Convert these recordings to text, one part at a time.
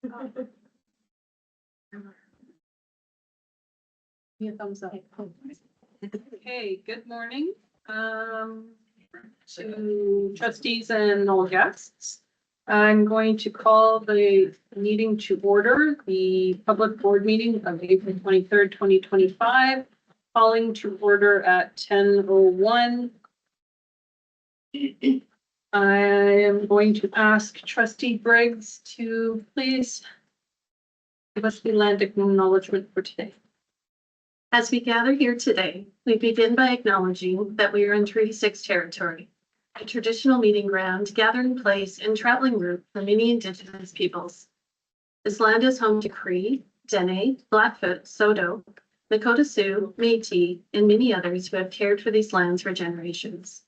Give me a thumbs up. Okay, good morning. To trustees and all guests. I'm going to call the meeting to order, the public board meeting of April 23rd, 2025, calling to order at 10:01. I am going to ask trustee Briggs to please give us the land acknowledgement for today. As we gather here today, we begin by acknowledging that we are in Treaty 6 territory, a traditional meeting ground, gathering place, and traveling route for many Indigenous peoples. This land is home to Cree, Dene, Blackfoot, Saulteaux, Nakota Sioux, Métis, and many others who have cared for these lands for generations.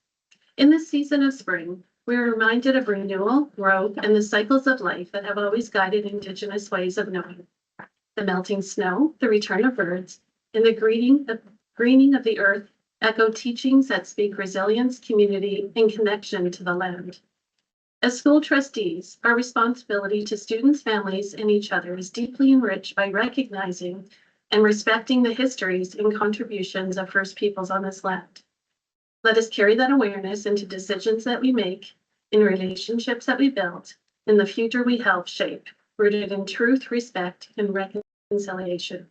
In this season of spring, we are reminded of renewal, growth, and the cycles of life that have always guided Indigenous ways of knowing. The melting snow, the return of birds, and the greening of the earth echo teachings that speak resilience, community, and connection to the land. As school trustees, our responsibility to students, families, and each other is deeply enriched by recognizing and respecting the histories and contributions of First Peoples on this land. Let us carry that awareness into decisions that we make, in relationships that we build, in the future we help shape, rooted in truth, respect, and reconciliation.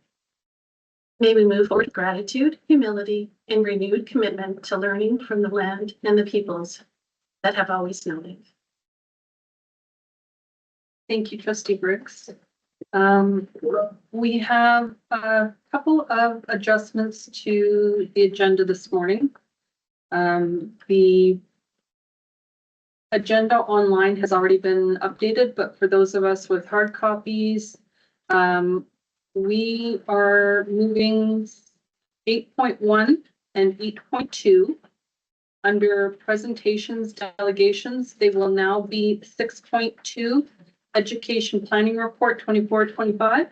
May we move forward with gratitude, humility, and renewed commitment to learning from the land and the peoples that have always known it. Thank you, trustee Briggs. We have a couple of adjustments to the agenda this morning. The agenda online has already been updated, but for those of us with hard copies, we are moving 8.1 and 8.2 under presentations, delegations. They will now be 6.2 education planning report 24-25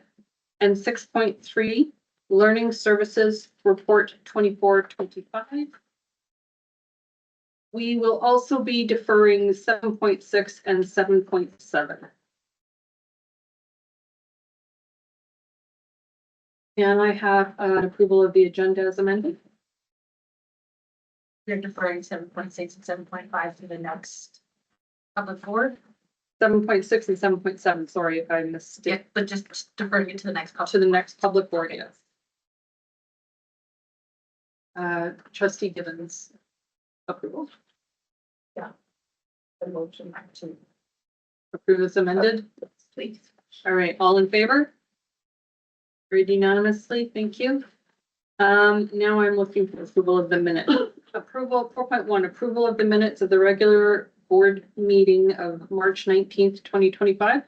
and 6.3 learning services report 24-25. We will also be deferring 7.6 and 7.7. And I have an approval of the agenda as amended. You're deferring 7.6 and 7.5 to the next public board. 7.6 and 7.7, sorry if I missed Yeah, it. but just deferring it to the next public. To the next public board, yes. Trustee Gibbons, approval. The motion to Approve as amended. please. All right, all in favor? Agreed unanimously, thank you. Now I'm looking for approval of the minute. Approval 4.1, approval of the minutes of the regular board meeting of March 19th, 2025.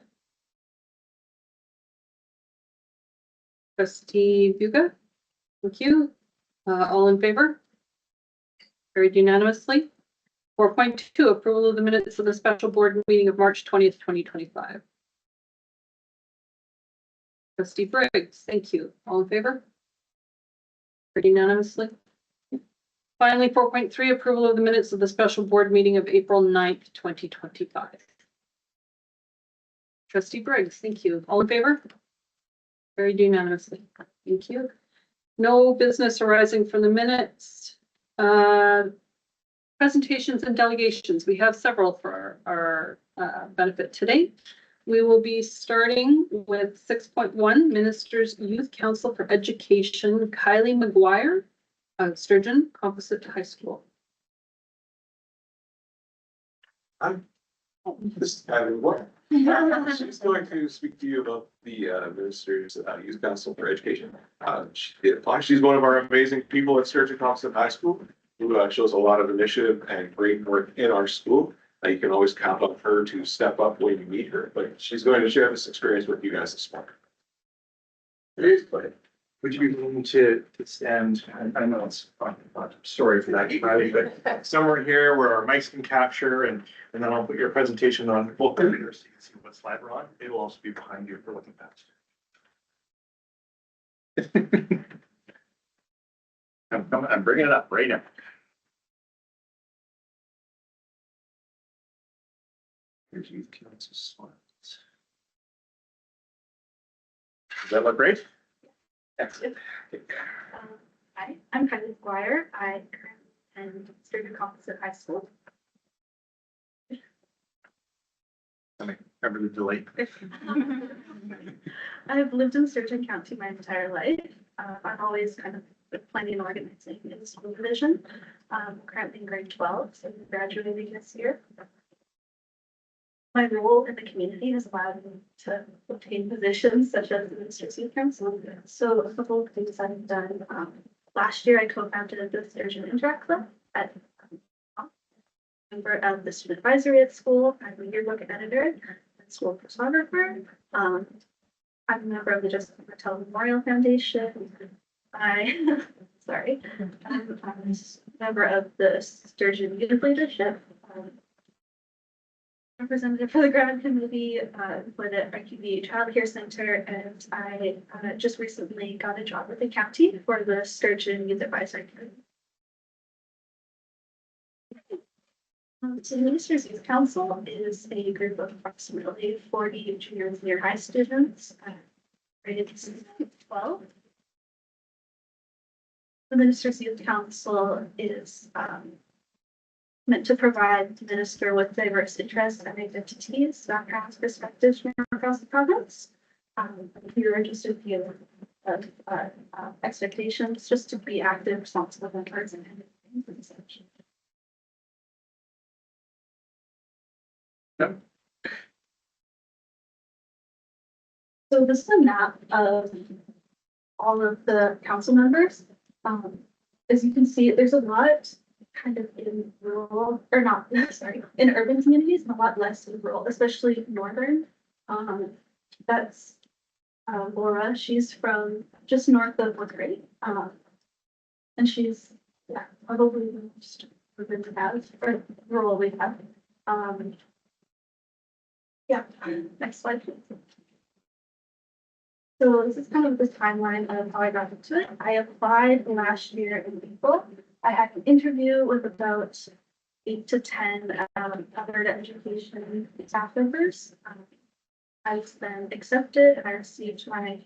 Trustee Buga, thank you. All in favor? Carried unanimously. 4.2, approval of the minutes of the special board meeting of March 20th, 2025. Trustee Briggs, thank you. All in favor? Carried unanimously. Finally, 4.3, approval of the minutes of the special board meeting of April 9th, 2025. Trustee Briggs, thank you. All in favor? Carried unanimously. Thank you. No business arising from the minutes. Presentations and delegations. We have several for our benefit today. We will be starting with 6.1, Ministers Youth Council for Education, Kylie McGuire of Sturgeon Composite High School. This is Kylie McGuire. She's going to speak to you about the Ministers Youth Council for Education. She did apply. She's one of our amazing people at Sturgeon Composite High School who shows a lot of initiative and great work in our school. You can always count on her to step up when you meet her, but she's going to share this experience with you guys this morning. Please, would you be willing to stand? I know it's I'm sorry for that, Kylie, but somewhere here where our mics can capture and then I'll put your presentation on both computers so you can see what slide we're on. It will also be behind you for looking past. I'm bringing it up right now. Here's youth council slides. Does that look great? Excellent. Hi, I'm Kylie Squire. I currently attend Sturgeon Composite High School. Remember the delay. I've lived in Sturgeon County my entire life. I'm always kind of with planning and organizing in the school division. Currently in grade 12, so I'm graduating this year. My role in the community has allowed me to obtain positions such as the Ministers Youth Council. So a couple of things I've done. Last year, I co-founded the Sturgeon Interact Club at member of the student advisory at school. I'm a yearbook editor and school photographer. I'm a member of the Jessica Martell Memorial Foundation. Sorry. I'm a member of the Sturgeon Youth Leadership. Representative for the grad committee for the RQB Child Care Center, and I just recently got a job with the county for the Sturgeon Youth Advisory Committee. So the Ministers Youth Council is a group of approximately 40 junior and senior high students, rated 12. The Ministers Youth Council is meant to provide the minister with diverse interests and identities, backgrounds, perspectives from across the province. If you're interested in view of expectations, just to be active, responsible members and such. Yep. So this is a map of all of the council members. As you can see, there's a lot kind of in rural, or not, sorry, in urban communities, and a lot less in rural, especially northern. That's Laura. She's from just north of Woodbury. And she's, yeah, probably the most urban we have, or rural we have. Yeah, next slide, please. So this is kind of the timeline of how I got into it. I applied last year in April. I had an interview with about 8 to 10 other education staff members. I was then accepted. I received my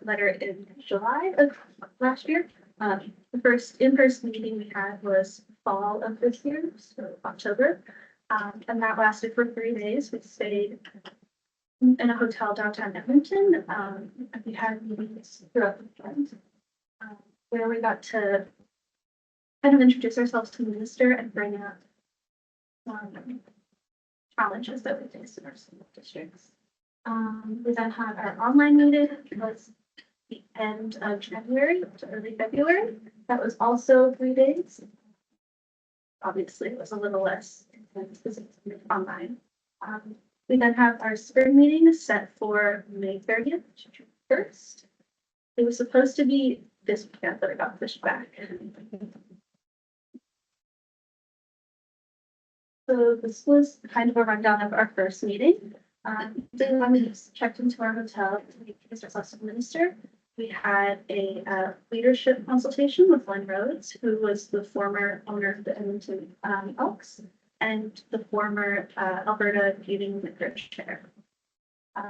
letter in July of last year. The first in-person meeting we had was fall of this year, so October. And that lasted for 3 days. We stayed in a hotel downtown Edmonton. We had meetings throughout the weekend where we got to kind of introduce ourselves to the minister and bring up challenges that we face in our school districts. We then had our online meeting. It was the end of January to early February. That was also 3 days. Obviously, it was a little less intense because it's online. We then have our spring meeting set for May 30th to June 1st. It was supposed to be this weekend, but it got pushed back. So this was kind of a rundown of our first meeting. When we checked into our hotel to introduce ourselves to the minister, we had a leadership consultation with Glenn Rhodes, who was the former owner of the Edmonton Elks and the former Alberta Beauty Liquor Chair.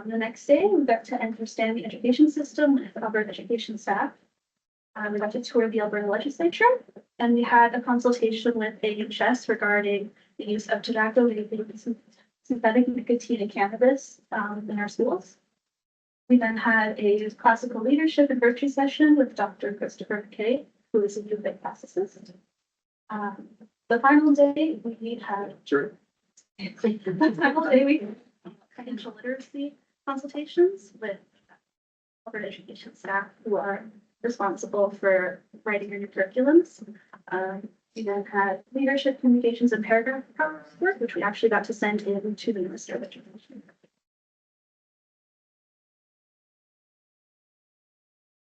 The next day, we got to understand the education system with Alberta education staff. We got to tour the Alberta legislature, and we had a consultation with AHS regarding the use of tobacco, vaping, synthetic nicotine, and cannabis in our schools. We then had a classical leadership and virtue session with Dr. Christopher McKay, who is a youth classicist. The final day we had financial literacy consultations with Alberta education staff who are responsible for writing our new curriculums. We then had leadership communications and paragraph work, which we actually got to send in to the Minister of Education.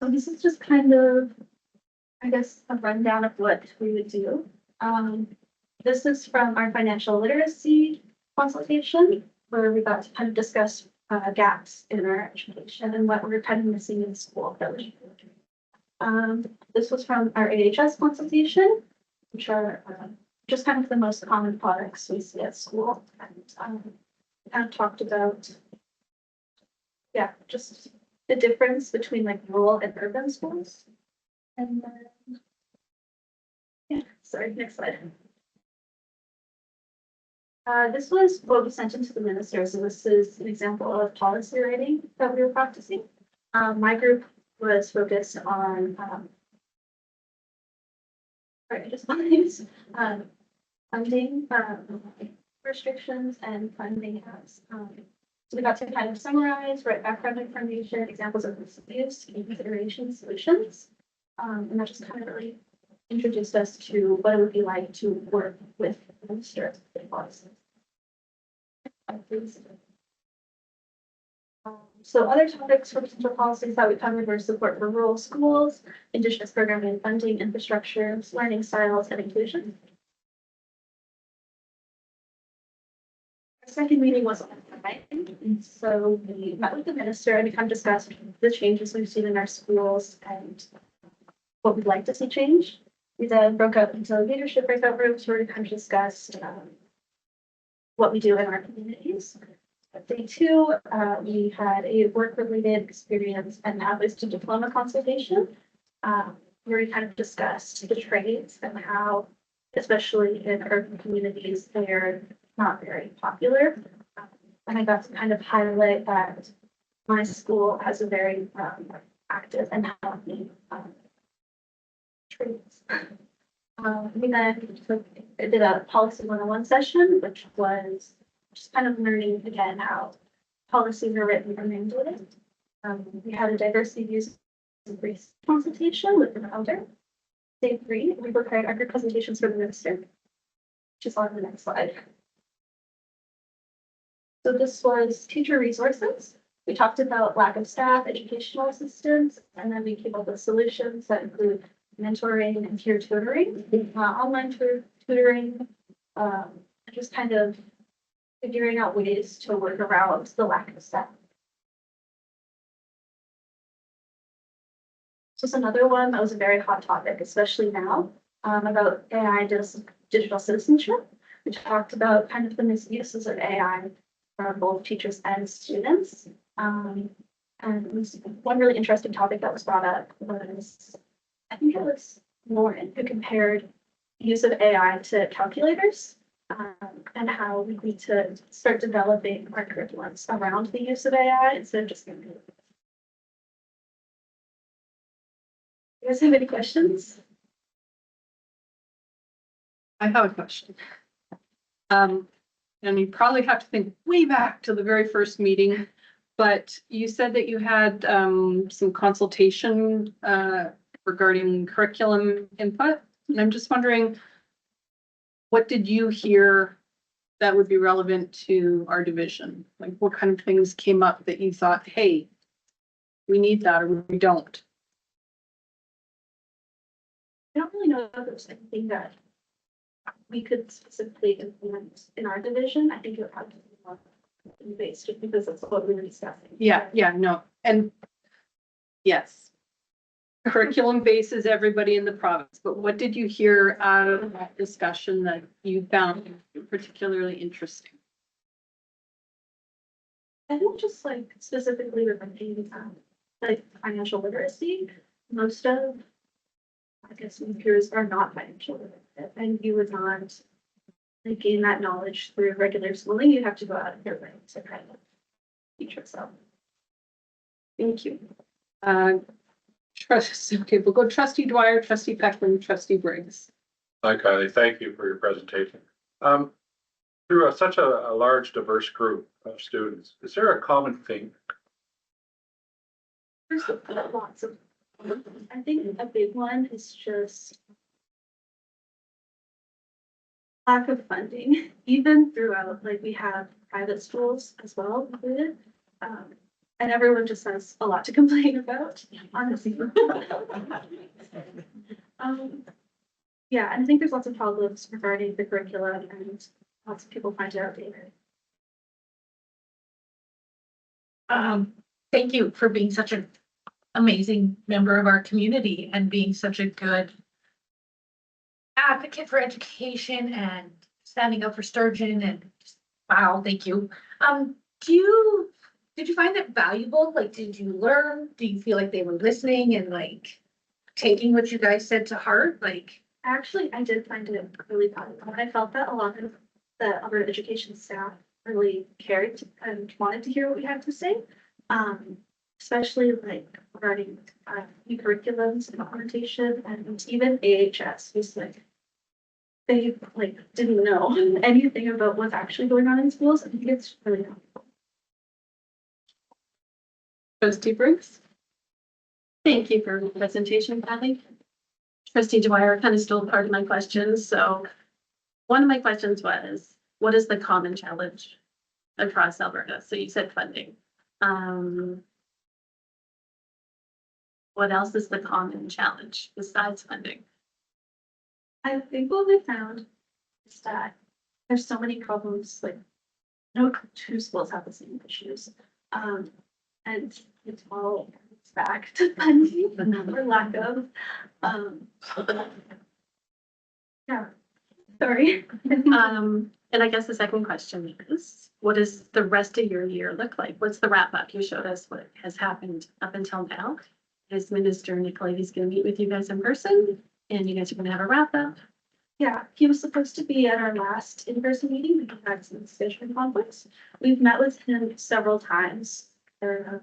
So this is just kind of, I guess, a rundown of what we would do. This is from our financial literacy consultation, where we got to kind of discuss gaps in our education and what we're kind of missing in school. This was from our AHS consultation, which are just kind of the most common products we see at school. And we kind of talked about, yeah, just the difference between like rural and urban schools. And then, yeah, sorry, next slide. This was what we sent into the minister, so this is an example of policy writing that we were practicing. My group was focused on, sorry, just funding, restrictions and funding has, so we got to kind of summarize, write background information, examples of use, key considerations, solutions. And that just kind of really introduced us to what it would be like to work with the minister of policies. So other topics for potential policies that we covered were support for rural schools, Indigenous programming and funding, infrastructure, learning styles, and inclusion. Our second meeting was on Friday, and so we met with the minister and we kind of discussed the changes we've seen in our schools and what we'd like to see change. We then broke up into leadership breakout rooms where we kind of discussed what we do in our communities. Day two, we had a work-related experience and pathways to diploma consultation, where we kind of discussed the trades and how, especially in urban communities, they're not very popular. And I got to kind of highlight that my school has a very active and healthy trades. We then did a policy 101 session, which was just kind of learning again how policies are written and mandated. We had a diversity views and brief consultation with an elder. Day three, we prepared our group presentations for the minister, which is on the next slide. So this was teacher resources. We talked about lack of staff, educational assistance, and then we came up with solutions that include mentoring and peer tutoring, online tutoring, just kind of figuring out ways to work around the lack of staff. So it's another one that was a very hot topic, especially now, about AI digital citizenship. We talked about kind of the misuses of AI for both teachers and students. And one really interesting topic that was brought up was, I think it was Lauren who compared use of AI to calculators, and how we need to start developing our curriculums around the use of AI instead of just. You guys have any questions? I have a question. And you probably have to think way back to the very first meeting, but you said that you had some consultation regarding curriculum input. And I'm just wondering, what did you hear that would be relevant to our division? Like what kind of things came up that you thought, hey, we need that or we don't? I don't really know if there's anything that we could specifically implement in our division. I think it would have to be more based just because that's what we were discussing. Yeah, no. And yes, curriculum bases everybody in the province, but what did you hear out of that discussion that you found particularly interesting? I think just like specifically regarding like financial literacy, most of, I guess, my peers are not financial literate, and you would not like gain that knowledge through regular schooling. You have to go out of your way to kind of teach yourself. Thank you. Okay, we'll go trustee Dwyer, trustee Peckman, trustee Briggs. Hi, Kylie. Thank you for your presentation. Through such a large, diverse group of students, is there a common theme? There's lots of, I think a big one is just lack of funding, even throughout, like we have private schools as well included. And everyone just has a lot to complain about, honestly. Yeah, and I think there's lots of problems regarding the curriculum and lots of people find it outdated. Thank you for being such an amazing member of our community and being such a good advocate for education and standing up for Sturgeon and just, wow, thank you. Do you did you find it valuable? Like, did you learn? Do you feel like they were listening and like taking what you guys said to heart? Like, Actually, I did find it really valuable. I felt that a lot of the other education staff really cared and wanted to hear what we had to say. Especially like regarding new curriculums and implementation and even AHS, who's like, they like didn't know anything about what's actually going on in schools. I think it's really helpful. Trustee Briggs? Thank you for the presentation, Patty. Trustee Dwyer kind of stole part of my questions, so one of my questions was, what is the common challenge across Alberta? So you said funding. What else is the common challenge besides funding? I think what we found is that there's so many problems, like no two schools have the same issues. And it's all it's back to funding or lack of. Yeah, sorry. And I guess the second question is, what does the rest of your year look like? What's the wrap up? You showed us what has happened up until now. Is Minister Nicolaides going to meet with you guys in person? And you guys are going to have a wrap up? Yeah, he was supposed to be at our last in-person meeting, but he had some scheduling conflicts. We've met with him several times for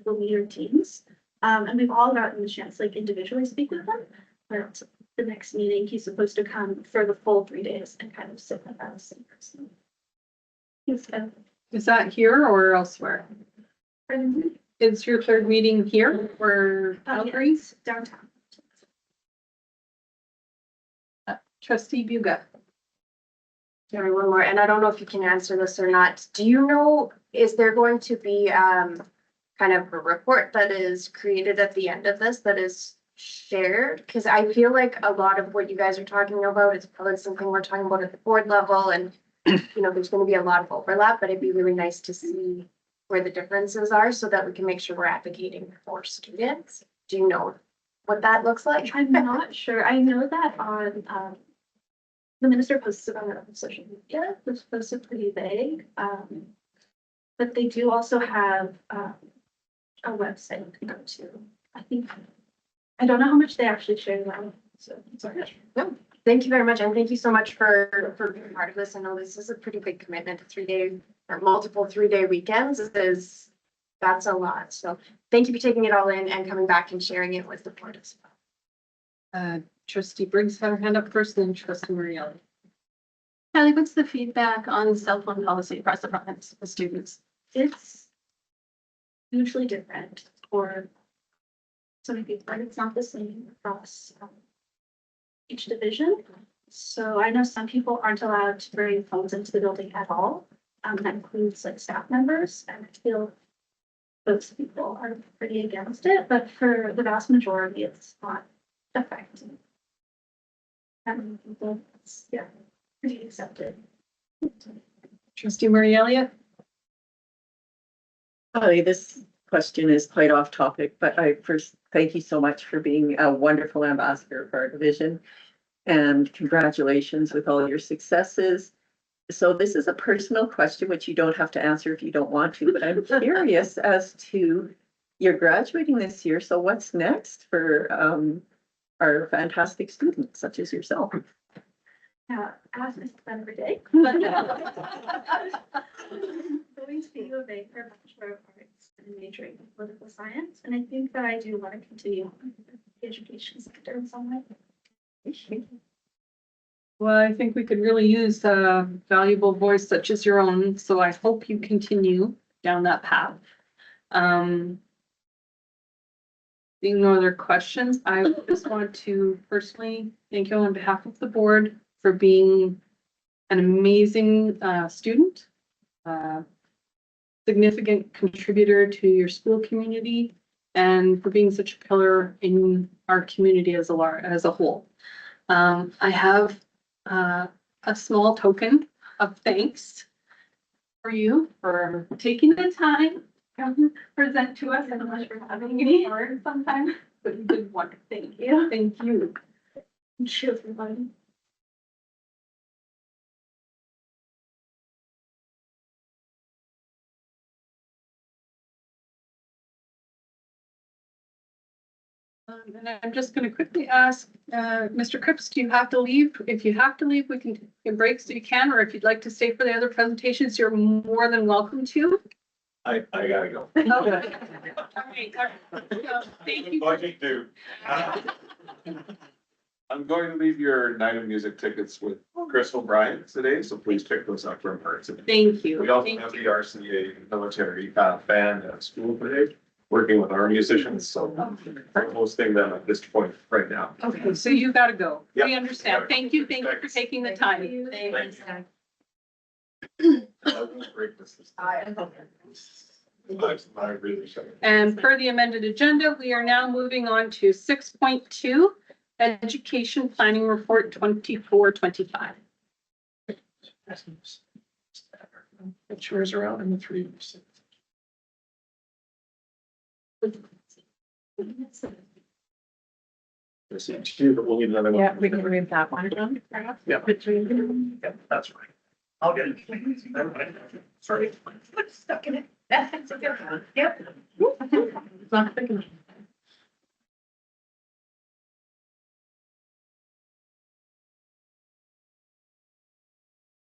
the leader teams. And we've all gotten the chance like individually speak with him. But the next meeting, he's supposed to come for the full 3 days and kind of sit with us in person. He's kind Is that here or elsewhere? of Is your third meeting here or Calgary? downtown. Trustee Buga? Sorry, one more, and I don't know if you can answer this or not. Do you know, is there going to be kind of a report that is created at the end of this that is shared? Because I feel like a lot of what you guys are talking about is probably something we're talking about at the board level, and you know, there's going to be a lot of overlap, but it'd be really nice to see where the differences are so that we can make sure we're advocating for students. Do you know what that looks like? I'm not sure. I know that on the minister posted on it on social media. It's posted pretty vague. But they do also have a website you can go to. I think I don't know how much they actually share around. So sorry. Thank you very much, and thank you so much for being part of this. I know this is a pretty big commitment, 3 day or multiple 3 day weekends that's a lot. So thank you for taking it all in and coming back and sharing it with the board as well. Trustee Briggs had her hand up first, then Trustee Marielle. Kelly, what's the feedback on cell phone policy across the province with students? It's hugely different for so many people, and it's not the same across each division. So I know some people aren't allowed to bring phones into the building at all. That includes like staff members, and I feel those people are pretty against it, but for the vast majority, it's not effective. And people, it's, yeah, pretty accepted. Trustee Murray Elliott? Hi, this question is quite off topic, but I first thank you so much for being a wonderful ambassador for our division. And congratulations with all your successes. So this is a personal question, which you don't have to answer if you don't want to, but I'm curious as to you're graduating this year. So what's next for our fantastic students such as yourself? Yeah, ask this every day. But going to the U of A for a Bachelor of Arts and majoring in political science, and I think that I do want to continue on the education sector in some way. Well, I think we could really use a valuable voice such as your own, so I hope you continue down that path. Seeing no other questions, I just want to personally thank you on behalf of the board for being an amazing student, significant contributor to your school community, and for being such a pillar in our community as a whole. I have a small token of thanks for you for taking the time to present to us, and so much for having me hard sometimes, but you did wonderful. Thank you. Thank you. Thank you, everybody. And I'm just gonna quickly ask, Mr. Cripps, do you have to leave? If you have to leave, we can take breaks if you can, or if you'd like to stay for the other presentations, you're more than welcome to. I gotta go. Okay. All right, all right. So, thank you. Budget due. I'm going to leave your Night of Music tickets with Crystal Bryant today, so please pick those up from her. Thank you. We also Thank have you. the RCA military band at school today, working with our musicians, so we're hosting them at this point right now. Okay, so you gotta go. Yep. We understand. Thank you for taking the time. Thanks. I won't break this. I really should. And per the amended agenda, we are now moving on to 6.2, Education Planning Report 24-25. It chairs around in the 3. This is two, but we'll need another one. Yeah, we can read that one, John. Yeah. Yeah, that's right. I'll get it. Never mind. Sorry. Stuck in it. That's a good one. Yep. It's not big enough.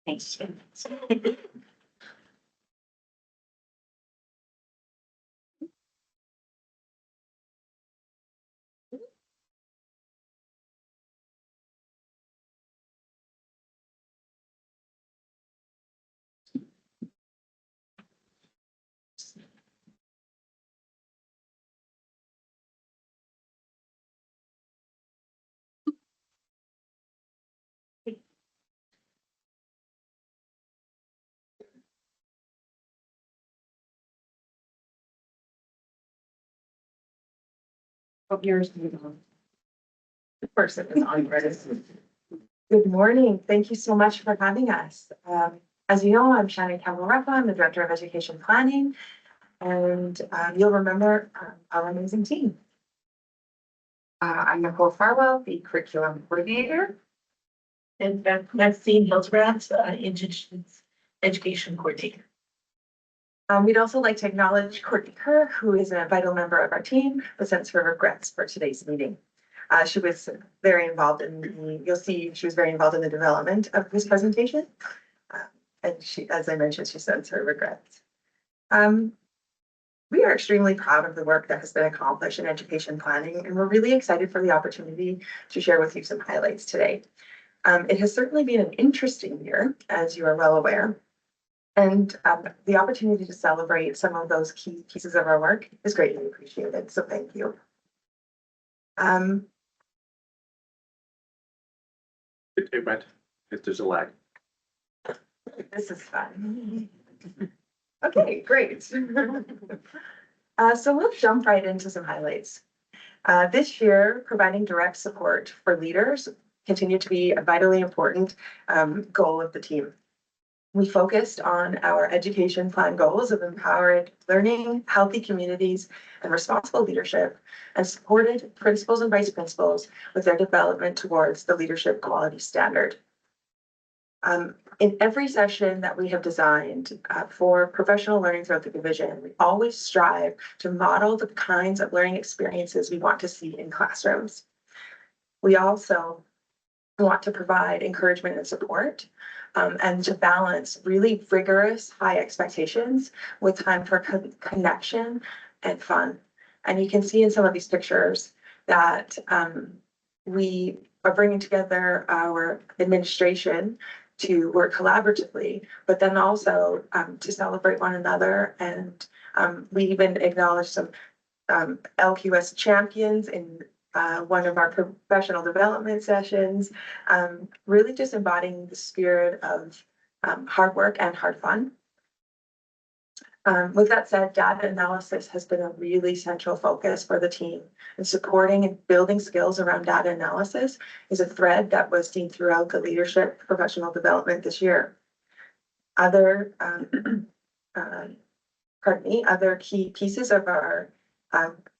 Thanks. Of yours. The person is on credit. Good morning. Thank you so much for having us. As you know, I'm Shannon Campbell-Repa. I'm the Director of Education Planning. And you'll remember our amazing team. I'm Nicole Farwell, the Curriculum Coordinator. And Maxine Hillsbrandt, Indigenous Education Coordinator. We'd also like to acknowledge Courtney Kerr, who is a vital member of our team, but sends her regrets for today's meeting. She was very involved you'll see she was very involved in the development of this presentation. And she, as I mentioned, she sends her regrets. We are extremely proud of the work that has been accomplished in education planning, and we're really excited for the opportunity to share with you some highlights today. It has certainly been an interesting year, as you are well aware. And the opportunity to celebrate some of those key pieces of our work is greatly appreciated. So thank you. It went, if there's a lag. This is fun. Okay, great. So we'll jump right into some highlights. This year, providing direct support for leaders continued to be a vitally important goal of the team. We focused on our education plan goals of empowered learning, healthy communities, and responsible leadership, and supported principals and vice principals with their development towards the leadership quality standard. In every session that we have designed for professional learning throughout the division, we always strive to model the kinds of learning experiences we want to see in classrooms. We also want to provide encouragement and support and to balance really rigorous high expectations with time for connection and fun. And you can see in some of these pictures that we are bringing together our administration to work collaboratively, but then also to celebrate one another. And we even acknowledge some LQS champions in one of our professional development sessions, really just embodying the spirit of hard work and hard fun. With that said, data analysis has been a really central focus for the team, and supporting and building skills around data analysis is a thread that was seen throughout the leadership professional development this year. Other key pieces of our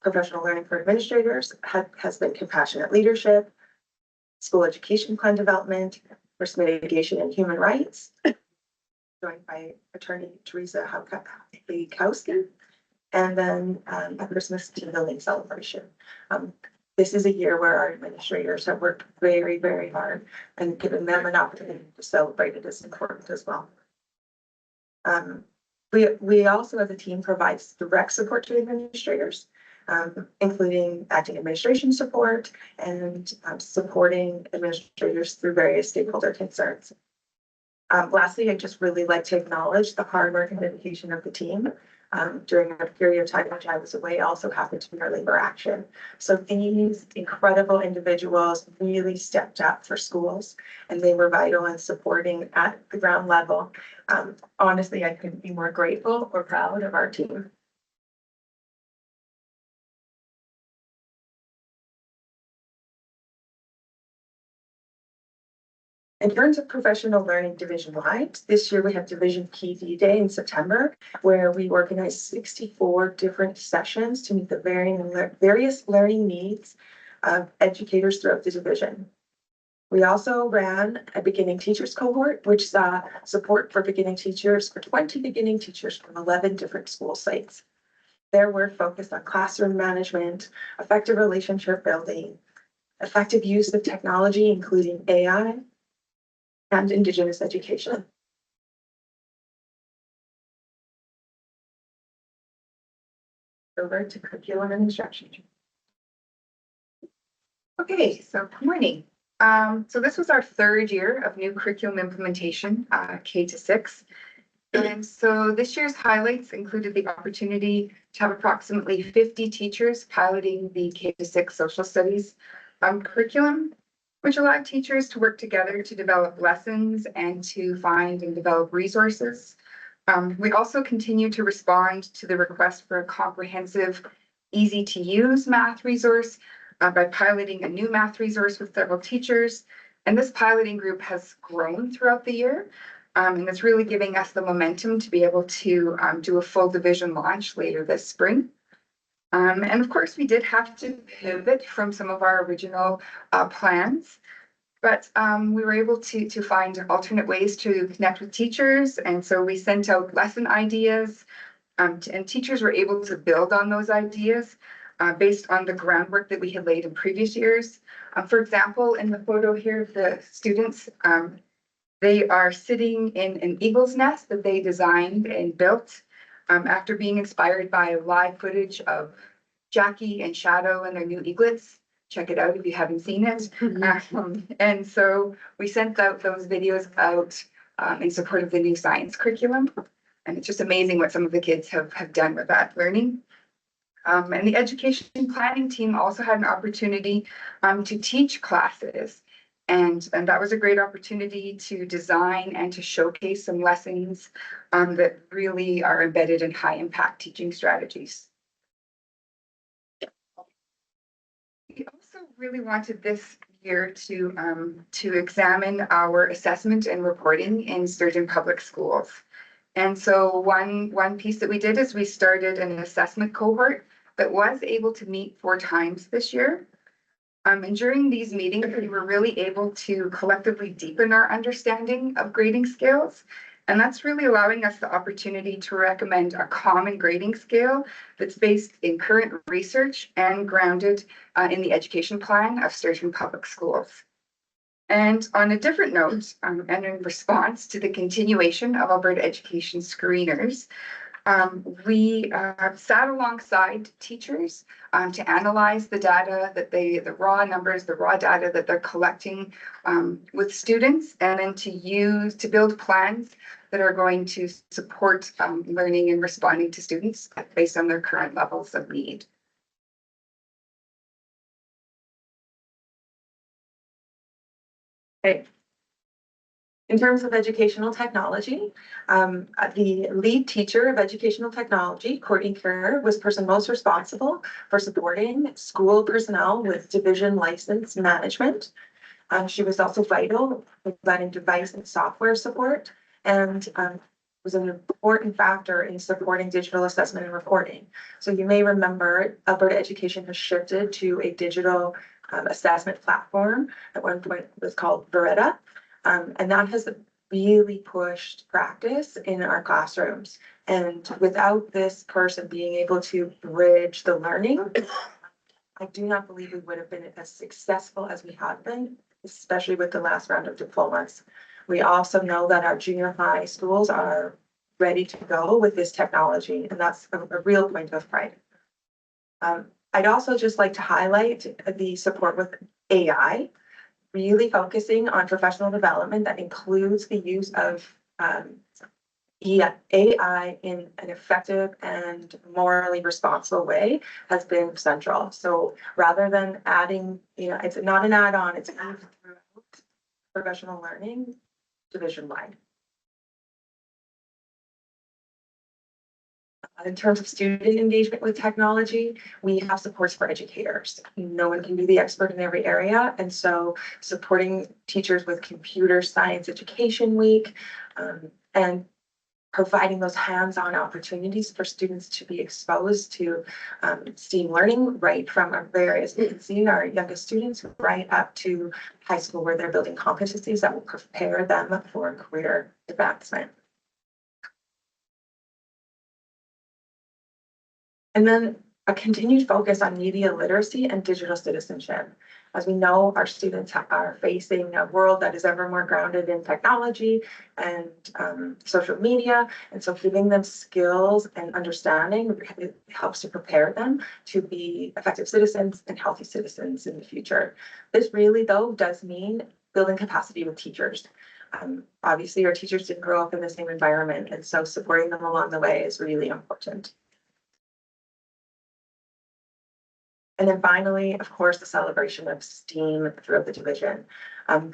professional learning for administrators has been compassionate leadership, school education plan development, risk mitigation and human rights, joined by attorney Teresa Haukowski, and then a Christmas team building celebration. this is a year where our administrators have worked very, very hard, and giving them an opportunity to celebrate it is important as well. We also as a team provides direct support to administrators, including acting administration support and supporting administrators through various stakeholder concerns. Lastly, I'd just really like to acknowledge the hard work and dedication of the team. During a period of time which I was away, also happened to be our labor action. So these incredible individuals really stepped up for schools, and they were vital in supporting at the ground level. Honestly, I couldn't be more grateful or proud of our team. In terms of professional learning division-wide, this year we have Division PD Day in September, where we organize 64 different sessions to meet the various learning needs of educators throughout the division. We also ran a beginning teachers cohort, which saw support for beginning teachers for 20 beginning teachers from 11 different school sites. Their work focused on classroom management, effective relationship building, effective use of technology, including AI, and Indigenous education. Over to curriculum and instruction. Okay, so good morning. So this was our third year of new curriculum implementation, K to 6. And so this year's highlights included the opportunity to have approximately 50 teachers piloting the K to 6 social studies curriculum, which allowed teachers to work together to develop lessons and to find and develop resources. We also continue to respond to the request for a comprehensive, easy to use math resource by piloting a new math resource with several teachers. And this piloting group has grown throughout the year. And it's really giving us the momentum to be able to do a full division launch later this spring. And of course, we did have to pivot from some of our original plans, but we were able to find alternate ways to connect with teachers. And so we sent out lesson ideas, and teachers were able to build on those ideas based on the groundwork that we had laid in previous years. For example, in the photo here of the students, they are sitting in an eagle's nest that they designed and built after being inspired by live footage of Jackie and Shadow and their new eaglets. Check it out if you haven't seen it. And so we sent out those videos out in support of the new science curriculum. And it's just amazing what some of the kids have done with that learning. And the education planning team also had an opportunity to teach classes. And that was a great opportunity to design and to showcase some lessons that really are embedded in high impact teaching strategies. We also really wanted this year to examine our assessment and reporting in Sturgeon Public Schools. And so one piece that we did is we started an assessment cohort that was able to meet 4 times this year. And during these meetings, we were really able to collectively deepen our understanding of grading scales. And that's really allowing us the opportunity to recommend a common grading scale that's based in current research and grounded in the education plan of Sturgeon Public Schools. And on a different note, and in response to the continuation of Alberta Education Screeners, we sat alongside teachers to analyze the data that the raw numbers, the raw data that they're collecting with students, and then to build plans that are going to support learning and responding to students based on their current levels of need. Okay. In terms of educational technology, the lead teacher of educational technology, Courtney Kerr, was the person most responsible for supporting school personnel with division license management. She was also vital in providing device and software support, and was an important factor in supporting digital assessment and reporting. So you may remember Alberta Education has shifted to a digital assessment platform. At one point it was called Verita. And that has really pushed practice in our classrooms. And without this person being able to bridge the learning, I do not believe we would have been as successful as we have been, especially with the last round of diplomas. We also know that our junior high schools are ready to go with this technology, and that's a real point of pride. I'd also just like to highlight the support with AI, really focusing on professional development that includes the use of AI in an effective and morally responsible way has been central. So rather than adding, it's not an add-on, it's throughout professional learning division-wide. In terms of student engagement with technology, we have supports for educators. No one can be the expert in every area. And so supporting teachers with Computer Science Education Week and providing those hands-on opportunities for students to be exposed to STEAM learning right from our various, you can see our youngest students right up to high school where they're building competencies that will prepare them for career advancement. And then a continued focus on media literacy and digital citizenship. As we know, our students are facing a world that is ever more grounded in technology and social media. And so giving them skills and understanding helps to prepare them to be effective citizens and healthy citizens in the future. This really, though, does mean building capacity with teachers. Obviously, our teachers didn't grow up in the same environment, and so supporting them along the way is really important. And then finally, of course, the celebration of STEAM throughout the division.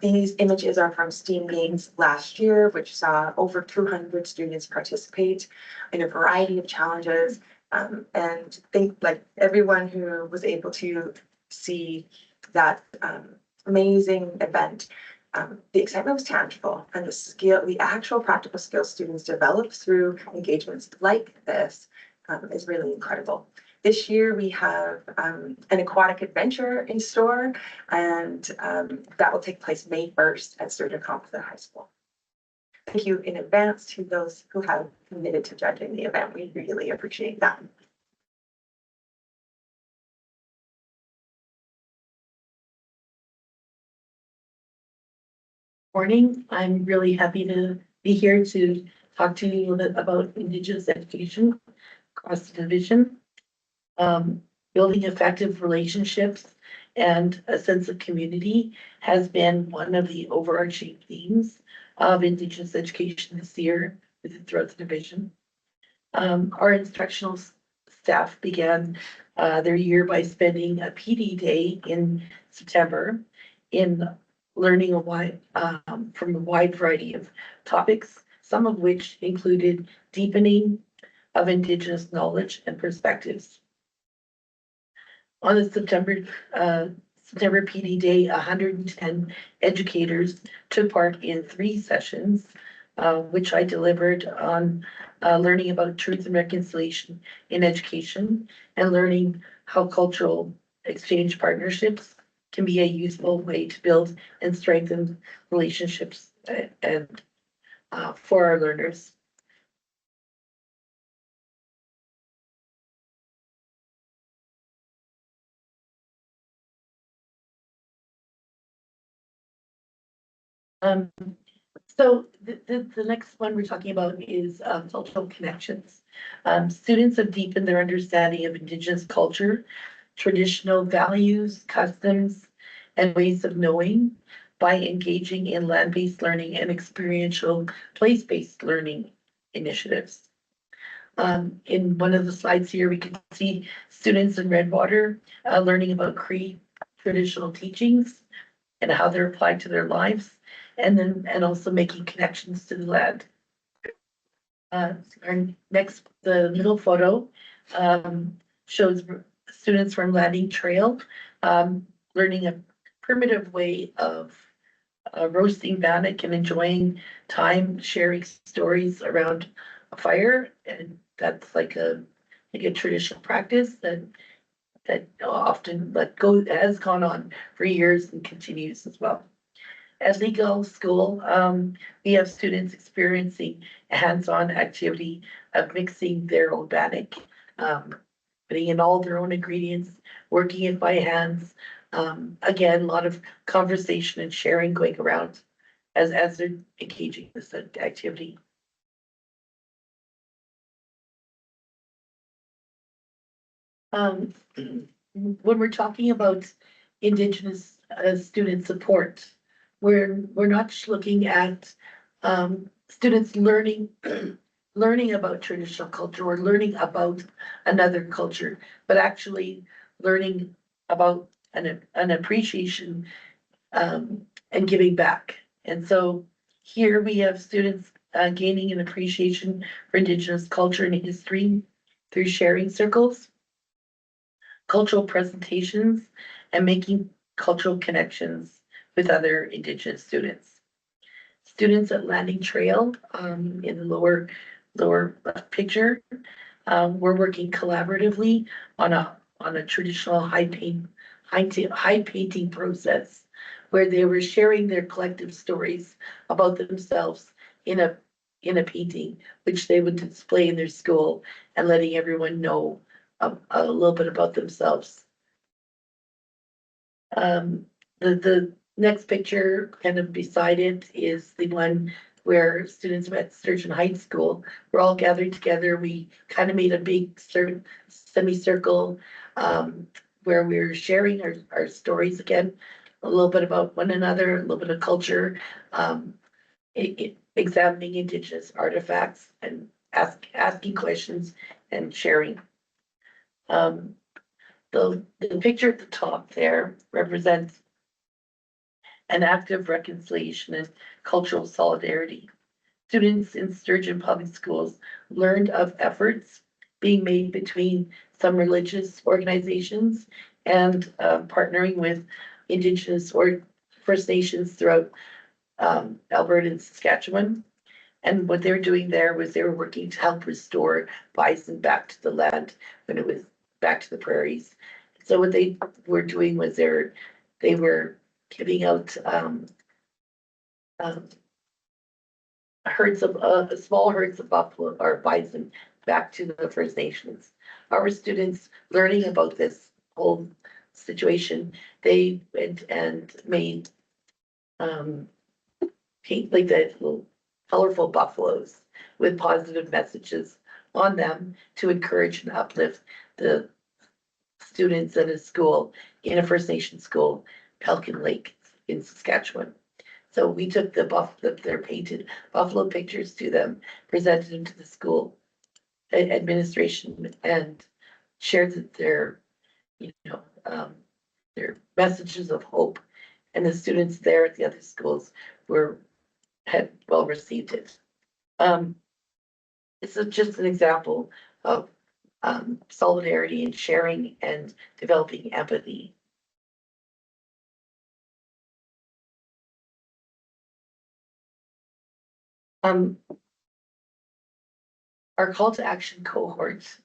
These images are from STEAM Games last year, which saw over 200 students participate in a variety of challenges. And think like everyone who was able to see that amazing event, the excitement was tangible, and the actual practical skills students developed through engagements like this is really incredible. This year we have an aquatic adventure in store, and that will take place May 1st at Sturgeon Composite High School. Thank you in advance to those who have committed to judging the event. We really appreciate that. Morning. I'm really happy to be here to talk to you a little bit about Indigenous education across the division. Building effective relationships and a sense of community has been one of the overarching themes of Indigenous education this year throughout the division. Our instructional staff began their year by spending a PD day in September in learning from a wide variety of topics, some of which included deepening of Indigenous knowledge and perspectives. On the September PD Day, 110 educators took part in 3 sessions, which I delivered on learning about truth and reconciliation in education and learning how cultural exchange partnerships can be a useful way to build and strengthen relationships and for our learners. So the next one we're talking about is cultural connections. Students have deepened their understanding of Indigenous culture, traditional values, customs, and ways of knowing by engaging in land-based learning and experiential place-based learning initiatives. In one of the slides here, we can see students in Redwater learning about Cree traditional teachings and how they're applied to their lives, and also making connections to the land. The middle photo shows students from Landing Trail learning a primitive way of roasting bannock and enjoying time sharing stories around a fire, and that's like a traditional practice that often has gone on for years and continues as well. At Legal School, we have students experiencing a hands-on activity of mixing their own bannock putting in all their own ingredients, working it by hands. Again, a lot of conversation and sharing going around as they're engaging in this activity. When we're talking about Indigenous student support, we're not just looking at students learning learning about traditional culture or learning about another culture, but actually learning about an appreciation and giving back. And so here we have students gaining an appreciation for Indigenous culture and history through sharing circles, cultural presentations, and making cultural connections with other Indigenous students. Students at Landing Trail, in the lower left picture, we're working collaboratively on a traditional high painting process where they were sharing their collective stories about themselves in a painting, which they would display in their school and letting everyone know a little bit about themselves. The next picture kind of beside it is the one where students at Sturgeon Heights School were all gathered together. We kind of made a big semicircle where we were sharing our stories again, a little bit about one another, a little bit of culture, examining Indigenous artifacts and asking questions and sharing. The picture at the top there represents an active reconciliation and cultural solidarity. Students in Sturgeon Public Schools learned of efforts being made between some religious organizations and partnering with Indigenous or First Nations throughout Alberta and Saskatchewan. And what they were doing there was they were working to help restore bison back to the land when it was back to the prairies. So what they were doing was they were giving out small herds of buffalo or bison back to the First Nations. Our students learning about this whole situation, they went and made paint like the little colorful buffaloes with positive messages on them to encourage and uplift the students at a school, in a First Nation school, Pelican Lake in Saskatchewan. So we took their painted buffalo pictures to them, presented them to the school administration, and shared their messages of hope. And the students there at the other schools had well received it. This is just an example of solidarity and sharing and developing empathy. Our call to action cohort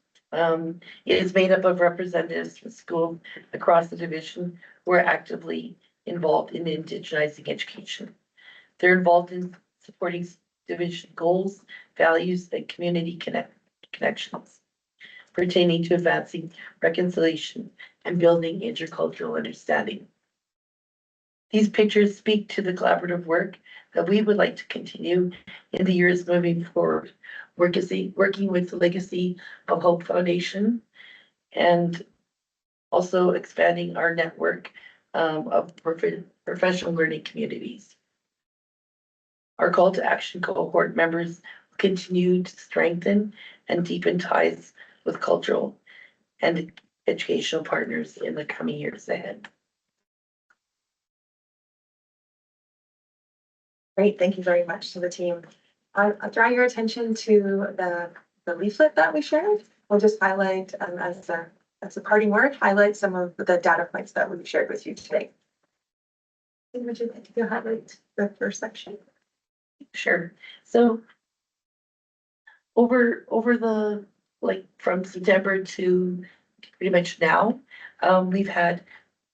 is made up of representatives from schools across the division who are actively involved in indigenizing education. They're involved in supporting division goals, values, and community connections pertaining to advancing reconciliation and building intercultural understanding. These pictures speak to the collaborative work that we would like to continue in the years moving forward, working with the Legacy of Hope Foundation and also expanding our network of professional learning communities. Our call to action cohort members continue to strengthen and deepen ties with cultural and educational partners in the coming years ahead. Great, thank you very much to the team. I'll draw your attention to the leaflet that we shared. We'll just highlight as a parting word, highlight some of the data points that we've shared with you today. Would you like to highlight the first section? Sure. So over the from September to pretty much now, we've had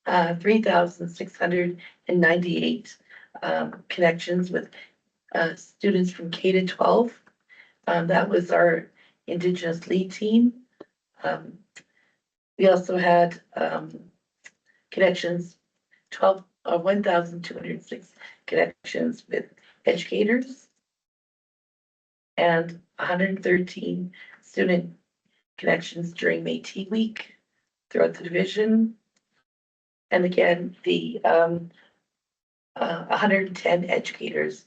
3,698 connections with students from K to 12. That was our Indigenous lead team. We also had, connections, 1,206 connections with educators. And 113 student connections during Métis Week throughout the division. And again, the 110 educators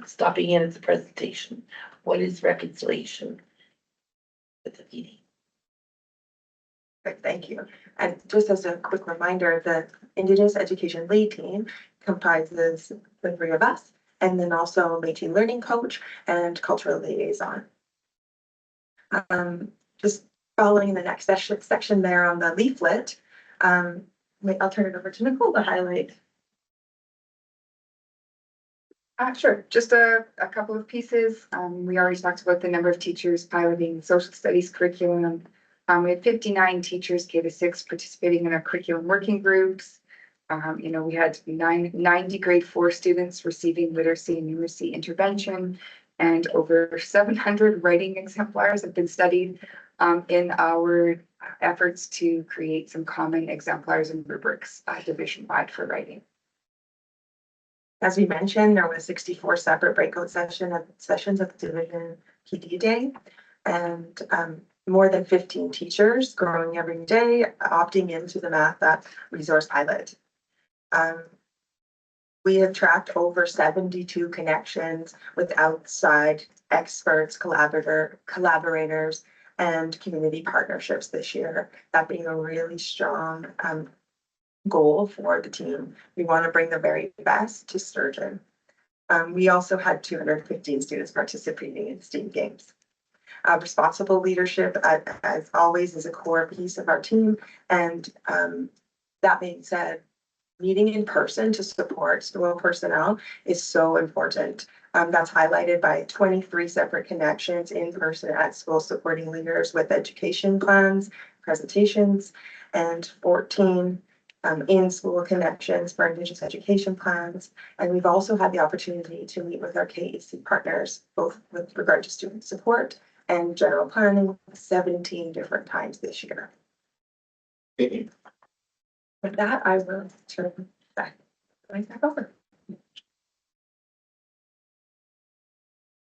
stopping in at the presentation. What is reconciliation with the meeting? Perfect, thank you. And just as a quick reminder, the Indigenous Education Lead Team comprises the three of us, and then also Métis Learning Coach and Cultural Liaison. Just following the next section there on the leaflet, I'll turn it over to Nicole to highlight. Sure, just a couple of pieces. We already talked about the number of teachers piloting social studies curriculum. We had 59 teachers K-6 participating in our curriculum working groups. We had 90 grade 4 students receiving literacy and numeracy intervention, and over 700 writing exemplars have been studied in our efforts to create some common exemplars and rubrics division-wide for writing. As we mentioned, there was 64 separate breakout sessions at the division PD day, and more than 15 teachers growing every day opting into the Math That resource pilot. We have tracked over 72 connections with outside experts, collaborators, and community partnerships this year. That being a really strong goal for the team. We want to bring the very best to Sturgeon. We also had 215 students participating in STEAM games. Responsible leadership, as always, is a core piece of our team. And that being said, meeting in person to support school personnel is so important. That's highlighted by 23 separate connections in person at school supporting leaders with education plans, presentations, and 14 in-school connections for Indigenous education plans. And we've also had the opportunity to meet with our KEC partners, both with regard to student support and general planning 17 different times this year. With that, I will turn back over.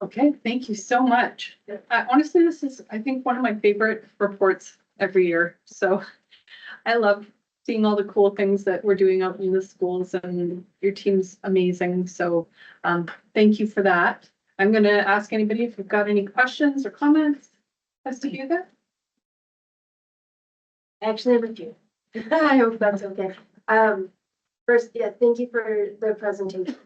Okay, thank you so much. Honestly, this is, I think, one of my favorite reports every year. So I love seeing all the cool things that we're doing out in the schools, and your team's amazing. So thank you for that. I'm going to ask anybody if you've got any questions or comments as to you there. Actually, with you. I hope that's okay. First, yeah, thank you for the presentation.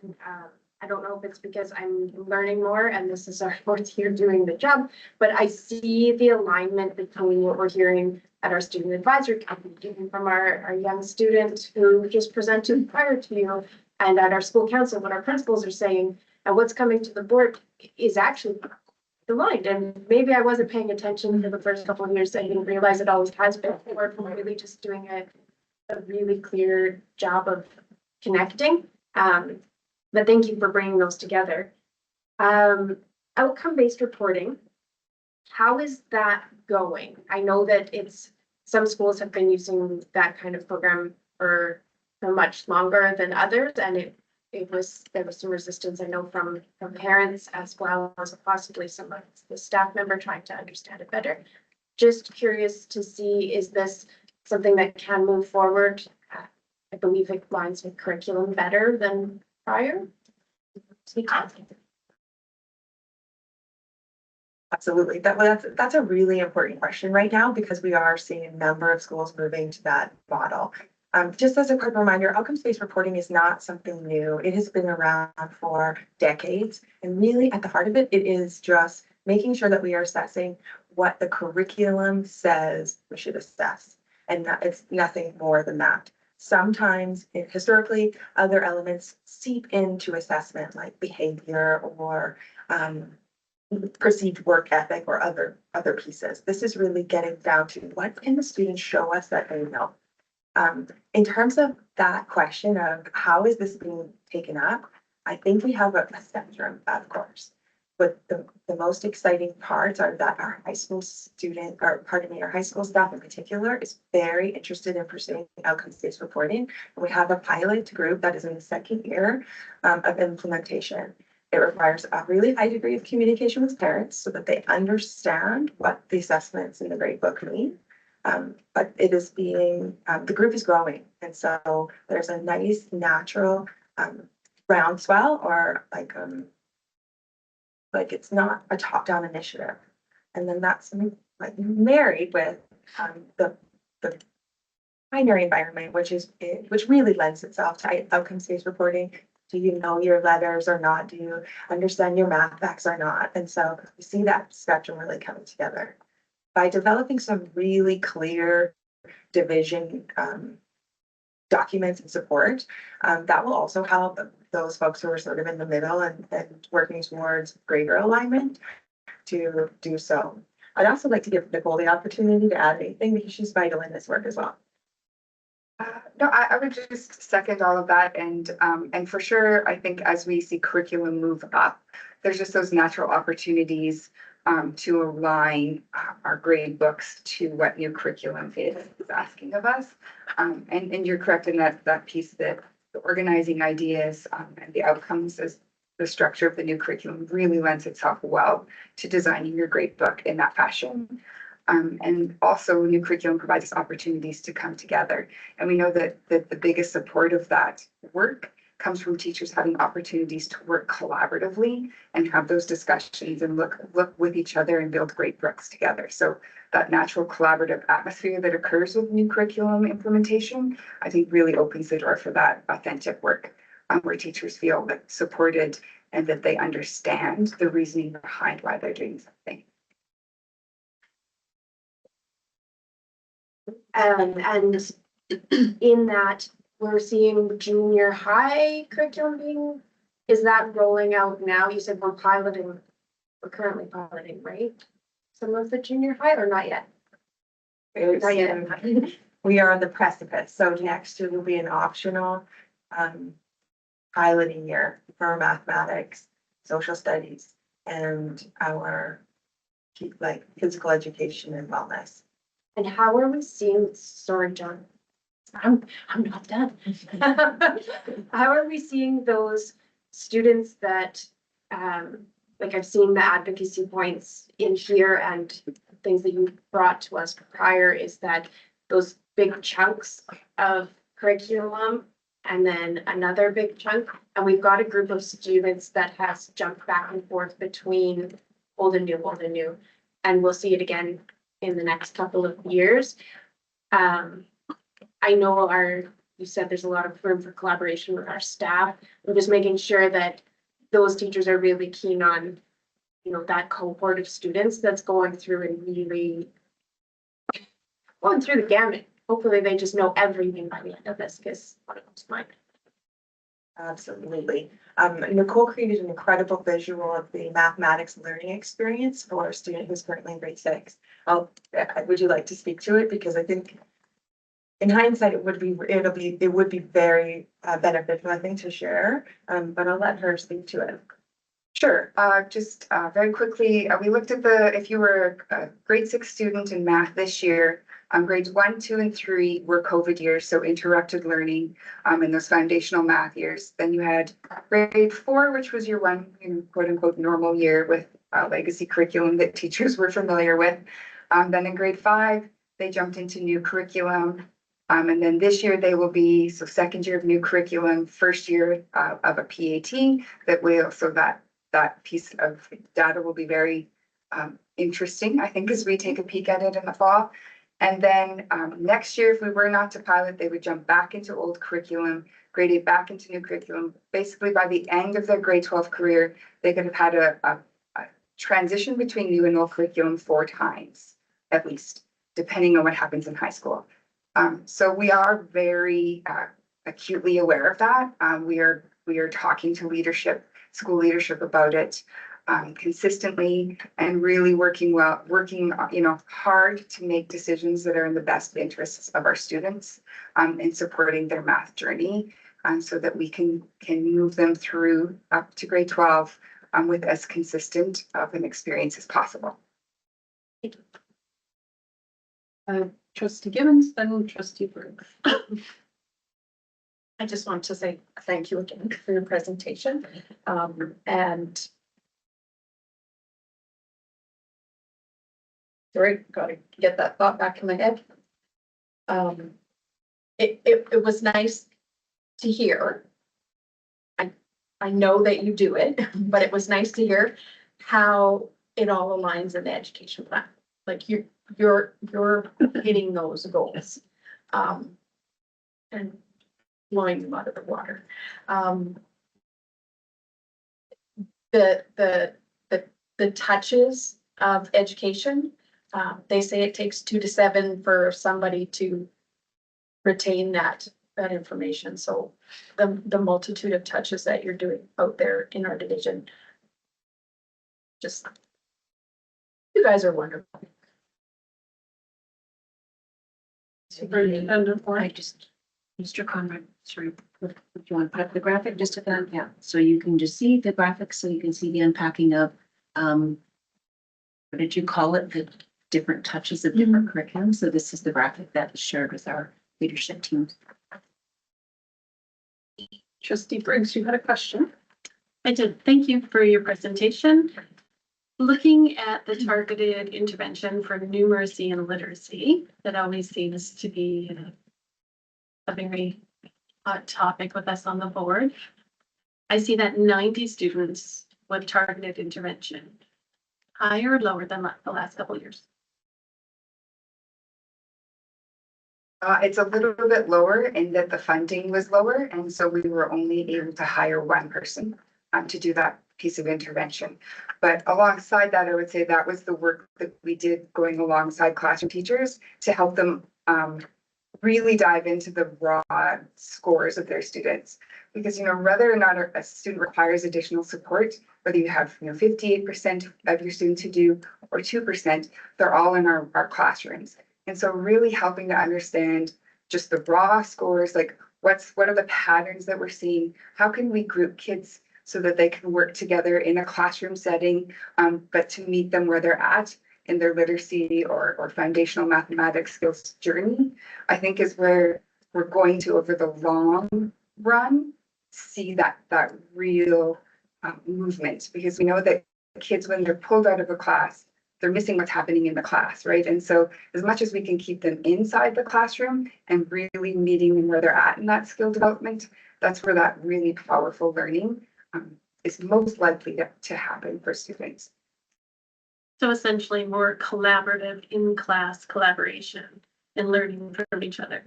I don't know if it's because I'm learning more and this is our 4th year doing the job, but I see the alignment between what we're hearing at our student advisory committee, even from our young student who just presented prior to you, and at our school council, what our principals are saying, and what's coming to the board is actually aligned. And maybe I wasn't paying attention for the first couple of years. I didn't realize it always has been. We're really just doing a really clear job of connecting. But thank you for bringing those together. Outcome-based reporting, how is that going? I know that some schools have been using that kind of program for much longer than others, and there was some resistance, I know, from parents as well as possibly some of the staff member trying to understand it better. Just curious to see, is this something that can move forward? I believe it aligns with curriculum better than prior. Absolutely. That's a really important question right now, because we are seeing a number of schools moving to that model. Just as a quick reminder, outcomes-based reporting is not something new. It has been around for decades. And really at the heart of it, it is just making sure that we are assessing what the curriculum says we should assess. And it's nothing more than that. Sometimes, historically, other elements seep into assessment, like behavior or perceived work ethic or other pieces. This is really getting down to what can the students show us that they know. In terms of that question of how is this being taken up, I think we have a spectrum, of course. but the most exciting parts are that our high school student, or pardon me, our high school staff in particular is very interested in pursuing outcomes-based reporting. We have a pilot group that is in the second year of implementation. It requires a really high degree of communication with parents so that they understand what the assessments in the grade book mean. But it is being, the group is growing. And so there's a nice natural groundswell, or like it's not a top-down initiative. And then that's like married with the primary environment, which really lends itself to outcomes-based reporting. Do you know your letters or not? Do you understand your math facts or not? And so we see that spectrum really coming together. By developing some really clear division documents and support, that will also help those folks who are sort of in the middle and working towards greater alignment to do so. I'd also like to give Nicole the opportunity to add anything because she's vital in this work as well. No, I would just second all of that. And for sure, I think as we see curriculum move up, there's just those natural opportunities to align our grade books to what new curriculum is asking of us. And you're correct in that piece that the organizing ideas and the outcomes as the structure of the new curriculum really lends itself well to designing your grade book in that fashion. And also new curriculum provides us opportunities to come together. And we know that the biggest support of that work comes from teachers having opportunities to work collaboratively and have those discussions and look with each other and build great books together. So that natural collaborative atmosphere that occurs with new curriculum implementation, I think really opens the door for that authentic work where teachers feel that supported and that they understand the reasoning behind why they're doing something. And in that, we're seeing junior high curriculum is that rolling out now? You said we're currently piloting, right? Some of the junior high or not yet? Not yet. We are on the precipice. So next year will be an optional piloting year for mathematics, social studies, and our physical education and wellness. And how are we seeing, sorry, John, I'm not done. How are we seeing those students that, like I've seen the advocacy points in here and things that you brought to us prior is that those big chunks of curriculum and then another big chunk. And we've got a group of students that has jumped back and forth between old and new. And we'll see it again in the next couple of years. I know you said there's a lot of room for collaboration with our staff. We're just making sure that those teachers are really keen on, that cohort of students that's going through and really going through the gamut. Hopefully they just know everything by the end of this because one of them's mine. Absolutely. Nicole created an incredible visual of the mathematics learning experience for a student who's currently in grade 6. Would you like to speak to it? Because I think in hindsight, it would be very beneficial, I think, to share, but I'll let her speak to it. Sure. Just very quickly, we looked at if you were a grade 6 student in math this year, grades 1, 2, and 3 were COVID years, so interrupted learning in those foundational math years. Then you had grade 4, which was your one quote unquote normal year with legacy curriculum that teachers were familiar with. Then in grade 5, they jumped into new curriculum. And then this year they will be, so second year of new curriculum, first year of a PAT that piece of data will be very interesting, I think, as we take a peek at it in the fall. And then next year, if we were not to pilot, they would jump back into old curriculum, grade 8 back into new curriculum. Basically, by the end of their grade 12 career, they could have had a transition between new and old curriculum 4 times, at least, depending on what happens in high school. So we are very acutely aware of that. We are talking to school leadership about it consistently and really working hard to make decisions that are in the best interests of our students in supporting their math journey so that we can move them through up to grade 12 with as consistent of an experience as possible. Trustee Gibbons, then trustee Briggs. I just want to say thank you again for your presentation. And sorry, gotta get that thought back in my head. It was nice to hear. I know that you do it, but it was nice to hear how it all aligns in the education plan. Like you're hitting those goals. And blowing them out of the water. The touches of education, they say it takes 2 to 7 for somebody to retain that information. So the multitude of touches that you're doing out there in our division, just, you guys are wonderful. Superintendent I Warren. just, Mr. Conrad, sorry, if you want to put up the graphic just to that, yeah, so you can just see the graphics, so you can see the unpacking of, what did you call it? The different touches of different curriculum. So this is the graphic that was shared with our leadership team. Trustee Briggs, you had a question? I did. Thank you for your presentation. Looking at the targeted intervention for numeracy and literacy, that always seems to be a very hot topic with us on the board. I see that 90 students with targeted intervention, higher or lower than the last couple of years. It's a little bit lower in that the funding was lower, and so we were only able to hire one person to do that piece of intervention. But alongside that, I would say that was the work that we did going alongside classroom teachers to help them really dive into the raw scores of their students. Because, whether or not a student requires additional support, whether you have, 58% of your students who do or 2%, they're all in our classrooms. And so really helping to understand just the raw scores, like what are the patterns that we're seeing? How can we group kids so that they can work together in a classroom setting, but to meet them where they're at in their literacy or foundational mathematics skills journey, I think is where we're going to, over the long run, see that real movement, because we know that kids, when they're pulled out of a class, they're missing what's happening in the class, right? And so as much as we can keep them inside the classroom and really meeting them where they're at in that skill development, that's where that really powerful learning is most likely to happen for students. So essentially more collaborative in-class collaboration and learning from each other.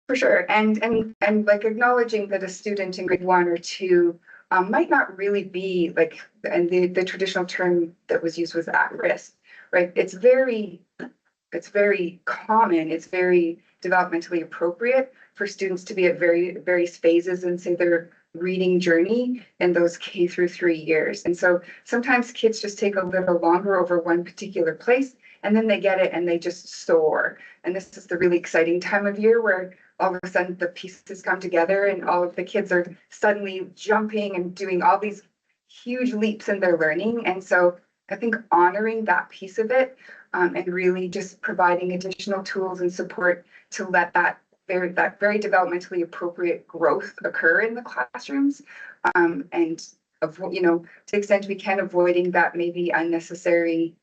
For sure, and like acknowledging that a student in grade 1 or 2 might not really be like, and the traditional term that was used was at risk, right? It's very common, it's very developmentally appropriate for students to be at various phases in, say, their reading journey in those K through 3 years. And so sometimes kids just take a little longer over one particular place, and then they get it and they just soar. And this is the really exciting time of year where all of a sudden the pieces come together and all of the kids are suddenly jumping and doing all these huge leaps in their learning. And so I think honoring that piece of it and really just providing additional tools and support to let that very developmentally appropriate growth occur in the classrooms, and to the extent we can, avoiding that maybe unnecessary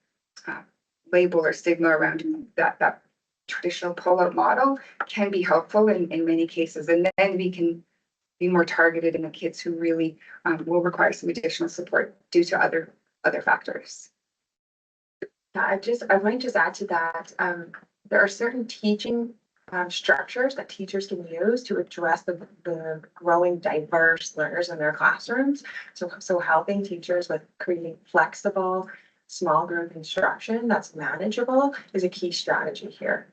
label or stigma around that traditional pull-out model can be helpful in many cases, and then we can be more targeted in the kids who really will require some additional support due to other factors. I might just add to that. There are certain teaching structures that teachers can use to address the growing diverse learners in their classrooms. So helping teachers with creating flexible, small group instruction that's manageable is a key strategy here.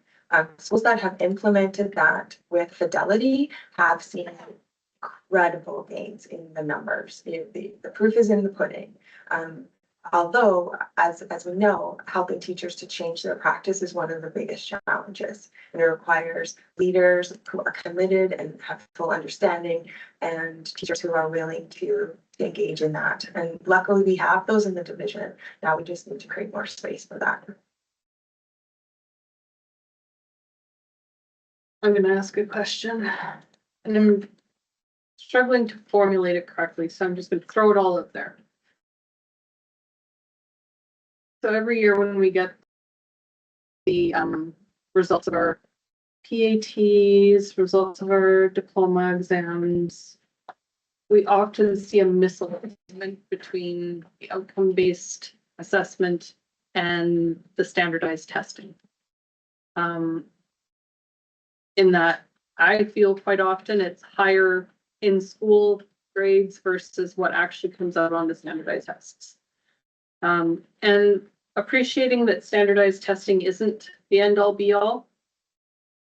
Schools that have implemented that with fidelity have seen incredible gains in the numbers. The proof is in the pudding. Although, as we know, helping teachers to change their practice is one of the biggest challenges. And it requires leaders who are committed and have full understanding and teachers who are willing to engage in that. And luckily we have those in the division. Now we just need to create more space for that. I'm gonna ask a question and I'm struggling to formulate it correctly, so I'm just gonna throw it all up there. So every year when we get the results of our PATs, results of our diploma exams, we often see a misalignment between the outcome-based assessment and the standardized testing. In that I feel quite often it's higher in school grades versus what actually comes out on the standardized tests. And appreciating that standardized testing isn't the end all be all,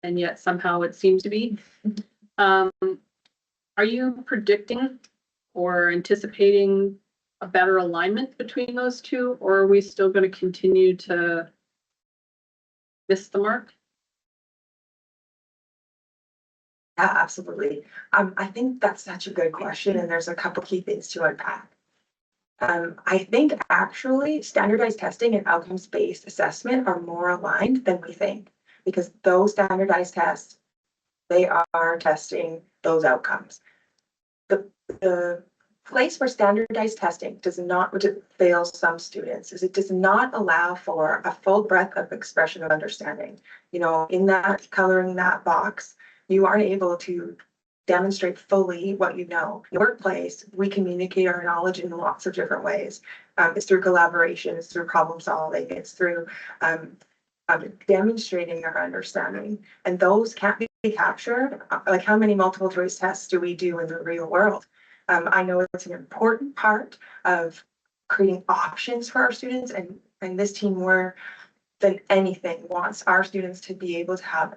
and yet somehow it seems to be. Are you predicting or anticipating a better alignment between those two, or are we still going to continue to miss the mark? Yeah, absolutely. I think that's such a good question, and there's a couple key things to unpack. I think actually standardized testing and outcomes-based assessment are more aligned than we think, because those standardized tests, they are testing those outcomes. The place where standardized testing does not fail some students is it does not allow for a full breadth of expression of understanding. You know, in that coloring that box, you aren't able to demonstrate fully what you know. In the workplace, we communicate our knowledge in lots of different ways. It's through collaboration, it's through problem solving, it's through demonstrating our understanding. And those can't be captured. Like, how many multiple choice tests do we do in the real world? I know it's an important part of creating options for our students, and this team more than anything wants our students to be able to have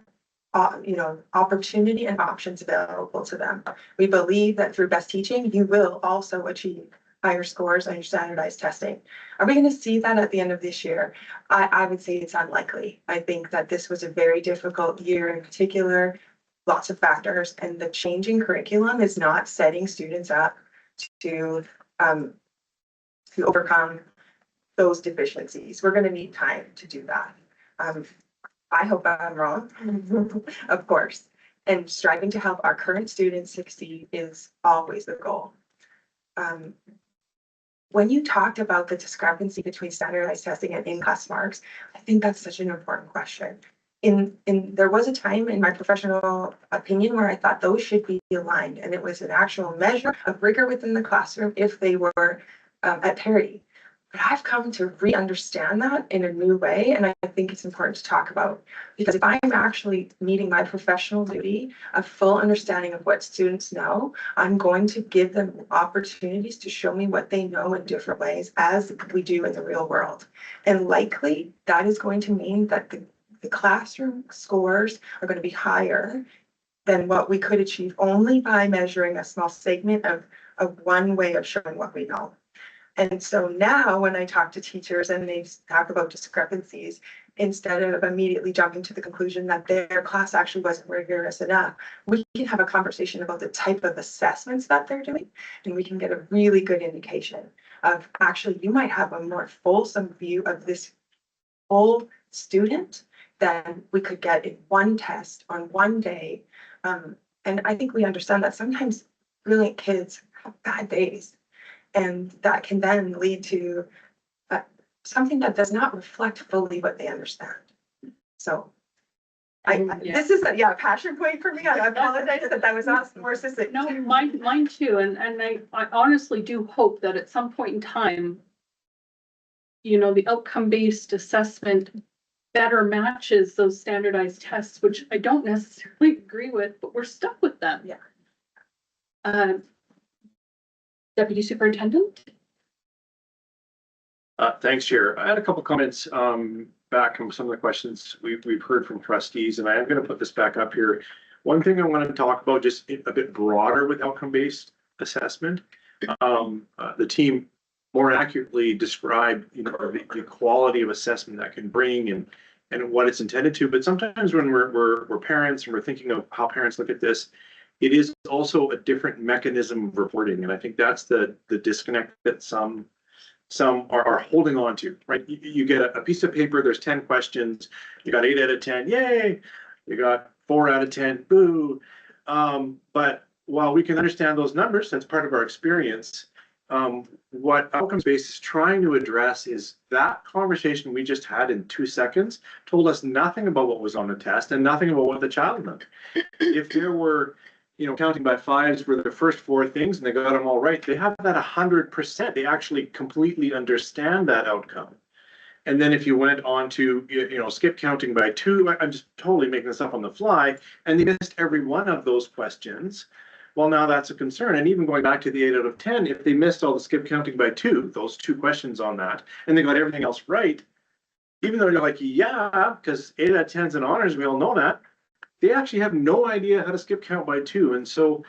opportunity and options available to them. We believe that through best teaching, you will also achieve higher scores on your standardized testing. Are we going to see that at the end of this year? I would say it's unlikely. I think that this was a very difficult year in particular, lots of factors, and the changing curriculum is not setting students up to overcome those deficiencies. We're going to need time to do that. I hope I'm wrong, of course, and striving to help our current students succeed is always the goal. When you talked about the discrepancy between standardized testing and in-class marks, I think that's such an important question. There was a time in my professional opinion where I thought those should be aligned, and it was an actual measure of rigor within the classroom if they were at parity. But I've come to re-understand that in a new way, and I think it's important to talk about, because if I'm actually meeting my professional duty of full understanding of what students know, I'm going to give them opportunities to show me what they know in different ways, as we do in the real world. And likely that is going to mean that the classroom scores are going to be higher than what we could achieve only by measuring a small segment of one way of showing what we know. And so now when I talk to teachers and they talk about discrepancies, instead of immediately jumping to the conclusion that their class actually wasn't rigorous enough, we can have a conversation about the type of assessments that they're doing, and we can get a really good indication of actually you might have a more fulsome view of this whole student than we could get in one test on one day. And I think we understand that sometimes brilliant kids have bad days. And that can then lead to something that does not reflect fully what they understand. So this is a passion point for me. I apologize that was not more specific. No, mine too. And I honestly do hope that at some point in time, the outcome-based assessment better matches those standardized tests, which I don't necessarily agree with, but we're stuck with them. Yeah. Deputy Superintendent? Thanks, Chair. I had a couple comments back on some of the questions we've heard from trustees, and I am going to put this back up here. One thing I want to talk about just a bit broader with outcome-based assessment. The team more accurately describe, the quality of assessment that can bring and what it's intended to. But sometimes when we're parents and we're thinking of how parents look at this, it is also a different mechanism of reporting. And I think that's the disconnect that some are holding on to, right? You get a piece of paper, there's 10 questions, you got 8 out of 10, yay. You got 4 out of 10, boo. But while we can understand those numbers, that's part of our experience. What outcomes-based is trying to address is that conversation we just had in 2 seconds told us nothing about what was on the test and nothing about what the child learned. If there were, counting by fives were the first 4 things and they got them all right, they have that 100%. They actually completely understand that outcome. And then if you went on to, skip counting by 2, I'm just totally making this up on the fly, and they missed every one of those questions, well, now that's a concern. And even going back to the 8 out of 10, if they missed all the skip counting by 2, those 2 questions on that, and they got everything else right, even though you're like, yeah, because 8 out of 10 is in honors, we all know that, they actually have no idea how to skip count by 2. And so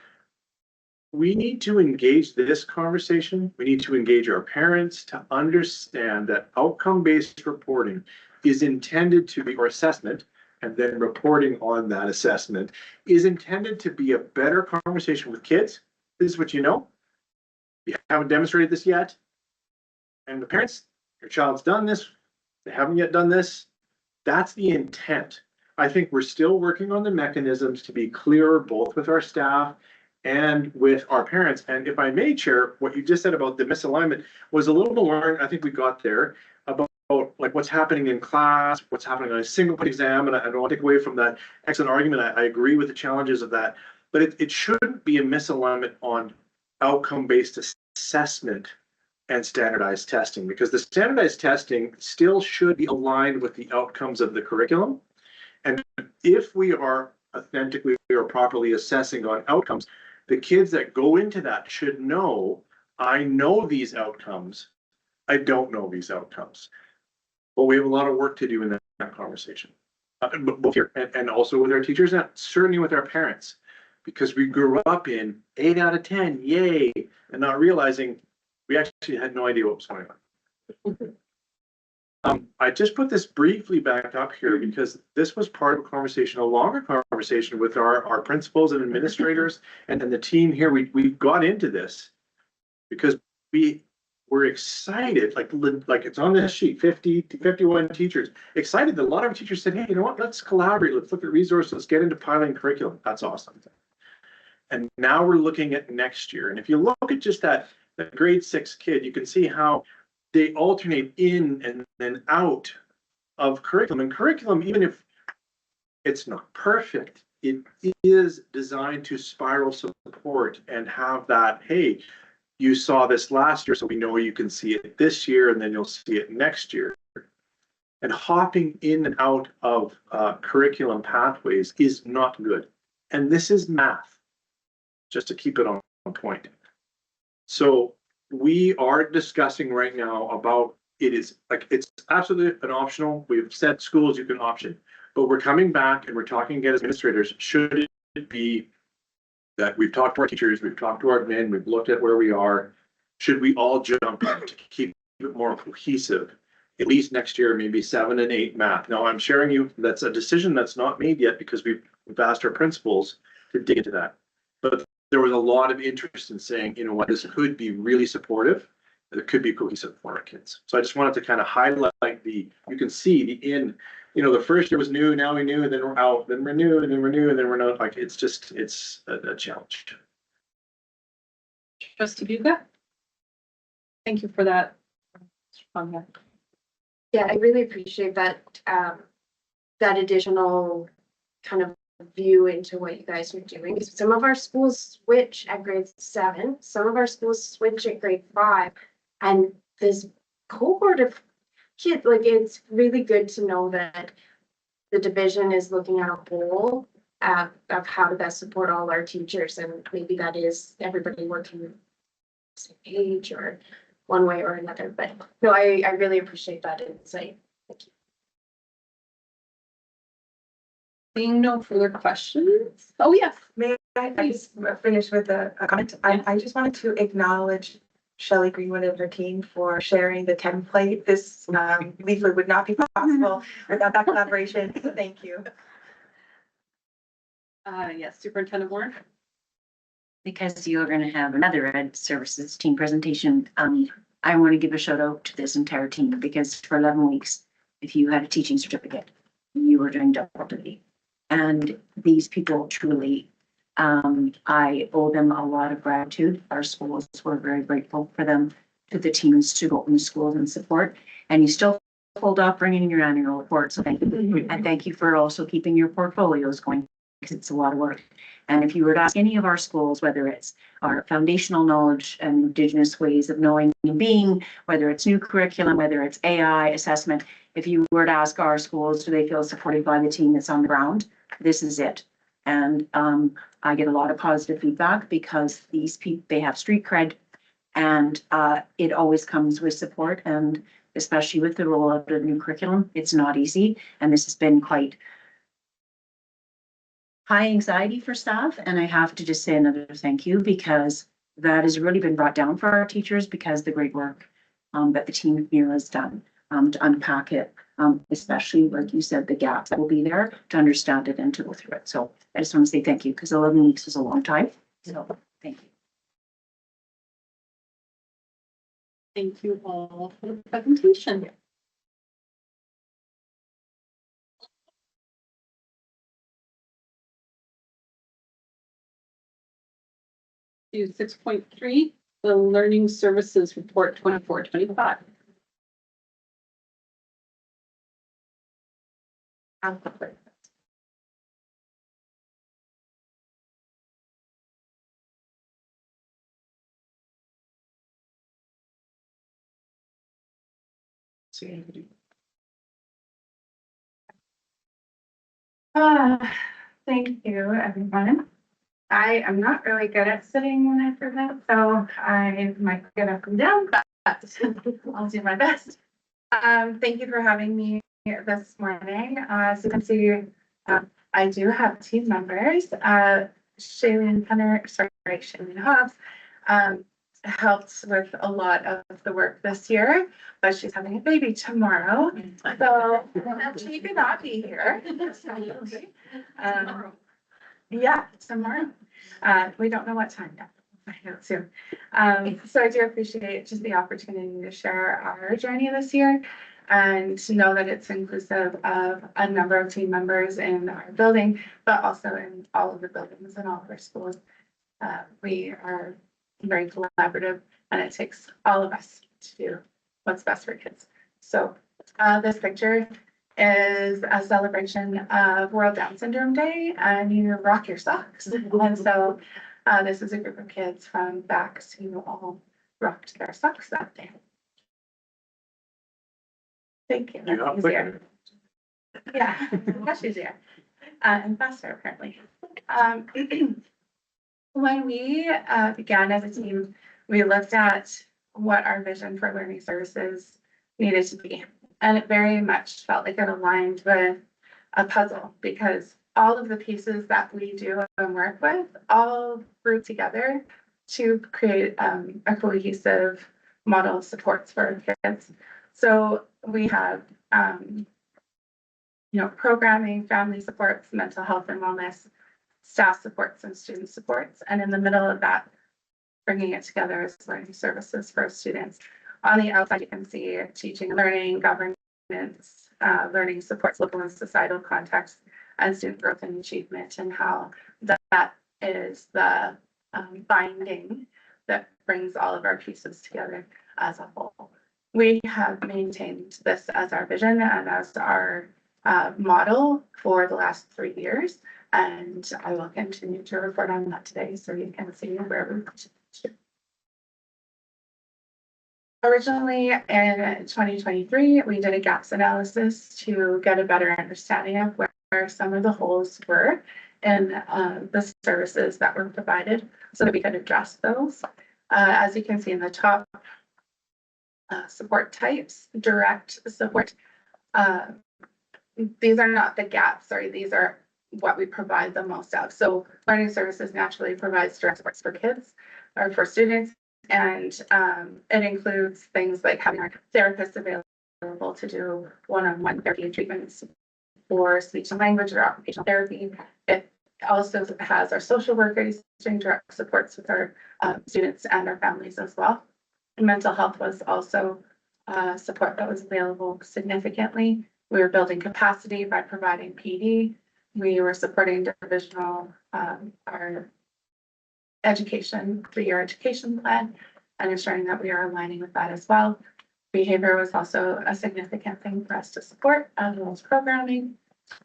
we need to engage this conversation. We need to engage our parents to understand that outcome-based reporting is intended to be, or assessment, and then reporting on that assessment is intended to be a better conversation with kids. This is what you know. You haven't demonstrated this yet. And the parents, your child's done this. They haven't yet done this. That's the intent. I think we're still working on the mechanisms to be clearer, both with our staff and with our parents. And if I may, Chair, what you just said about the misalignment was a little more, I think we got there, about like what's happening in class, what's happening on a single point exam. And I don't want to take away from that excellent argument. I agree with the challenges of that, but it shouldn't be a misalignment on outcome-based assessment and standardized testing, because the standardized testing still should be aligned with the outcomes of the curriculum. And if we are authentically or properly assessing on outcomes, the kids that go into that should know, I know these outcomes, I don't know these outcomes. But we have a lot of work to do in that conversation, both here and also with our teachers and certainly with our parents, because we grew up in 8 out of 10, yay, and not realizing we actually had no idea what was going on. I just put this briefly back up here because this was part of a conversation, a longer conversation with our principals and administrators and the team here. We got into this because we were excited, like it's on this sheet, 50 to 51 teachers, excited that a lot of teachers said, hey, you know what, let's collaborate, let's look at resources, let's get into piloting curriculum. That's awesome. And now we're looking at next year. And if you look at just that grade 6 kid, you can see how they alternate in and then out of curriculum. And curriculum, even if it's not perfect, it is designed to spiral support and have that, hey, you saw this last year, so we know you can see it this year, and then you'll see it next year. And hopping in and out of curriculum pathways is not good. And this is math, just to keep it on point. So we are discussing right now about it's absolutely an optional. We've said schools you can option, but we're coming back and we're talking again as administrators. Should it be that we've talked to our teachers, we've talked to our admin, we've looked at where we are? Should we all jump in to keep it more cohesive? At least next year, maybe 7 and 8 math. Now I'm sharing you, that's a decision that's not made yet because we've asked our principals to dig into that. But there was a lot of interest in saying, you know what, this could be really supportive. It could be cohesive for our kids. So I just wanted to kind of highlight you can see the in, the first year was new, now we knew, and then we're out, then we're new, and then we're new, and then we're not, like, it's a challenge. Trustee Buca? Thank you for that. Yeah, I really appreciate that, that additional kind of view into what you guys are doing. Some of our schools switch at grade 7, some of our schools switch at grade 5, and this cohort of kids, like, it's really good to know that the division is looking at a whole of how to best support all our teachers, and maybe that is everybody working the same page or one way or another. But no, I really appreciate that insight. Thank you. Seeing no further questions. Oh, yes. May I just finish with a comment? I just wanted to acknowledge Shelley Greenwood and her team for sharing the template. This leaflet would not be possible without that collaboration. So thank you. Yes, Superintendent Warren? Because you're gonna have another Ed Services team presentation, I want to give a shout out to this entire team because for 11 weeks, if you had a teaching certificate, you were doing double duty. And these people truly, I owe them a lot of gratitude. Our schools were very grateful for them, to the teams to go in the schools and support. And you still pulled off bringing in your annual report. So thank you. And thank you for also keeping your portfolios going because it's a lot of work. And if you were to ask any of our schools, whether it's our foundational knowledge and Indigenous ways of knowing and being, whether it's new curriculum, whether it's AI assessment, if you were to ask our schools, do they feel supported by the team that's on the ground? This is it. And I get a lot of positive feedback because these people, they have street cred, and it always comes with support. And especially with the rollout of new curriculum, it's not easy. And this has been quite high anxiety for staff. And I have to just say another thank you because that has really been brought down for our teachers because the great work that the team here has done to unpack it, especially like you said, the gaps that will be there to understand it and to go through it. So I just want to say thank you because 11 weeks is a long time. So thank you. Thank you all for the presentation. To 6.3, the Learning Services Report 24-25. Thank you, everyone. I am not really good at sitting when I present, so I might get up and down, but I'll do my best. Thank you for having me this morning. As you can see, I do have team members. Shailene Hobbs helped with a lot of the work this year, but she's having a baby tomorrow, so she could not be here. Yeah, tomorrow. We don't know what time yet. I know soon. So I do appreciate just the opportunity to share our journey this year and to know that it's inclusive of a number of team members in our building, but also in all of the buildings and all of our schools. We are very collaborative and it takes all of us to do what's best for kids. So this picture is a celebration of World Down Syndrome Day and you rock your socks. And so this is a group of kids from BACS who all rocked their socks that day. Thank you. That's easier. Yeah, much easier. And faster apparently. When we began as a team, we looked at what our vision for learning services needed to be. And it very much felt like it aligned with a puzzle because all of the pieces that we do and work with all group together to create a cohesive model of supports for our kids. So we have, programming, family supports, mental health and wellness, staff supports and student supports. And in the middle of that, bringing it together is learning services for students. On the outside, you can see teaching, learning, governance, learning supports, local and societal context, and student growth and achievement, and how that is the binding that brings all of our pieces together as a whole. We have maintained this as our vision and as our model for the last 3 years, and I will continue to report on that today so you can see where we're going. Originally in 2023, we did a gaps analysis to get a better understanding of where some of the holes were in the services that were provided so that we could address those. As you can see in the top, support types, direct support. These are not the gaps, sorry, these are what we provide the most of. So learning services naturally provides direct supports for kids or for students And it includes things like having our therapists available to do one-on-one therapy treatments for speech and language or occupational therapy. It also has our social workers doing direct supports with our students and our families as well. Mental health was also support that was available significantly. We were building capacity by providing PD. We were supporting divisional, our education, 3-year education plan, and ensuring that we are aligning with that as well. Behavior was also a significant thing for us to support, as well as programming,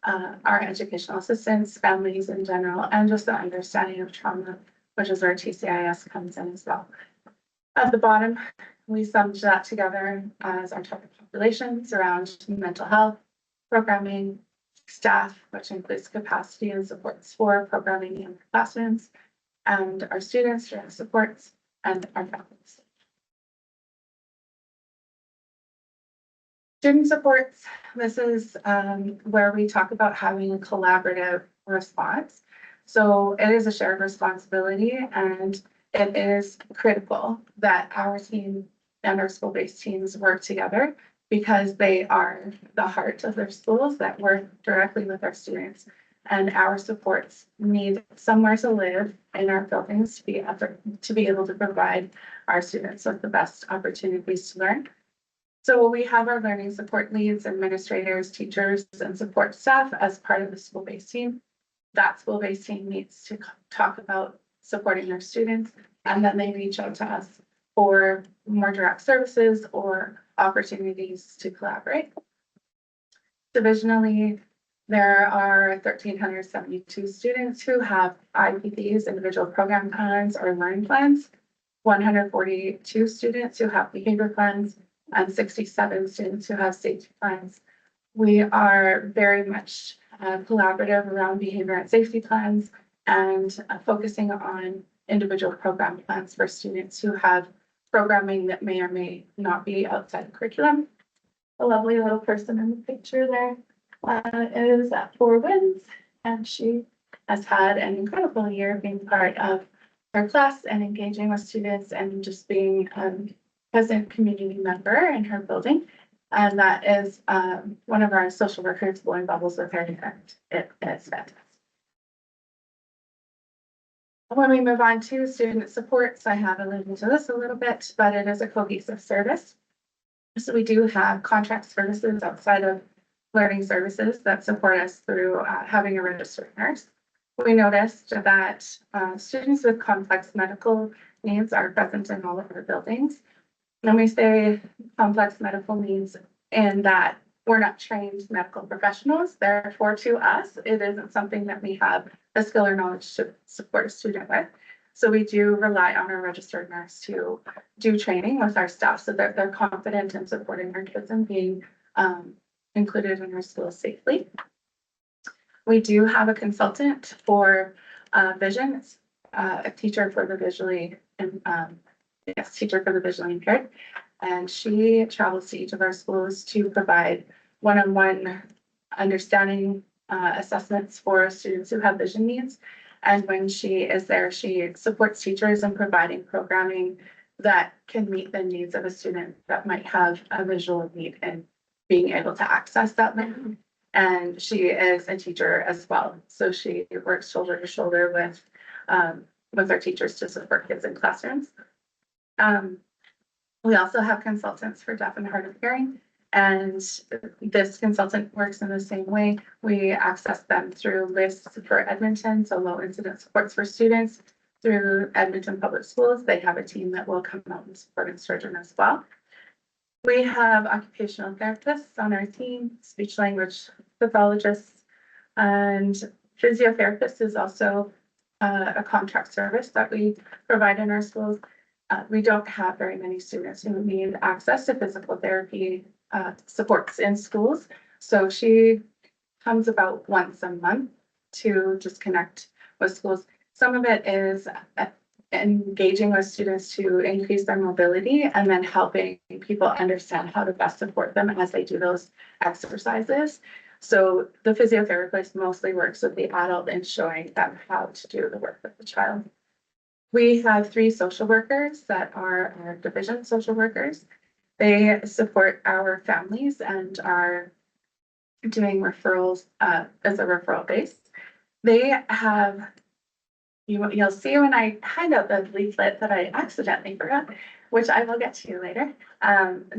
our educational assistants, families in general, and just the understanding of trauma, which is where TCIS comes in as well. At the bottom, we summed that together as our target populations around mental health, programming, staff, which includes capacity and supports for programming in classrooms, and our students, direct supports, and our families. Student supports, this is where we talk about having a collaborative response. So it is a shared responsibility, and it is critical that our team and our school-based teams work together because they are the heart of their schools that work directly with our students. And our supports need somewhere to live in our buildings to be able to provide our students with the best opportunities to learn. So we have our learning support leads, administrators, teachers, and support staff as part of the school-based team. That school-based team needs to talk about supporting their students, and then they reach out to us for more direct services or opportunities to collaborate. Divisionally, there are 1,372 students who have IPPs, individual program plans or learning plans, 142 students who have behavior plans, and 67 students who have safety plans. We are very much collaborative around behavior and safety plans and focusing on individual program plans for students who have programming that may or may not be outside the curriculum. A lovely little person in the picture there is at Four Winds, and she has had an incredible year being part of her class and engaging with students and just being a present community member in her building. And that is one of our social workers blowing bubbles with her, and it is fantastic. When we move on to student supports, I have alluded to this a little bit, but it is a cohesive service. So we do have contract services outside of learning services that support us through having a registered nurse. We noticed that students with complex medical needs are present in all of our buildings. And we say complex medical needs in that we're not trained medical professionals. Therefore, to us, it isn't something that we have the skill or knowledge to support a student with. So we do rely on our registered nurse to do training with our staff so that they're confident in supporting our kids and being included in our schools safely. We do have a consultant for vision, a teacher for the visually impaired. And she travels to each of our schools to provide one-on-one understanding assessments for students who have vision needs. And when she is there, she supports teachers in providing programming that can meet the needs of a student that might have a visual need and being able to access that learning. And she is a teacher as well. So she works shoulder to shoulder with our teachers to support kids in classrooms. We also have consultants for deaf and hard of hearing, and this consultant works in the same way. We access them through lists for Edmonton, so low incident supports for students through Edmonton Public Schools. They have a team that will come out and support and surgeon as well. We have occupational therapists on our team, speech language pathologists, and physiotherapists is also a contract service that we provide in our schools. We don't have very many students who need access to physical therapy supports in schools. So she comes about once a month to just connect with schools. Some of it is engaging with students to increase their mobility and then helping people understand how to best support them as they do those exercises. So the physiotherapist mostly works with the adult in showing them how to do the work with the child. We have 3 social workers that are our division social workers. They support our families and are doing referrals as a referral base. They have, you'll see when I hand out the leaflet that I accidentally forgot, which I will get to you later.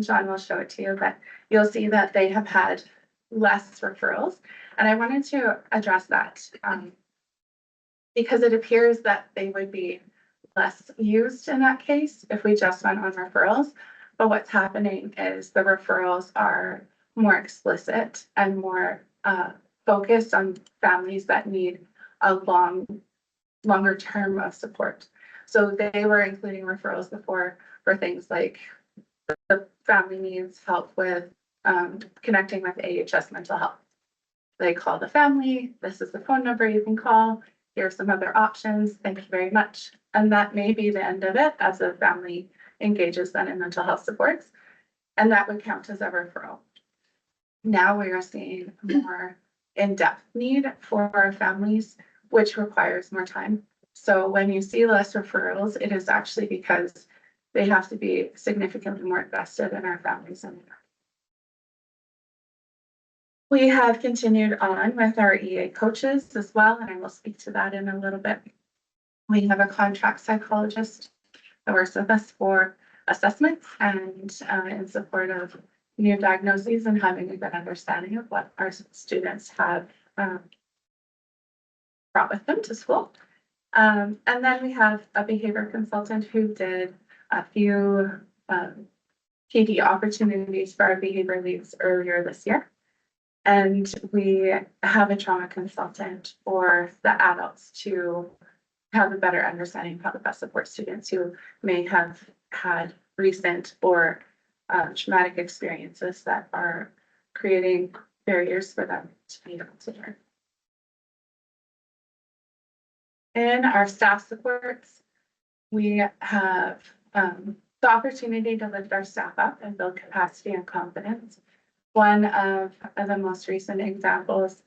John will show it to you, but you'll see that they have had less referrals. And I wanted to address that because it appears that they would be less used in that case if we just went on referrals. But what's happening is the referrals are more explicit and more focused on families that need a longer term of support. So they were including referrals before for things like the family needs help with connecting with AHS mental health. They call the family, this is the phone number you can call, here are some other options, thank you very much. And that may be the end of it as the family engages then in mental health supports. And that would count as a referral. Now we are seeing more in-depth need for our families, which requires more time. So when you see less referrals, it is actually because they have to be significantly more invested in our families. And we have continued on with our EA coaches as well, and I will speak to that in a little bit. We have a contract psychologist that works with us for assessments and in support of new diagnoses and having a good understanding of what our students have brought with them to school. And then we have a behavior consultant who did a few PD opportunities for our behavior leads earlier this year. And we have a trauma consultant for the adults to have a better understanding of how to best support students who may have had recent or traumatic experiences that are creating barriers for them to be able to learn. In our staff supports, we have the opportunity to lift our staff up and build capacity and confidence. One of the most recent examples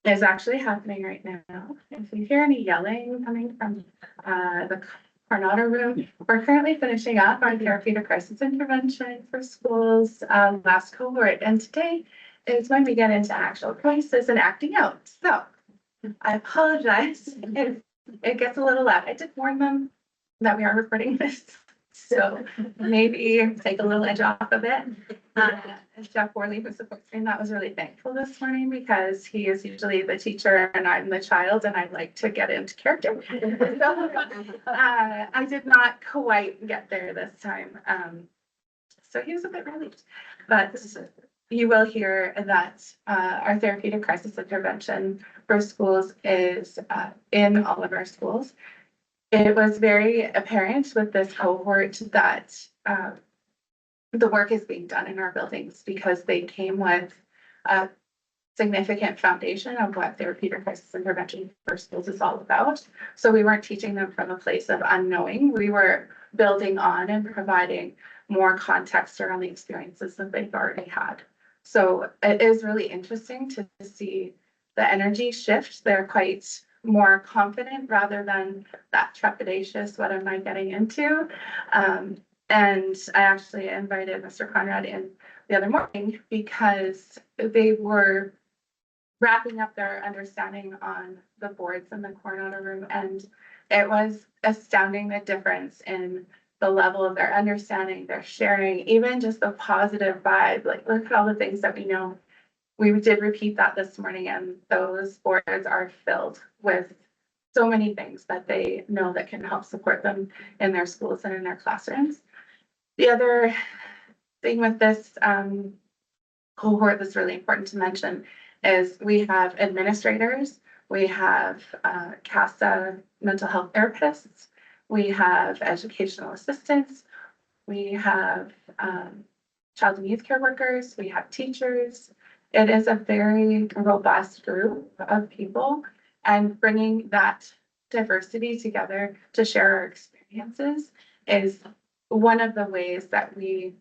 is actually happening right now. If you hear any yelling coming from the Coronado room, we're currently finishing up our therapeutic crisis intervention for schools last cohort. And today is when we get into actual crisis and acting out. So I apologize if it gets a little loud. I did warn them that we are recording this. So maybe take a little edge off of it. Jeff Worley, who supports me, that was really thankful this morning because he is usually the teacher and I'm the child and I like to get into character. So, I did not quite get there this time. So he was a bit relieved, but you will hear that our therapeutic crisis intervention for schools is in all of our schools. It was very apparent with this cohort that the work is being done in our buildings because they came with a significant foundation of what therapeutic crisis intervention for schools is all about. So we weren't teaching them from a place of unknowing. We were building on and providing more context around the experiences that they've already had. So it is really interesting to see the energy shift. They're quite more confident rather than that trepidatious, what am I getting into? And I actually invited Mr. Conrad in the other morning because they were wrapping up their understanding on the boards in the Coronado room. And it was astounding the difference in the level of their understanding, their sharing, even just the positive vibe. Like, look at all the things that we know. We did repeat that this morning, and those boards are filled with so many things that they know that can help support them in their schools and in their classrooms. The other thing with this cohort that's really important to mention is we have administrators, we have CASA mental health therapists, we have educational assistants, we have child and youth care workers, we have teachers. It is a very robust group of people, and bringing that diversity together to share our experiences is one of the ways that we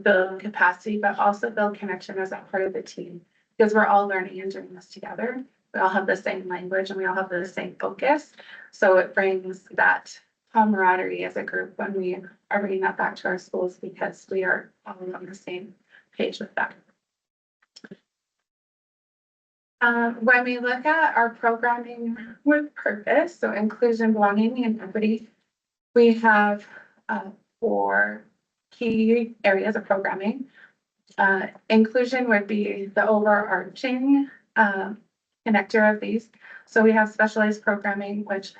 build capacity, but also build connection as a part of the team, because we're all learning and doing this together. We all have the same language and we all have the same focus. So it brings that camaraderie as a group when we are bringing that back to our schools because we are all on the same page with that. When we look at our programming with purpose, so inclusion, belonging, and equity, we have 4 key areas of programming. Inclusion would be the overarching connector of these. So we have specialized programming, which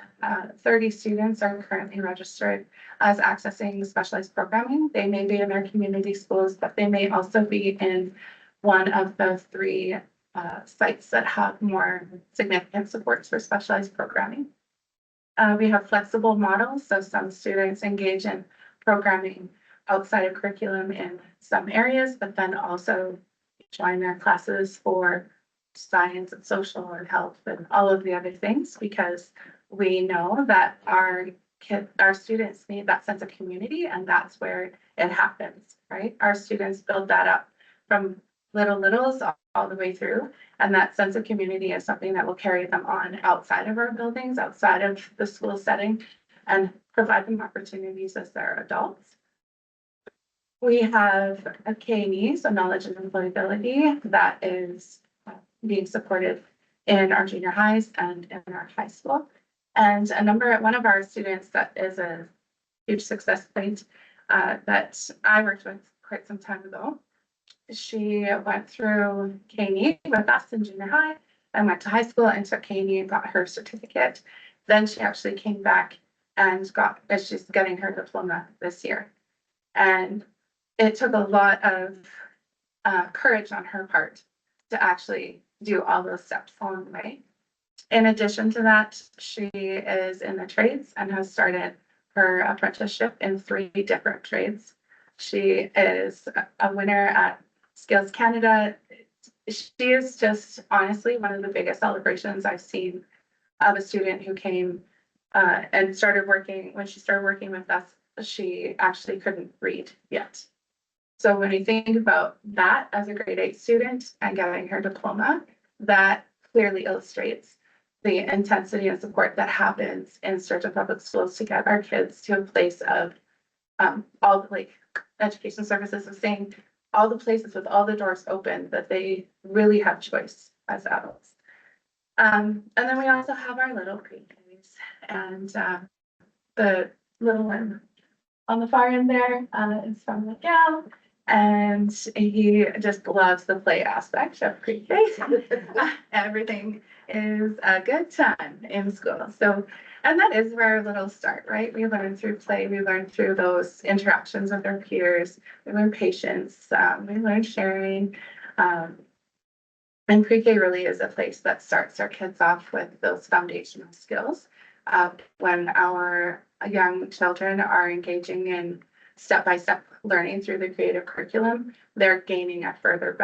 30 students are currently registered as accessing specialized programming. They may be in their community schools, but they may also be in one of the 3 sites that have more significant supports for specialized programming. We have flexible models, so some students engage in programming outside of curriculum in some areas, but then also join their classes for science and social and health and all of the other things, because we know that our students need that sense of community, and that's where it happens, right? Our students build that up from littles all the way through, and that sense of community is something that will carry them on outside of our buildings, outside of the school setting, and provide them opportunities as they're adults. We have a KNE, so knowledge and employability, that is being supported in our junior highs and in our high school. And one of our students that is a huge success point that I worked with quite some time ago. She went through KNE with us in junior high and went to high school and took KNE and got her certificate. Then she actually came back and she's getting her diploma this year. And it took a lot of courage on her part to actually do all those steps along the way. In addition to that, she is in the trades and has started her apprenticeship in 3 different trades. She is a winner at Skills Canada. She is just honestly one of the biggest celebrations I've seen of a student who came and started working. When she started working with us, she actually couldn't read yet. So when you think about that as a grade 8 student and getting her diploma, that clearly illustrates the intensity and support that happens in Sturgeon Public Schools to get our kids to a place of all the education services of saying all the places with all the doors open that they really have choice as adults. And then we also have our little pre-Ks, and the little one on the far end there is from Miguel. And he just loves the play aspect of pre-K. Everything is a good time in school. So, and that is where our little start, right? We learn through play. We learn through those interactions with our peers. We learn patience. We learn sharing. And pre-K really is a place that starts our kids off with those foundational skills. When our young children are engaging in step-by-step learning through the creative curriculum, they're gaining a further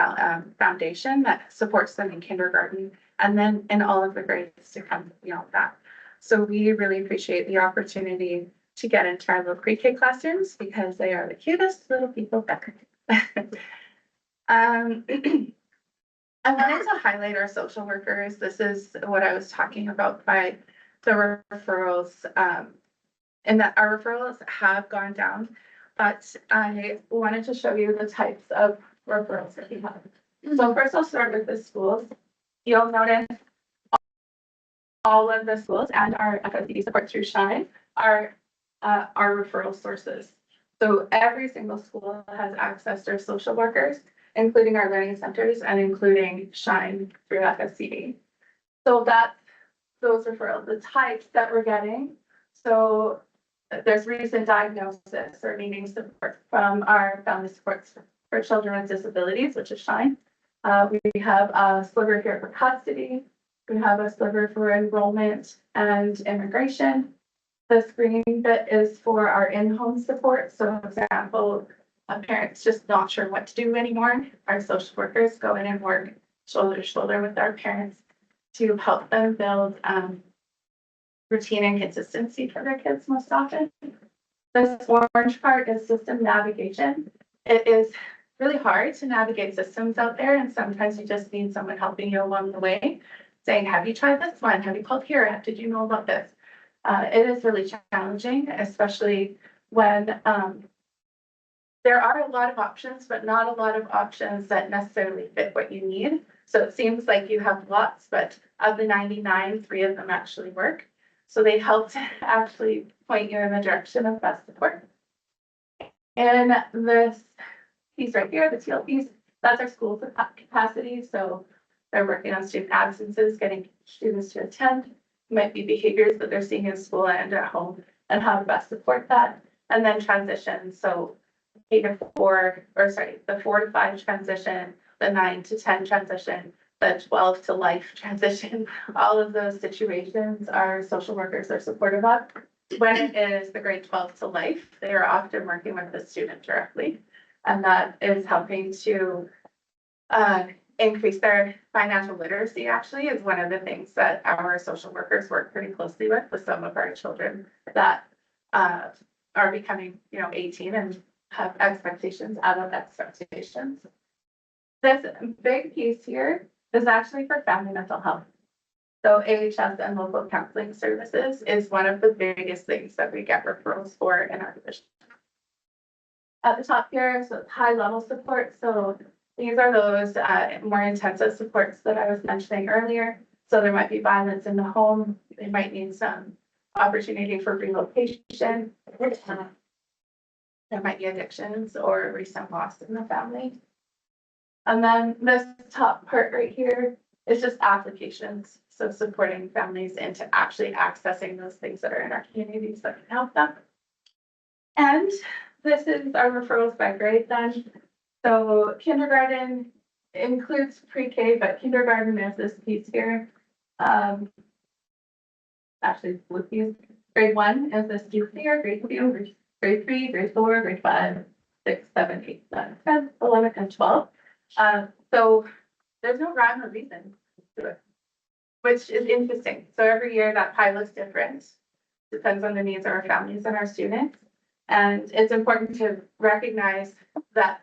foundation that supports them in kindergarten and then in all of the grades to come beyond that. So we really appreciate the opportunity to get into our little pre-K classrooms because they are the cutest little people ever. I wanted to highlight our social workers. This is what I was talking about by the referrals, and that our referrals have gone down. But I wanted to show you the types of referrals that we have. So first I'll start with the schools. You'll notice all of the schools and our FSCD support through Shine are our referral sources. So every single school has access to our social workers, including our learning centers and including Shine through FSCD. So that's those referrals, the types that we're getting. So there's recent diagnosis or needing support from our family supports for children with disabilities, which is Shine. We have a sliver here for custody. We have a sliver for enrollment and immigration. The screening bit is for our in-home support. So, for example, a parent's just not sure what to do anymore. Our social workers go in and work shoulder to shoulder with our parents to help them build routine and consistency for their kids most often. This orange part is system navigation. It is really hard to navigate systems out there, and sometimes you just need someone helping you along the way, saying, have you tried this one? Have you called here? Did you know about this? It is really challenging, especially when, there are a lot of options, but not a lot of options that necessarily fit what you need. So it seems like you have lots, but of the 99, 3 of them actually work. So they help to actually point you in the direction of best support. And this piece right here, the teal piece, that's our school capacity. So they're working on student absences, getting students to attend, might be behaviors that they're seeing in school and at home, and how to best support that. And then transition. So the 4 to 5 transition, the 9 to 10 transition, the 12 to life transition, all of those situations our social workers are supportive of. When it is the grade 12 to life, they are often working with the student directly, and that is helping to increase their financial literacy. Actually, is one of the things that our social workers work pretty closely with some of our children that are becoming, 18 and have expectations, adult expectations. This big piece here is actually for family mental health. So AHS and local counseling services is one of the biggest things that we get referrals for in our division. At the top here is high level support. So these are those more intensive supports that I was mentioning earlier. So there might be violence in the home. They might need some opportunity for relocation. There might be addictions or recent loss in the family. And then this top part right here is just applications. So supporting families into actually accessing those things that are in our communities that can help them. And this is our referrals by grade then. So kindergarten includes pre-K, but kindergarten is this piece here. Actually, blue piece. Grade 1 is this piece here, grade 2, grade 3, grade 4, grade 5, 6, 7, 8, 9, 10, 11, and 12. So there's no rhyme or reason to it, which is interesting. So every year that pie looks different. Depends on the needs of our families and our students. And it's important to recognize that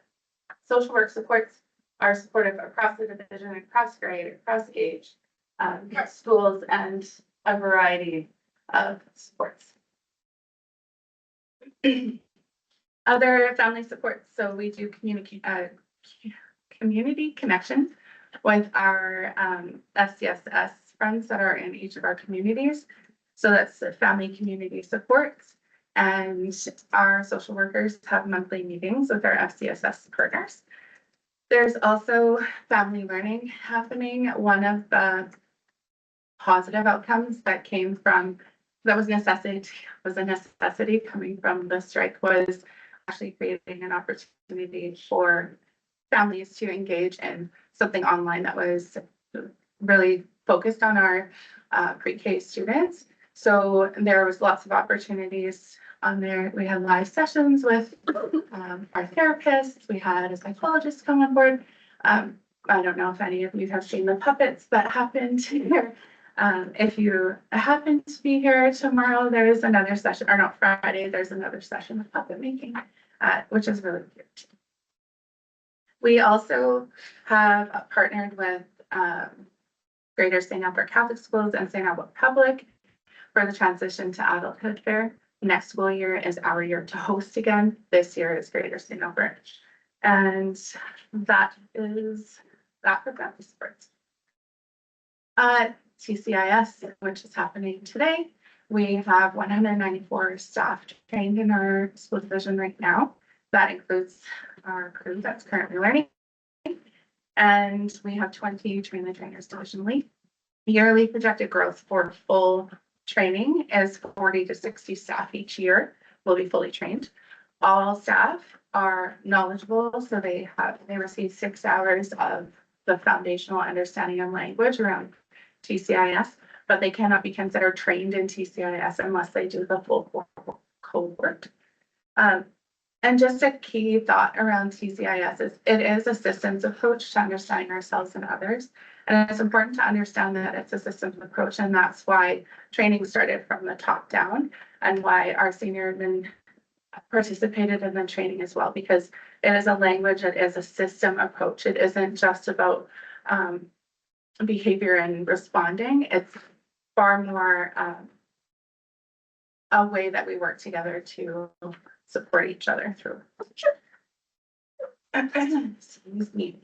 social work supports are supportive across the division, across grade, across age, schools, and a variety of supports. Other family supports. So we do community connection with our FCSS friends that are in each of our communities. So that's the family community supports. And our social workers have monthly meetings with our FCSS partners. There's also family learning happening. One of the positive outcomes that was a necessity coming from the strike was actually creating an opportunity for families to engage in something online that was really focused on our pre-K students. So there was lots of opportunities on there. We had live sessions with our therapists. We had a psychologist come on board. I don't know if any of you have seen the puppets that happened here. If you happen to be here tomorrow, there is another session, or not Friday, there's another session of puppet making, which is really cute. We also have partnered with Greater St. Albert Catholic Schools and St. Albert Public for the transition to adulthood fair. Next school year is our year to host again. This year is Greater St. Albert. And that is that for family sports. TCIS, which is happening today. We have 194 staff trained in our school division right now. That includes our crew that's currently learning. And we have 20 train the trainers divisionally. Yearly projected growth for full training is 40 to 60 staff each year will be fully trained. All staff are knowledgeable, so they receive 6 hours of the foundational understanding of language around TCIS, but they cannot be considered trained in TCIS unless they do the full cohort. And just a key thought around TCIS is it is a systems approach to understanding ourselves and others. And it's important to understand that it's a systems approach, and that's why training started from the top down and why our senior admin participated in the training as well, because it is a language, it is a system approach. It isn't just about behavior and responding. It's far more a way that we work together to support each other through. Excuse me.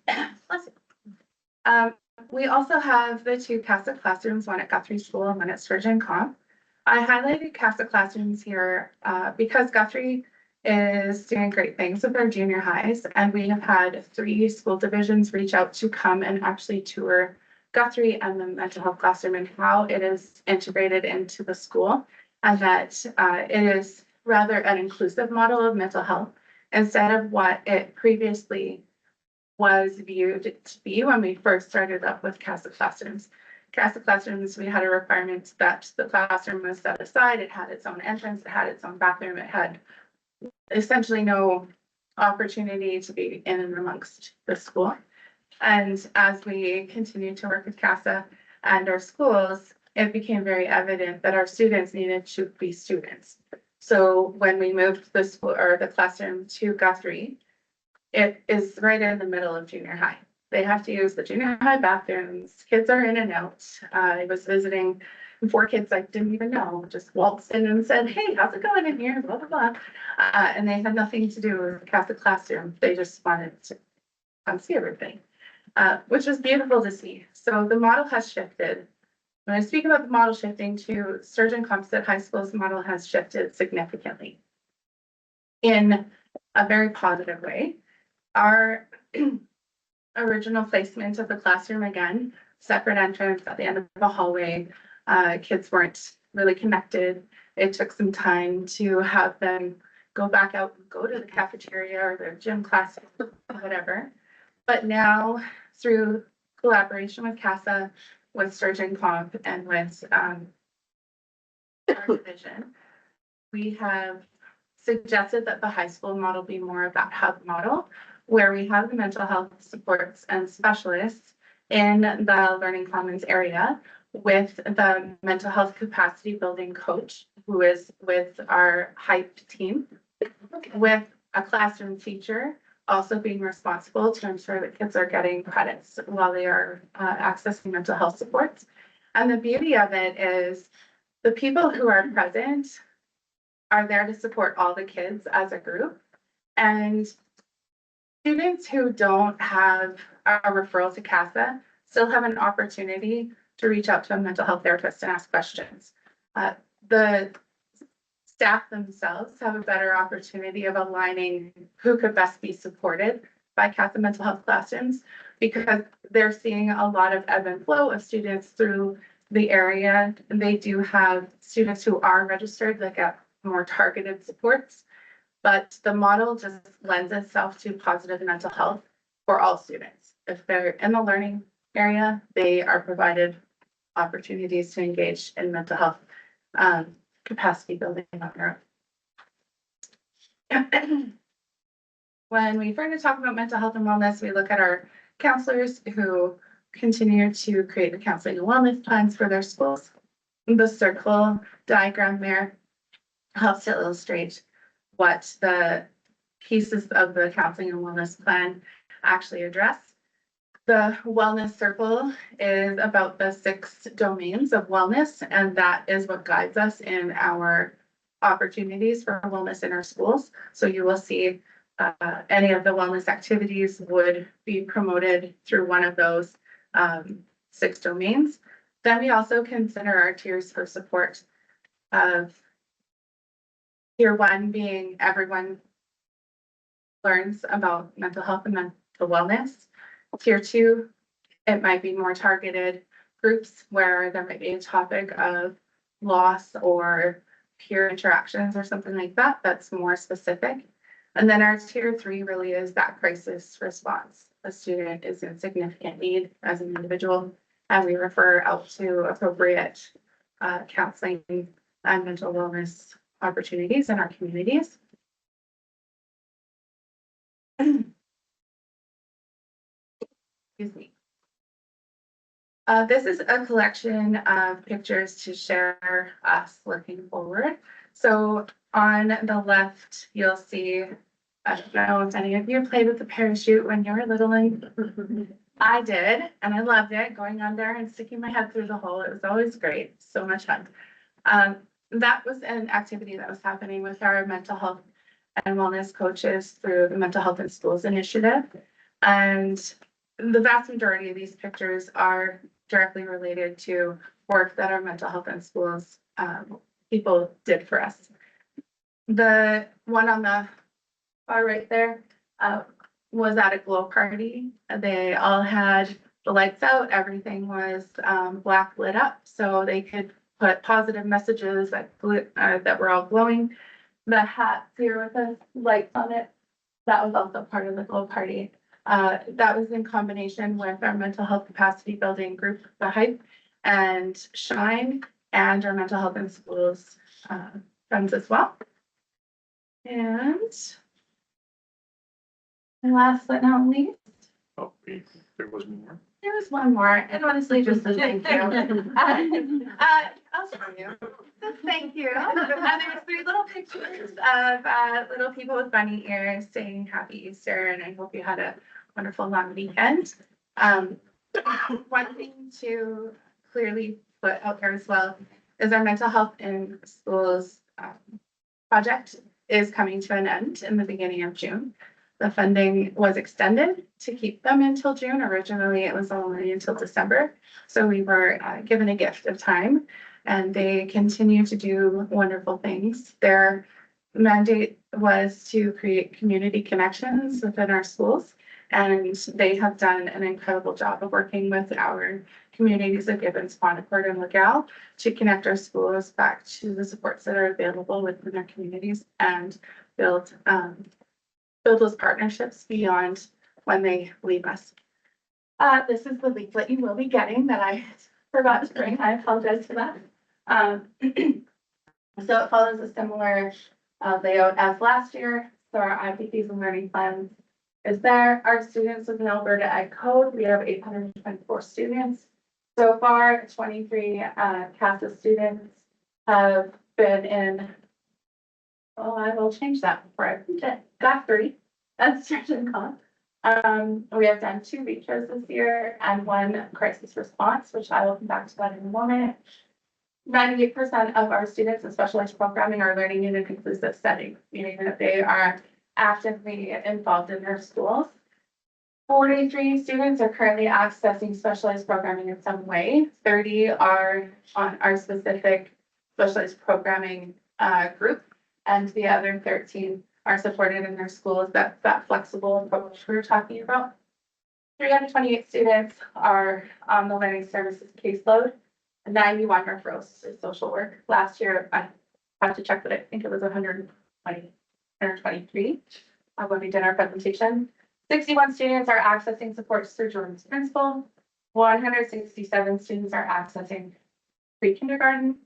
Bless you. We also have the two CASA classrooms, one at Guthrie School and one at Sturgeon Comp. I highlighted CASA classrooms here because Guthrie is doing great things with our junior highs, and we have had 3 school divisions reach out to come and actually tour Guthrie and the mental health classroom and how it is integrated into the school, and that it is rather an inclusive model of mental health instead of what it previously was viewed to be when we first started up with CASA classrooms. CASA classrooms, we had a requirement that the classroom was set aside, it had its own entrance, it had its own bathroom, it had essentially no opportunity to be in and amongst the school. And as we continued to work with CASA and our schools, it became very evident that our students needed to be students. So when we moved the school or the classroom to Guthrie, it is right in the middle of junior high. They have to use the junior high bathrooms. Kids are in and out. I was visiting 4 kids I didn't even know, just waltzed in and said, "Hey, how's it going in here?" Blah, blah, blah. And they had nothing to do with the Catholic classroom. They just wanted to come see everything, which was beautiful to see. So the model has shifted. When I speak about the model shifting to Sturgeon Composite High School's model has shifted significantly in a very positive way. Our original placement of the classroom, again, separate entrance at the end of the hallway. Kids weren't really connected. It took some time to have them go back out and go to the cafeteria or their gym class, whatever. But now, through collaboration with CASA, with Sturgeon Comp, and with our division, we have suggested that the high school model be more of that hub model, where we have the mental health supports and specialists in the Learning Commons area with the mental health capacity building coach who is with our HYPE team, with a classroom teacher also being responsible to ensure that kids are getting credits while they are accessing mental health supports. And the beauty of it is the people who are present are there to support all the kids as a group. And students who don't have a referral to CASA still have an opportunity to reach out to a mental health therapist and ask questions. The staff themselves have a better opportunity of aligning who could best be supported by CASA mental health classrooms, because they're seeing a lot of ebb and flow of students through the area. And they do have students who are registered that get more targeted supports, but the model just lends itself to positive mental health for all students. If they're in the learning area, they are provided opportunities to engage in mental health capacity building on their own. When we first talk about mental health and wellness, we look at our counselors who continue to create the counseling and wellness plans for their schools. The circle diagram there helps to illustrate what the pieces of the counseling and wellness plan actually address. The wellness circle is about the 6 domains of wellness, and that is what guides us in our opportunities for wellness in our schools. So you will see any of the wellness activities would be promoted through one of those 6 domains. Then we also consider our tiers for support of tier 1 being everyone learns about mental health and mental wellness. Tier 2, it might be more targeted groups where there might be a topic of loss or peer interactions or something like that. That's more specific. And then our tier 3 really is that crisis response. A student is in significant need as an individual, and we refer out to appropriate counseling and mental wellness opportunities in our communities. Excuse me. This is a collection of pictures to share us looking forward. So on the left, you'll see, I don't know if any of you played with the parachute when you were little, and I did, and I loved it, going on there and sticking my head through the hole. It was always great, so much fun. that was an activity that was happening with our mental health and wellness coaches through the Mental Health in Schools initiative. And the vast majority of these pictures are directly related to work that our mental health in schools people did for us. The one on the far right there was at a glow party. They all had the lights out, everything was black lit up, so they could put positive messages that were all glowing. The hats here with the lights on it, that was also part of the glow party. That was in combination with our mental health capacity building group, the Hype and Shine, and our mental health in schools friends as well. And last but not least, Oh, there was more. there was one more, and honestly, just a thank you. I'll show you. Just thank you. There was 3 little pictures of little people with bunny ears saying Happy Easter, and I hope you had a wonderful long weekend. One thing to clearly put out there as well is our mental health in schools project is coming to an end in the beginning of June. The funding was extended to keep them until June. Originally, it was only until December. So we were given a gift of time, and they continue to do wonderful things. Their mandate was to create community connections within our schools, and they have done an incredible job of working with our communities of Gibbons, Bonaparte, and Legal to connect our schools back to the supports that are available within their communities and build those partnerships beyond when they leave us. This is the leaflet you will be getting that I forgot to bring. I apologize for that. So it follows a similar layout as last year. So our IPPs and learning plans is there. Our students within Alberta Ag Code, we have 824 students. So far, 23 CASA students have been in. Oh, I will change that before I forget. Got 3 at Sturgeon Con. We have done 2 reaches this year and 1 crisis response, which I will come back to that in a moment. 98% of our students in specialized programming are learning in an inclusive setting, meaning that they are actively involved in their schools. 43 students are currently accessing specialized programming in some way. 30 are on our specific specialized programming group, and the other 13 are supported in their schools. That's that flexible approach we were talking about. 328 students are on the learning services caseload. 91 referrals to social work. Last year, I have to check, but I think it was 123 when we did our presentation. 61 students are accessing supports through Jordan's Principal. 167 students are accessing pre-kindergarten.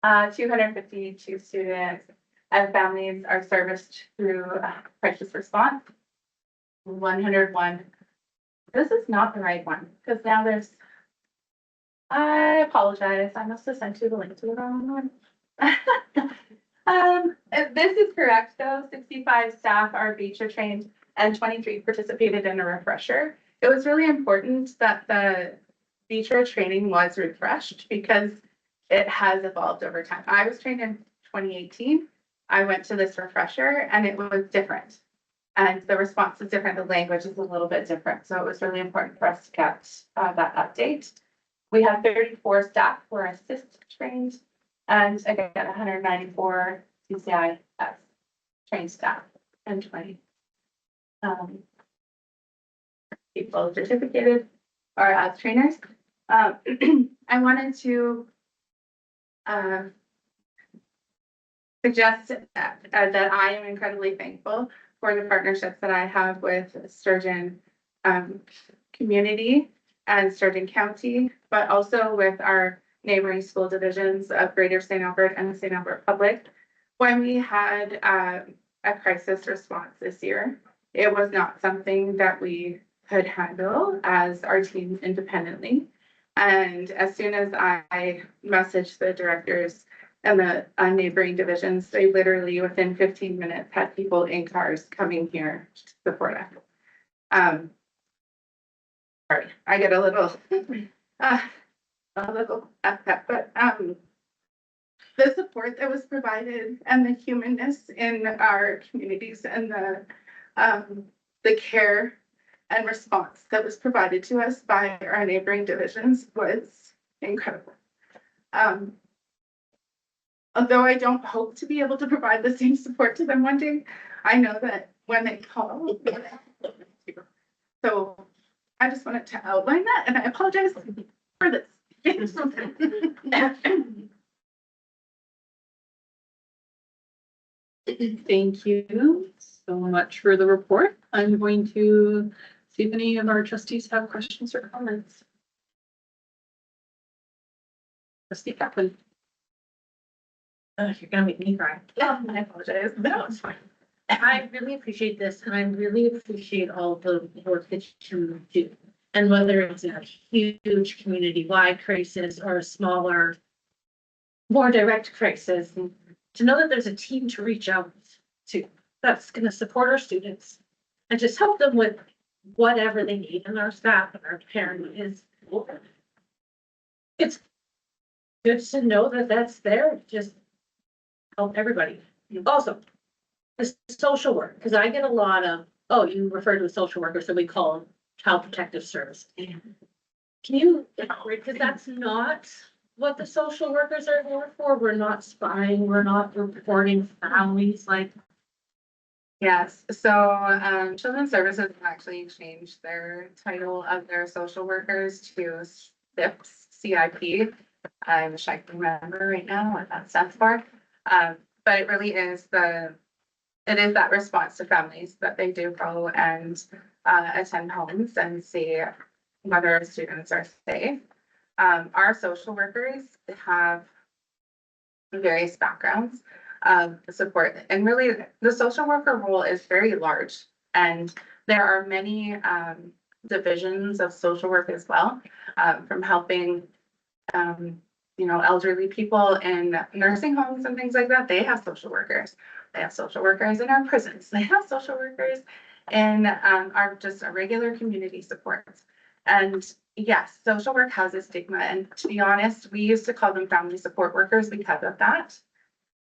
252 students and families are serviced through crisis response. 101. This is not the right one because now there's. I apologize. I must have sent you the link to the wrong one. This is correct though. 65 staff are Beecher trained and 23 participated in a refresher. It was really important that the Beecher training was refreshed because it has evolved over time. I was trained in 2018. I went to this refresher and it was different. And the response is different. The language is a little bit different. So it was really important for us to get that update. We have 34 staff who are assist trained and again, 194 CCIS trained staff and 20 people certificated or as trainers. I wanted to suggest that I am incredibly thankful for the partnerships that I have with Sturgeon community and Sturgeon County, but also with our neighboring school divisions of Greater St. Albert and St. Albert Public. When we had a crisis response this year, it was not something that we could handle as our team independently. And as soon as I messaged the directors and the neighboring divisions, they literally within 15 minutes had people in cars coming here to support us. Sorry, I get a little upset, but the support that was provided and the humanness in our communities and the care and response that was provided to us by our neighboring divisions was incredible. Although I don't hope to be able to provide the same support to them one day, I know that when they call. So I just wanted to outline that, and I apologize for this. Thank you so much for the report. I'm going to see if any of our trustees have questions or comments. Trustee Kaplan. You're gonna make me cry. I apologize. No, it's fine. I really appreciate this and I really appreciate all the work that you do. And whether it's a huge community-wide crisis or a smaller, more direct crisis, to know that there's a team to reach out to that's gonna support our students and just help them with whatever they need, and our staff and our parent is. It's good to know that that's there, just help everybody. Also, the social work, because I get a lot of, oh, you refer to a social worker, so we call them child protective service. Can you, because that's not what the social workers are there for. We're not spying, we're not reporting families like. Yes, so Children's Services actually changed their title of their social workers to CIPS, CIP. I wish I could remember right now what that stands for. But it really is that response to families that they do go and attend homes and see whether students are safe. Our social workers have various backgrounds of support, and really the social worker role is very large, and there are many divisions of social work as well, from helping elderly people in nursing homes and things like that. They have social workers. They have social workers in our prisons. They have social workers in our just a regular community supports. And yes, social work has a stigma. And to be honest, we used to call them family support workers because of that.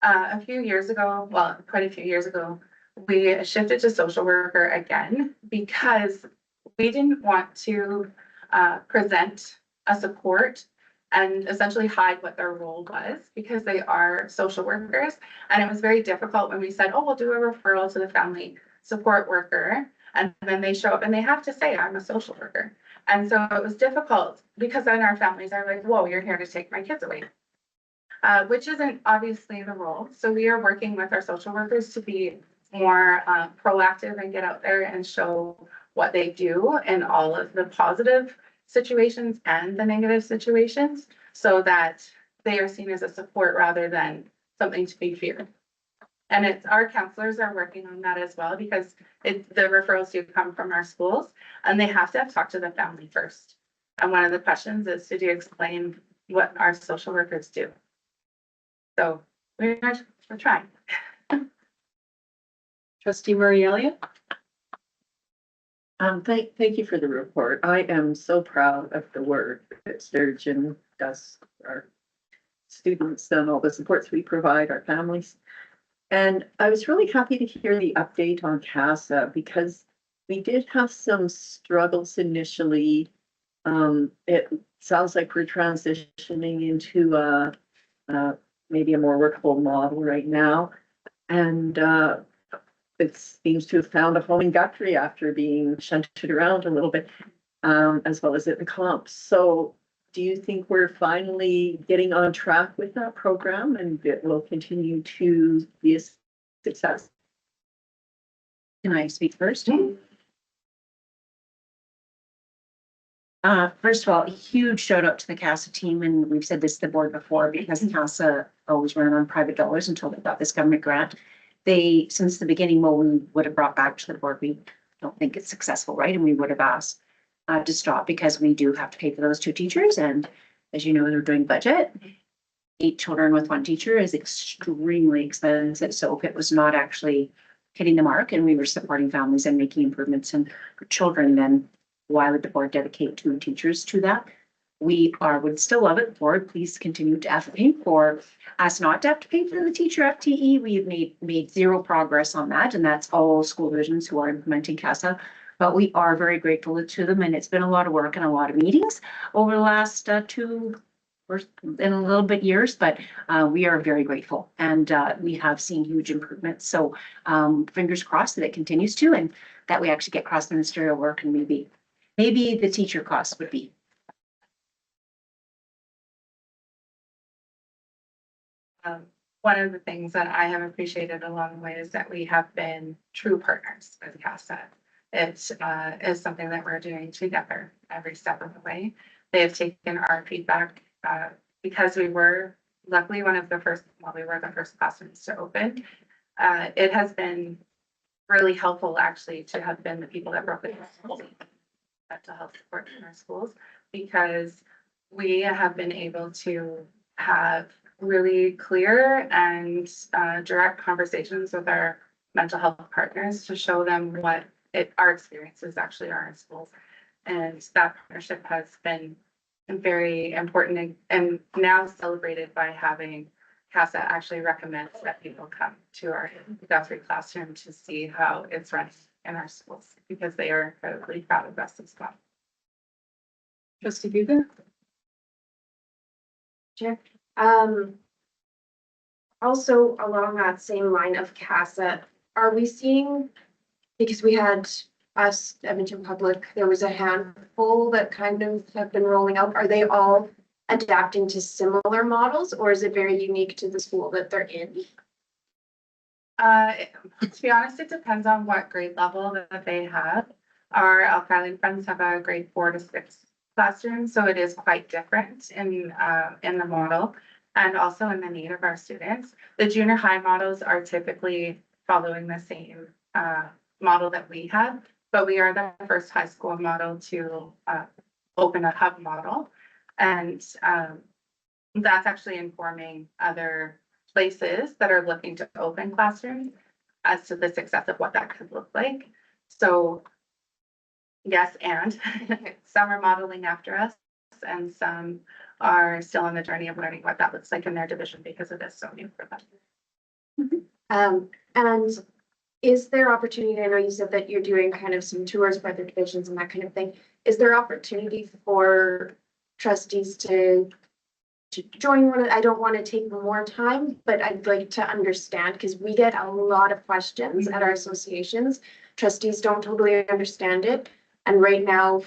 A few years ago, well, quite a few years ago, we shifted to social worker again because we didn't want to present a support and essentially hide what their role was, because they are social workers. And it was very difficult when we said, oh, we'll do a referral to the family support worker. And then they show up and they have to say, I'm a social worker. And so it was difficult because then our families are like, whoa, you're here to take my kids away. Which isn't obviously the role. So we are working with our social workers to be more proactive and get out there and show what they do in all of the positive situations and the negative situations, so that they are seen as a support rather than something to be feared. And it's our counselors are working on that as well, because the referrals do come from our schools and they have to have talked to the family first. And one of the questions is, did you explain what our social workers do? So we're trying. Trustee Murray Elliott. Thank you for the report. I am so proud of the work that Sturgeon does for our students and all the supports we provide our families. And I was really happy to hear the update on CASA, because we did have some struggles initially. It sounds like we're transitioning into maybe a more workable model right now. And it seems to have found a home in Guthrie after being shunted around a little bit, as well as at the comps. So do you think we're finally getting on track with that program and it will continue to be a success? Can I speak first? First of all, a huge shout out to the CASA team, and we've said this to the board before, because CASA always ran on private dollars until they got this government grant. They, since the beginning, what we would have brought back to the board, we don't think it's successful, right? And we would have asked to stop, because we do have to pay for those 2 teachers. And as you know, they're doing budget. 8 children with 1 teacher is extremely expensive. So if it was not actually hitting the mark and we were supporting families and making improvements in for children, then why would the board dedicate 2 teachers to that? would still love it. Board, please continue to advocate for us not to have to pay for the teacher FTE. We've made zero progress on that, and that's all school divisions who are implementing CASA. But we are very grateful to them, and it's been a lot of work and a lot of meetings over the last two in a little bit years, but we are very grateful, and we have seen huge improvements. So fingers crossed that it continues to, and that we actually get cross ministerial work, and maybe the teacher costs would be. One of the things that I have appreciated along the way is that we have been true partners with CASA. It is something that we're doing together every step of the way. They have taken our feedback because we were luckily one of the first, well, we were the first classrooms to open. It has been really helpful actually to have been the people that broke the mental health support in our schools, because we have been able to have really clear and direct conversations with our mental health partners to show them what our experiences actually are in schools. And that partnership has been very important and now celebrated by having CASA actually recommends that people come to our Guthrie classroom to see how it's run in our schools, because they are incredibly proud of us as well. Trustee Hugo? Chair. Also along that same line of CASA, are we seeing, because we had us, Edmonton Public, there was a handful that kind of have been rolling out. Are they all adapting to similar models, or is it very unique to the school that they're in? To be honest, it depends on what grade level that they have. Our Elk Island friends have a grade 4 to 6 classroom, so it is quite different in the model and also in the need of our students. The junior high models are typically following the same model that we have, but we are the first high school model to open a hub model. And that's actually informing other places that are looking to open classrooms as to the success of what that could look like. So yes, and some are modeling after us, and some are still on the journey of learning what that looks like in their division, because it is so new for them. And is there opportunity, I know you said that you're doing kind of some tours for other divisions and that kind of thing. Is there opportunity for trustees to join one? I don't want to take more time, but I'd like to understand, because we get a lot of questions at our associations. Trustees don't totally understand it. And right now,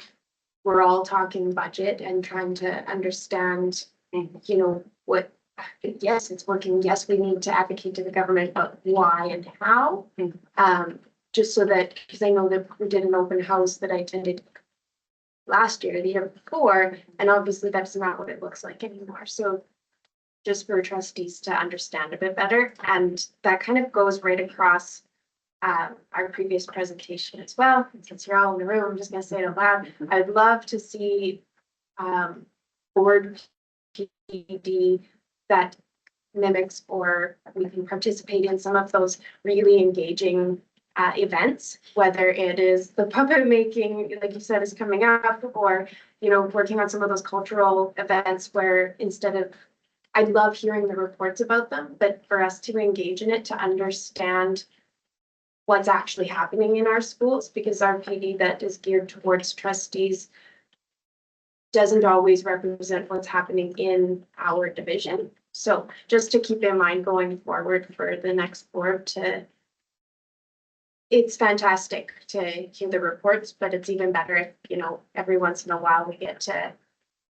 we're all talking budget and trying to understand, you know, what, yes, it's working. Yes, we need to advocate to the government, but why and how? Just so that, because I know that we did an open house that I attended last year, the year before, and obviously that's not what it looks like anymore. So just for trustees to understand a bit better, and that kind of goes right across our previous presentation as well. And since you're all in the room, I'm just going to say it out loud. I'd love to see board PD that mimics, or we can participate in some of those really engaging events, whether it is the puppet making, like you said, is coming up, or, you know, working on some of those cultural events where instead of, I love hearing the reports about them, but for us to engage in it, to understand what's actually happening in our schools, because our PD that is geared towards trustees doesn't always represent what's happening in our division. So just to keep in mind going forward for the next board to, it's fantastic to hear the reports, but it's even better if, you know, every once in a while we get to,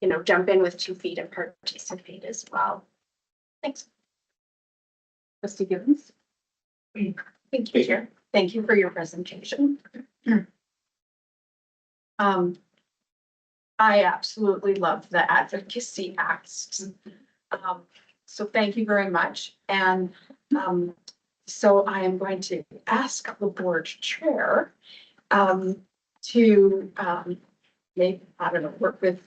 you know, jump in with 2 feet and participate as well. Thanks. Trustee Gibbons? Thank you, Chair. Thank you for your presentation. I absolutely love the advocacy acts. So thank you very much. And so I am going to ask the board chair to maybe, I don't know, work with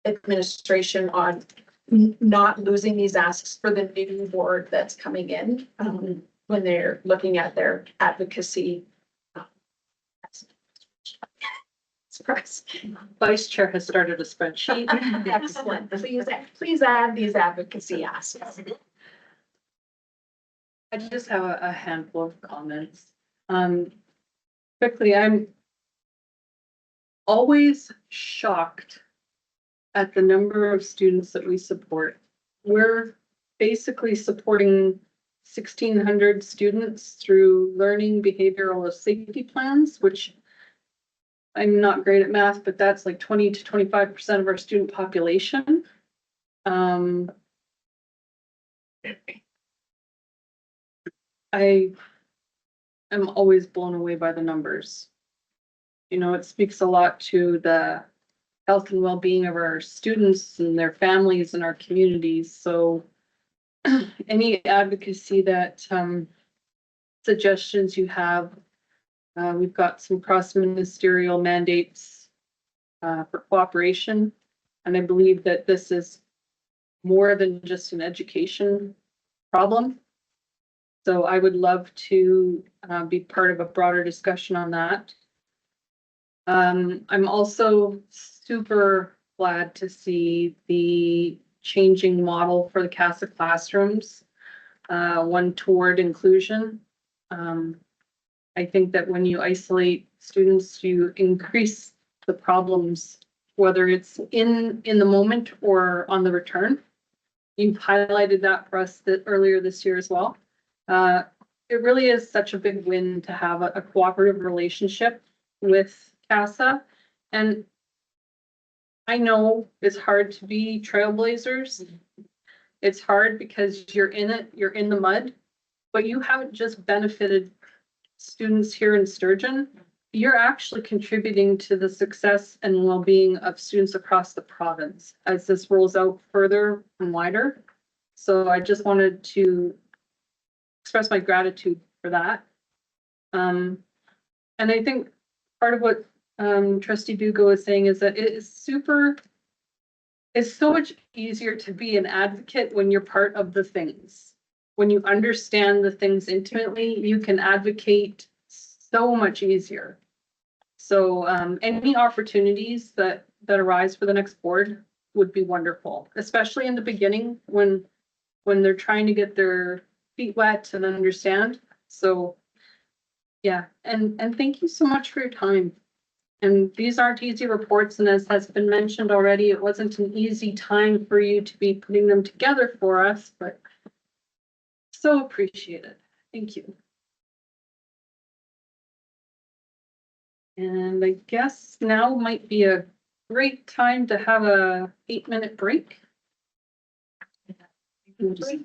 administration on not losing these asks for the new board that's coming in when they're looking at their advocacy. Press. Vice Chair has started a spreadsheet. Excellent. Please add these advocacy aspects. I just have a handful of comments. Quickly, I'm always shocked at the number of students that we support. We're basically supporting 1,600 students through learning behavioral safety plans, which I'm not great at math, but that's like 20 to 25% of our student population. I am always blown away by the numbers. You know, it speaks a lot to the health and well-being of our students and their families and our communities. So any advocacy that suggestions you have, we've got some cross-ministerial mandates for cooperation. And I believe that this is more than just an education problem. So I would love to be part of a broader discussion on that. I'm also super glad to see the changing model for the CASA classrooms, one toward inclusion. I think that when you isolate students, you increase the problems, whether it's in the moment or on the return. You've highlighted that for us earlier this year as well. It really is such a big win to have a cooperative relationship with CASA. And I know it's hard to be trailblazers. It's hard because you're in it, you're in the mud, but you haven't just benefited students here in Sturgeon. You're actually contributing to the success and well-being of students across the province as this rolls out further and wider. So I just wanted to express my gratitude for that. And I think part of what Trustee Dugo is saying is that it's so much easier to be an advocate when you're part of the things. When you understand the things intimately, you can advocate so much easier. So any opportunities that arise for the next board would be wonderful, especially in the beginning when they're trying to get their feet wet and understand. So yeah, and thank you so much for your time. And these aren't easy reports, and as has been mentioned already, it wasn't an easy time for you to be putting them together for us, but so appreciated. Thank you. And I guess now might be a great time to have a 8-minute break.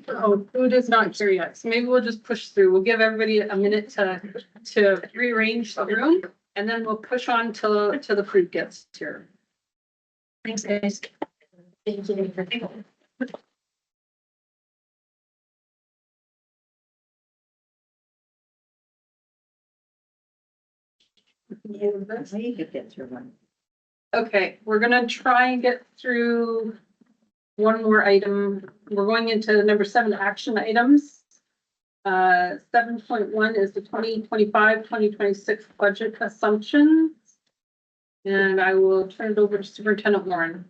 Oh, food is not here yet, so maybe we'll just push through. We'll give everybody a minute to rearrange the room, and then we'll push on till the food gets here. Thanks, guys. Thank you. Okay, we're gonna try and get through one more item. We're going into number 7, action items. 7.1 is the 2025-2026 budget assumptions. And I will turn it over to Superintendent Warren.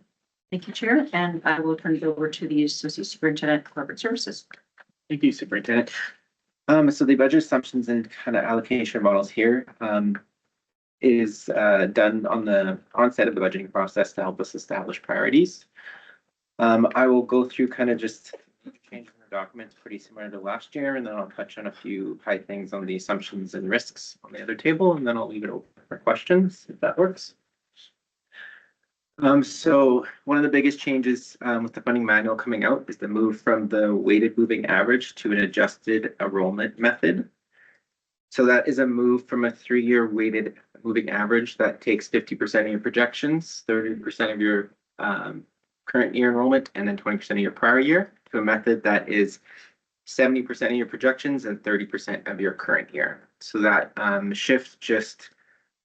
Thank you, Chair, and I will turn it over to the Associate Superintendent of Corporate Services. Thank you, Superintendent. So the budget assumptions and kind of allocation models here is done on the onset of the budgeting process to help us establish priorities. I will go through kind of just changing the documents pretty similar to last year, and then I'll touch on a few high things on the assumptions and risks on the other table, and then I'll leave it open for questions if that works. So one of the biggest changes with the funding manual coming out is the move from the weighted moving average to an adjusted enrollment method. So that is a move from a 3-year weighted moving average that takes 50% of your projections, 30% of your current year enrollment, and then 20% of your prior year, to a method that is 70% of your projections and 30% of your current year. So that shift just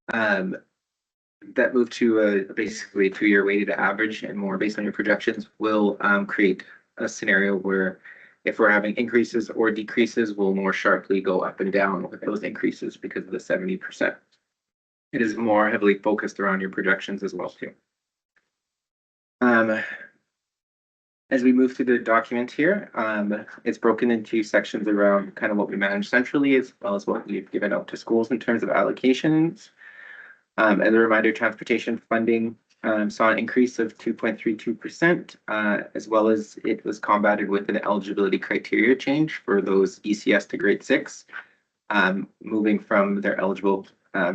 that move to basically a 2-year weighted average and more based on your projections will create a scenario where if we're having increases or decreases, we'll more sharply go up and down with those increases because of the 70%. it is more heavily focused around your projections as well too. As we move through the document here, it's broken into sections around kind of what we manage centrally as well as what we've given out to schools in terms of allocations. As a reminder, transportation funding saw an increase of 2.32%, as well as it was combated with an eligibility criteria change for those ECS to grade 6, moving from their eligible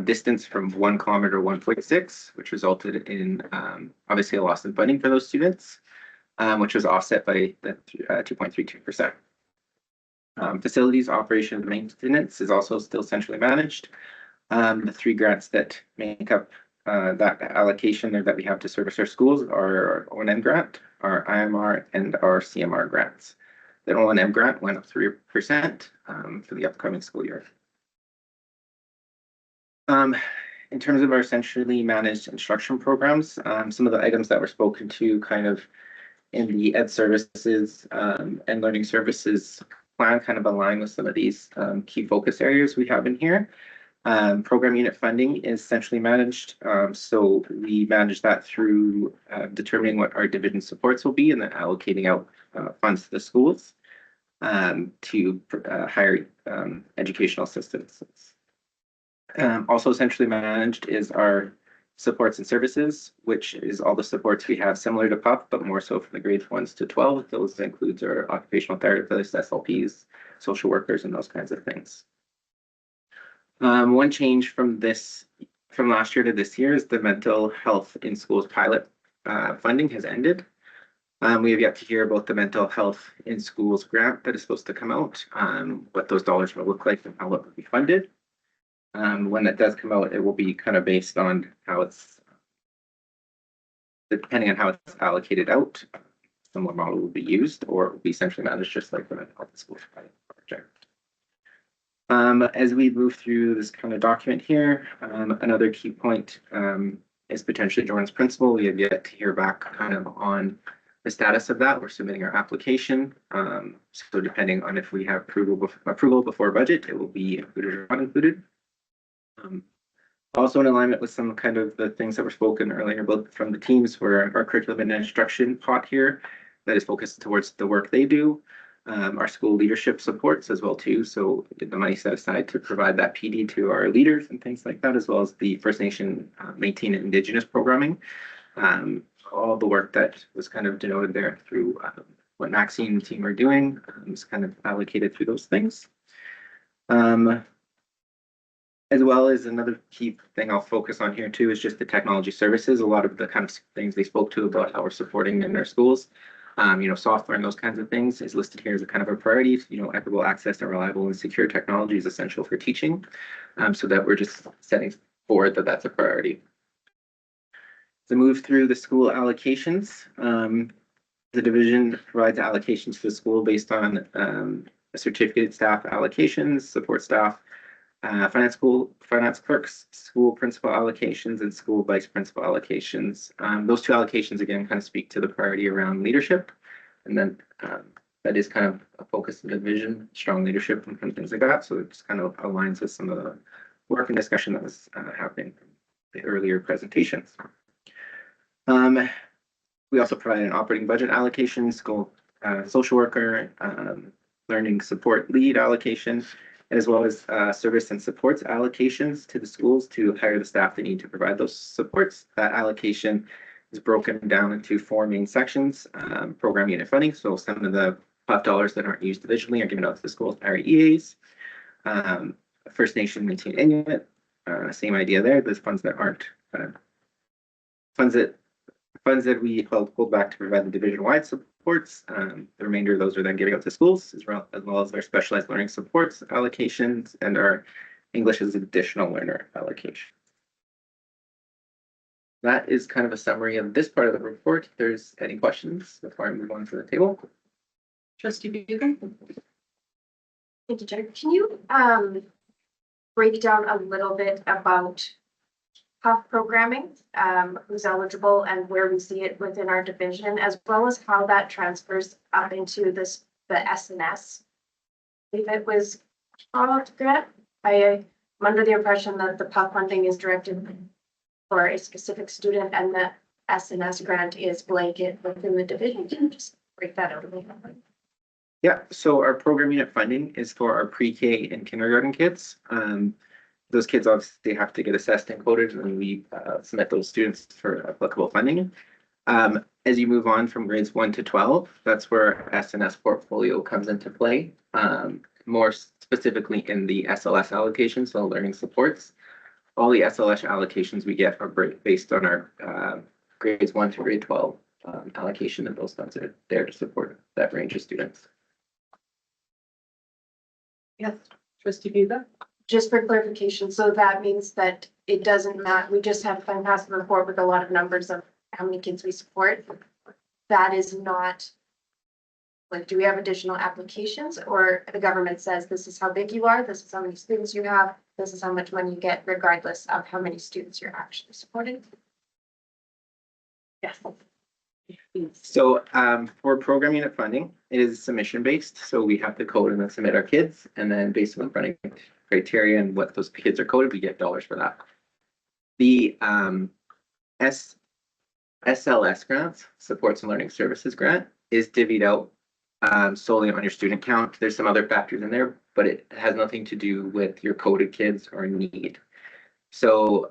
distance from 1 kilometer 1.6, which resulted in obviously a loss in funding for those students, which was offset by the 2.32%. Facilities, operations, and maintenance is also still centrally managed. The 3 grants that make up that allocation there that we have to service our schools are our O&M grant, our IMR, and our CMR grants. The O&M grant went up 3% for the upcoming school year. In terms of our centrally managed instruction programs, some of the items that were spoken to kind of in the ed services and learning services plan kind of align with some of these key focus areas we have in here. Program unit funding is centrally managed. So we manage that through determining what our division supports will be and then allocating out funds to the schools to hire educational assistants. Also centrally managed is our supports and services, which is all the supports we have similar to PUF, but more so from the grades 1 to 12. Those includes our occupational therapists, SLPs, social workers, and those kinds of things. One change from last year to this year is the mental health in schools pilot funding has ended. We have yet to hear about the mental health in schools grant that is supposed to come out, what those dollars will look like and how it will be funded. When that does come out, it will be kind of based on how it's, depending on how it's allocated out, similar model will be used or will be centrally managed just like the mental health in schools project. As we move through this kind of document here, another key point is potentially Jordan's principal. We have yet to hear back kind of on the status of that. We're submitting our application. So depending on if we have approval before budget, it will be included or not included. Also in alignment with some kind of the things that were spoken earlier about from the teams for our curriculum and instruction pot here that is focused towards the work they do. Our school leadership supports as well too. So the money set aside to provide that PD to our leaders and things like that, as well as the First Nation maintain Indigenous programming. All the work that was kind of denoted there through what Maxine and team are doing is kind of allocated through those things. As well as another key thing I'll focus on here too is just the technology services. A lot of the kind of things they spoke to about how we're supporting in their schools. Software and those kinds of things is listed here as a kind of a priority. Equitable access to reliable and secure technology is essential for teaching. So that we're just setting forward that that's a priority. To move through the school allocations, the division provides allocations to the school based on certificated staff allocations, support staff, finance clerks, school principal allocations, and school vice principal allocations. Those 2 allocations again kind of speak to the priority around leadership, and then that is kind of a focus of the division, strong leadership and kind of things like that. So it just kind of aligns with some of the work and discussion that was happening in the earlier presentations. We also provide an operating budget allocation, school social worker, learning support lead allocation, as well as service and supports allocations to the schools to hire the staff they need to provide those supports. That allocation is broken down into 4 main sections. Program unit funding, so some of the PUF dollars that aren't used divisionally are given out to the schools, our EAs. First Nation maintain Inuit, same idea there. There's funds that aren't funds that we hold back to provide the division-wide supports. The remainder of those are then giving out to schools, as well as our specialized learning supports allocations and our English as additional learner allocation. That is kind of a summary of this part of the report. If there's any questions before I move on to the table. Trustee Bugle? Thank you, Jennifer. Can you break down a little bit about PUF programming, who's eligible and where we see it within our division, as well as how that transfers up into the SNS? I believe it was grant. I I'm under the impression that the PUF funding is directed for a specific student and the SNS grant is blanket within the division. Can you just break that out a little bit? Yeah, so our program unit funding is for our pre-K and kindergarten kids. Those kids obviously have to get assessed and coded, and we submit those students for applicable funding. As you move on from grades 1 to 12, that's where SNS portfolio comes into play. More specifically in the SLS allocation, so learning supports. All the SLS allocations we get are based on our grades 1 to grade 12 allocation, and those funds are there to support that range of students. Yes, trustee Giza? Just for clarification, so that means that it doesn't matter, we just have fantastic report with a lot of numbers of how many kids we support. That is not, like, do we have additional applications, or the government says this is how big you are, this is how many students you have, this is how much money you get, regardless of how many students you're actually supporting? Yes. So for program unit funding, it is submission based. So we have to code and then submit our kids, and then based on the funding criteria and what those kids are coded, we get dollars for that. The SLS grants, Supports and Learning Services grant, is divvied out solely on your student count. There's some other factors in there, but it has nothing to do with your coded kids or need. So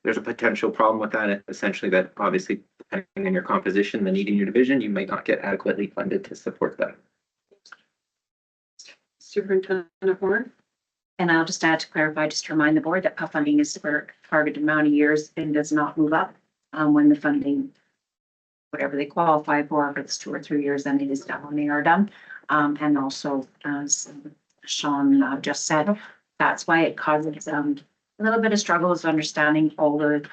there's a potential problem with that, essentially, that obviously depending on your composition, the need in your division, you might not get adequately funded to support that. Superintendent Horn? And I'll just add to clarify, just to remind the board that PUF funding is for a targeted amount of years and does not move up when the funding, whatever they qualify for, if it's 2 or 3 years, then it is done when they are done. And also, as Sean just said, that's why it causes a little bit of struggles understanding all the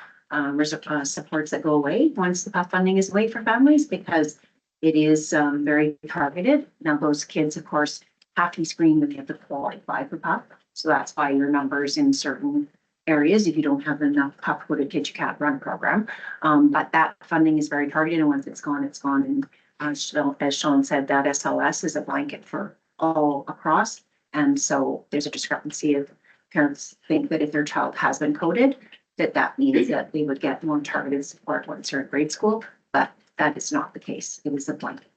supports that go away once the PUF funding is away for families, because it is very targeted. Now, those kids, of course, have to be screened and they have to qualify for PUF. So that's why your numbers in certain areas, if you don't have enough PUF coded kids, you can't run a program. But that funding is very targeted, and once it's gone, it's gone. And as Sean said, that SLS is a blanket for all across. And so there's a discrepancy if parents think that if their child has been coded, that means that they would get more targeted support once they're in grade school, but that is not the case. It is a blanket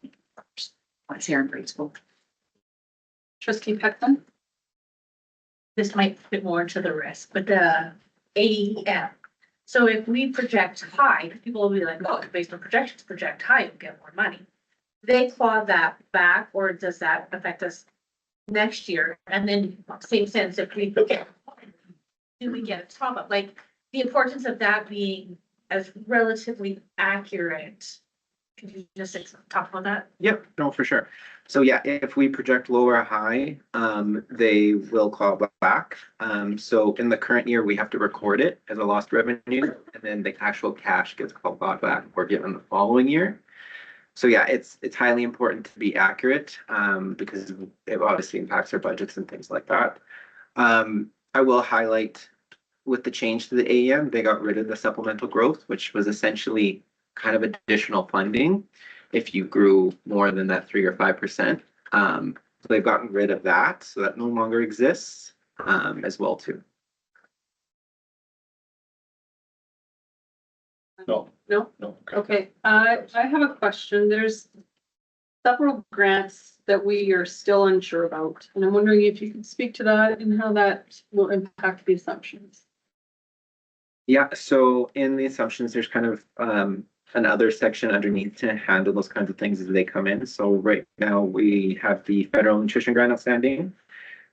once they're in grade school. Trustee Peckman? This might fit more into the risk, but the AEM. So if we project high, people will be like, oh, based on projections, project high, you'll get more money. They claw that back, or does that affect us next year? And then same sense, if we do we get a top up? Like the importance of that being as relatively accurate. Could you just talk about that? Yep, no, for sure. So yeah, if we project low or high, they will call back. So in the current year, we have to record it as a lost revenue, and then the actual cash gets called back or given the following year. So yeah, it's highly important to be accurate because it obviously impacts our budgets and things like that. I will highlight with the change to the AEM, they got rid of the supplemental growth, which was essentially kind of additional funding if you grew more than that 3 or 5%. So they've gotten rid of that, so that no longer exists as well too. No. No? No. Okay, I have a question. There's several grants that we are still unsure about, and I'm wondering if you could speak to that and how that will impact the assumptions. Yeah, so in the assumptions, there's kind of another section underneath to handle those kinds of things as they come in. So right now we have the federal nutrition grant outstanding,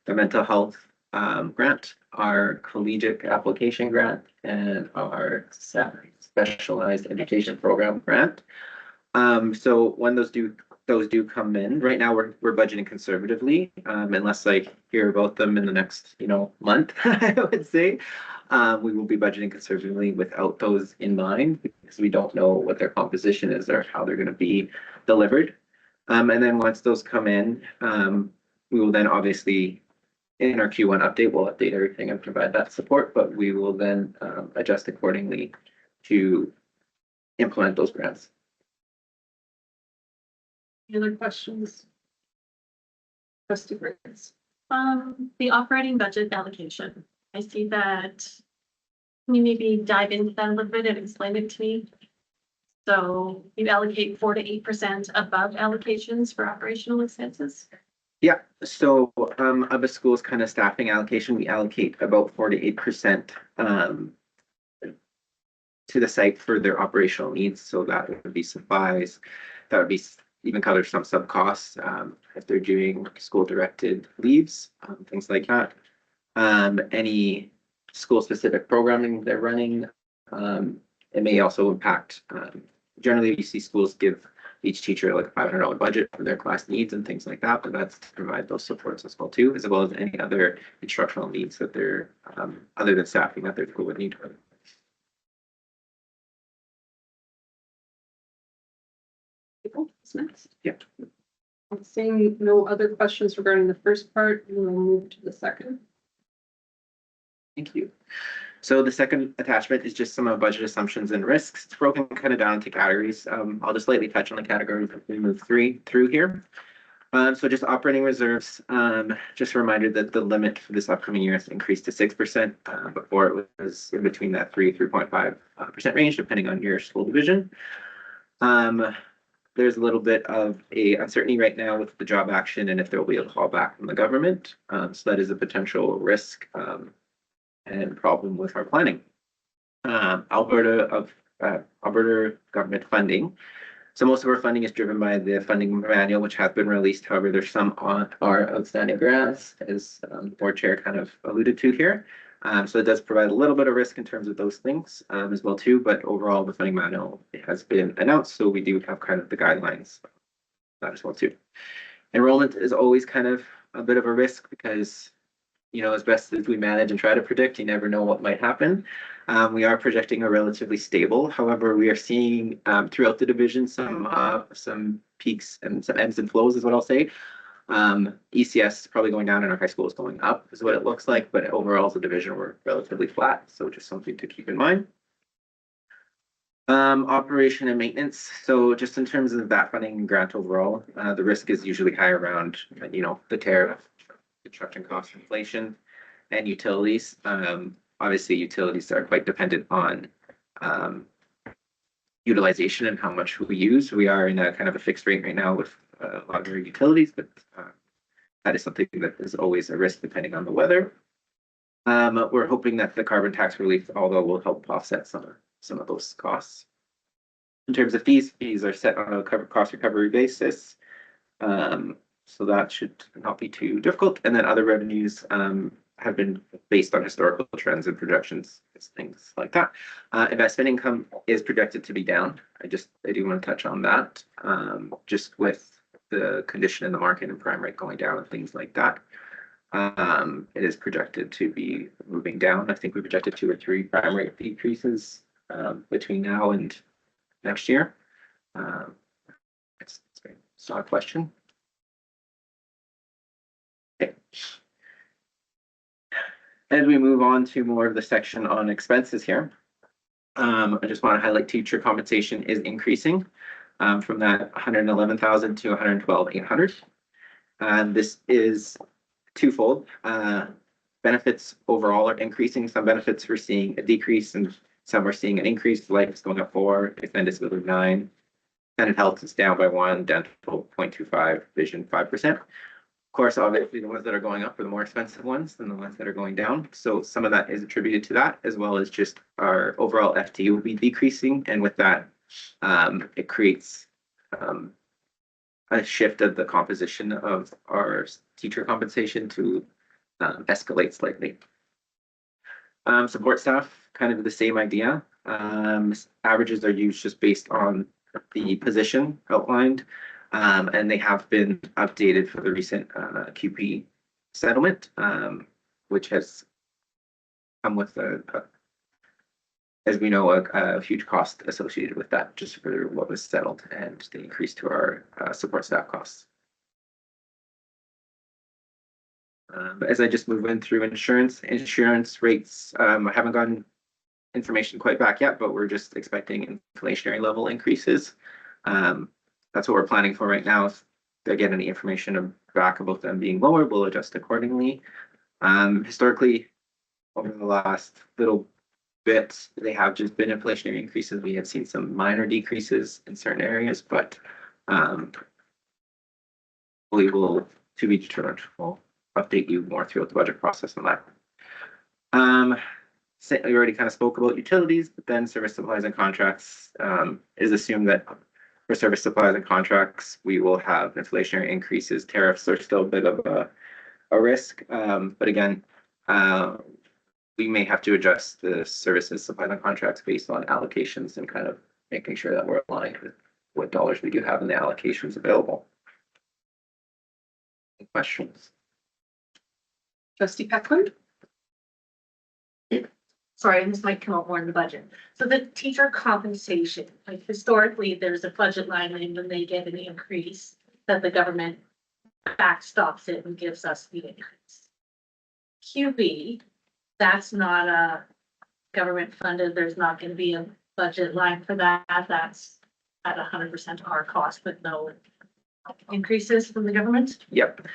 the mental health grant, our collegiate application grant, and our specialized education program grant. So when those do come in, right now we're budgeting conservatively, unless I hear about them in the next month, I would say. We will be budgeting conservatively without those in mind because we don't know what their composition is or how they're going to be delivered. And then once those come in, we will then obviously in our Q1 update, we'll update everything and provide that support, but we will then adjust accordingly to implement those grants. Any other questions? Trustee Briggs? The operating budget allocation I see that. Can you maybe dive into that a little bit and explain it to me? So you allocate 4 to 8% above allocations for operational expenses? Yeah, so of a school's kind of staffing allocation, we allocate about 4 to 8% to the site for their operational needs. So that would be supplies, that would be even cover some sub costs if they're doing school directed leaves, things like that. Any school specific programming they're running, it may also impact. Generally, you see schools give each teacher like a $500 budget for their class needs and things like that, but that's to provide those supports as well too, as well as any other instructional needs that they're other than staffing that their school would need. What's next? Yeah. Seeing no other questions regarding the first part, we will move to the second. Thank you. So the second attachment is just some of budget assumptions and risks. It's broken kind of down into categories. I'll just lightly touch on the categories as we move through here. So just operating reserves, just a reminder that the limit for this upcoming year has increased to 6%. Before it was in between that 3.5% range, depending on your school division. There's a little bit of a uncertainty right now with the job action and if there will be a callback from the government. So that is a potential risk and problem with our planning. Alberta government funding. So most of our funding is driven by the funding manual, which has been released. However, there's some on our outstanding grants, as board chair kind of alluded to here. So it does provide a little bit of risk in terms of those things as well too. But overall, the funding manual has been announced, so we do have kind of the guidelines that as well too. Enrollment is always kind of a bit of a risk because, you know, as best as we manage and try to predict, you never know what might happen. We are projecting a relatively stable. However, we are seeing throughout the division some peaks and some ebbs and flows is what I'll say. ECS is probably going down and our high school is going up is what it looks like, but overall as a division we're relatively flat, so just something to keep in mind. Operation and maintenance, so just in terms of that funding and grant overall, the risk is usually high around, you know, the tariff, construction cost inflation, and utilities. Obviously utilities are quite dependent on utilization and how much we use. We are in a kind of a fixed rate right now with a lot of our utilities, but that is something that is always a risk depending on the weather. We're hoping that the carbon tax relief, although will help offset some of those costs. In terms of fees are set on a cost recovery basis. So that should not be too difficult. And then other revenues have been based on historical trends and projections, things like that. Investment income is projected to be down. I do want to touch on that, just with the condition in the market and prime rate going down and things like that. It is projected to be moving down. I think we projected 2 or 3 prime rate decreases between now and next year. It's not a question. Okay. As we move on to more of the section on expenses here, I just want to highlight teacher compensation is increasing from that 111,000 to 112,800. This is twofold. Benefits overall are increasing. Some benefits we're seeing a decrease and some we're seeing an increase. Life is going up 4, extended disability 9, extended health is down by 1, dental 0.25, vision 5%. Of course, obviously the ones that are going up are the more expensive ones than the ones that are going down. So some of that is attributed to that, as well as just our overall FTE will be decreasing. And with that, it creates a shift of the composition of our teacher compensation to escalate slightly. Support staff, kind of the same idea. Averages are used just based on the position outlined. And they have been updated for the recent QP settlement, which has come with as we know, a huge cost associated with that, just for what was settled and the increase to our support staff costs. But as I just move in through insurance rates, I haven't gotten information quite back yet, but we're just expecting inflationary level increases. That's what we're planning for right now. If they get any information back about them being lower, we'll adjust accordingly. Historically, over the last little bit. They have just been inflationary increases. We have seen some minor decreases in certain areas, but we will, to be determined. We'll update you more throughout the budget process on that. We already kind of spoke about utilities, but then service supplies and contracts. It is assumed that for service supplies and contracts, we will have inflationary increases. Tariffs are still a bit of a risk, but again, we may have to adjust the services supplies and contracts based on allocations and kind of making sure that we're aligned with what dollars we do have in the allocations available. Any questions? Trustee Peckland? Sorry, and this might come out more in the budget. So the teacher compensation, like historically, there's a budget line item when they get an increase that the government backstops it and gives us the increase. QB, that's not a government funded, there's not gonna be a budget line for that. That's at 100% our cost with no increases from the government. Yep.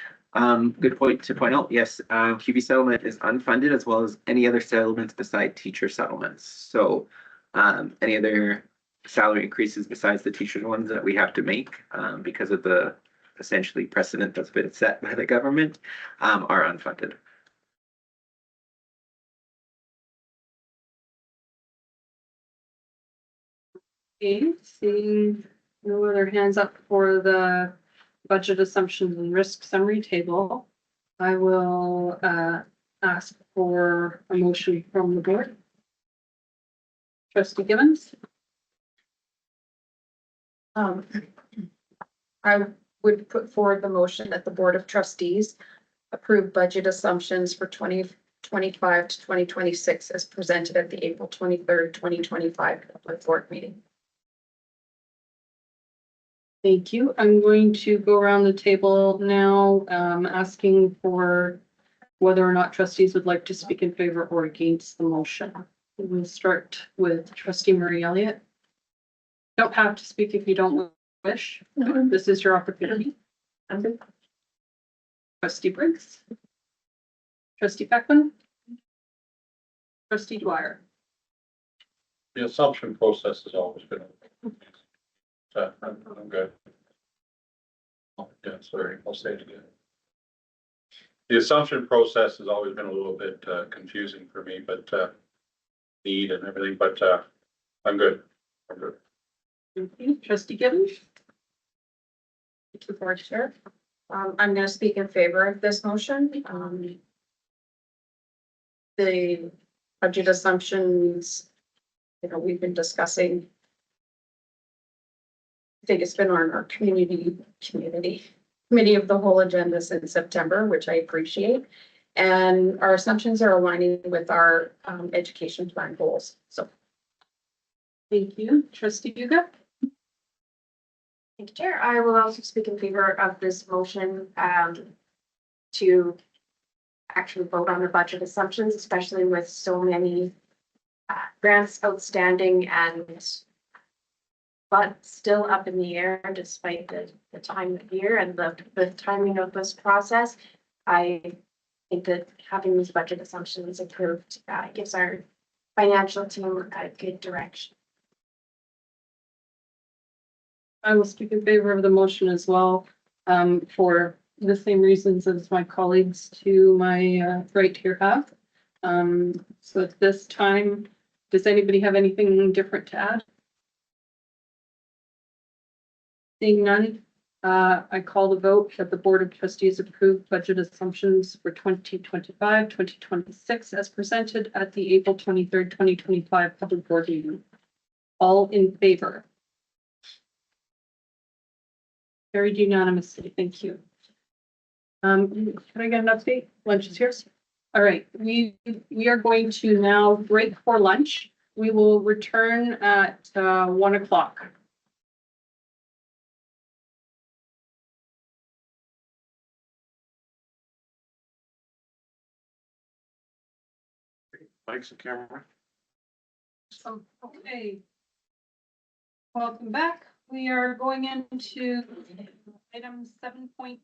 Good point to point out. Yes, QB settlement is unfunded as well as any other settlements beside teacher settlements. So any other salary increases besides the teacher ones that we have to make because of the essentially precedent that's been set by the government are unfunded. Okay, seeing no other hands up for the budget assumptions and risk summary table, I will ask for a motion from the board. Trustee Gibbons? I would put forward the motion that the Board of Trustees approve budget assumptions for 2025 to 2026 as presented at the April 23rd, 2025 public board meeting. Thank you. I'm going to go around the table now, asking for whether or not trustees would like to speak in favor or against the motion. We'll start with trustee Marie Elliott. Don't have to speak if you don't wish. This is your opportunity. Trustee Briggs. Trustee Peckman. Trustee Dwyer. The assumption process has always been. I'm good. Oh, yeah, sorry, I'll say it again. The assumption process has always been a little bit confusing for me, but need and everything, but I'm good. I'm good. Thank you. Trustee Gibbons. Thank you, Board Chair. I'm going to speak in favor of this motion. The budget assumptions, we've been discussing. I think it's been on our committee of the whole agenda since September, which I appreciate. And our assumptions are aligning with our education plan goals. So. Thank you. Trustee Yuga. Thank you, Chair. I will also speak in favor of this motion to actually vote on the budget assumptions, especially with so many grants outstanding but still up in the air despite the time of year and the timing of this process. I think that having these budget assumptions approved gives our financial team a good direction. I will speak in favor of the motion as well, for the same reasons as my colleagues to my right here have. So at this time, does anybody have anything different to add? Seeing none, I call the vote that the Board of Trustees approve budget assumptions for 2025, 2026 as presented at the April 23rd, 2025 public board meeting. All in favor? Carried unanimously. Thank you. Can I get an update? Lunch is here. All right, we are going to now break for lunch. We will return at 1 o'clock. Mike's and camera. Okay. Welcome back. We are going into Item 7.2,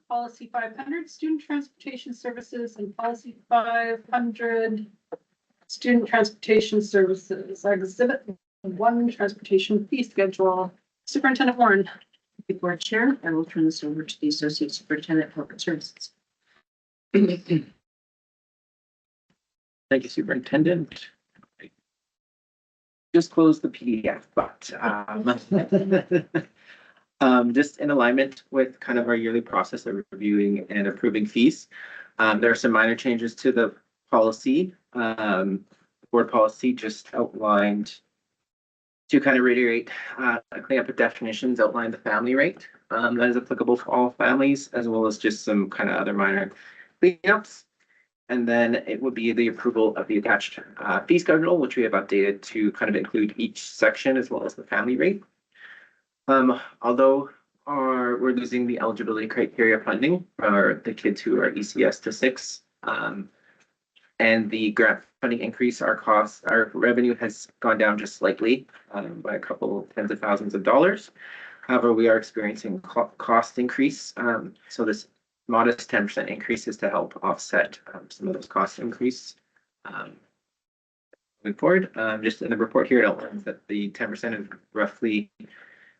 policy 500, student transportation services, and policy 500, student transportation services. Exhibit 1, transportation fee schedule. Superintendent Warren. Before Chair, I will turn this over to the Associate Superintendent of Corporate Services. Thank you, Superintendent. Just closed the PDF, but just in alignment with kind of our yearly process of reviewing and approving fees. There are some minor changes to the policy. Board policy just outlined to kind of reiterate, clean up the definitions, outline the family rate that is applicable for all families, as well as just some kind of other minor cleanups. And then it would be the approval of the attached fee schedule, which we have updated to kind of include each section as well as the family rate. Although we're losing the eligibility criteria funding for the kids who are ECS to 6, and the grant funding increase, our revenue has gone down just slightly by a couple tens of thousands of dollars. However, we are experiencing cost increase. So this modest 10% increase is to help offset some of those cost increase. Moving forward, just in the report here, it outlines that the 10% is roughly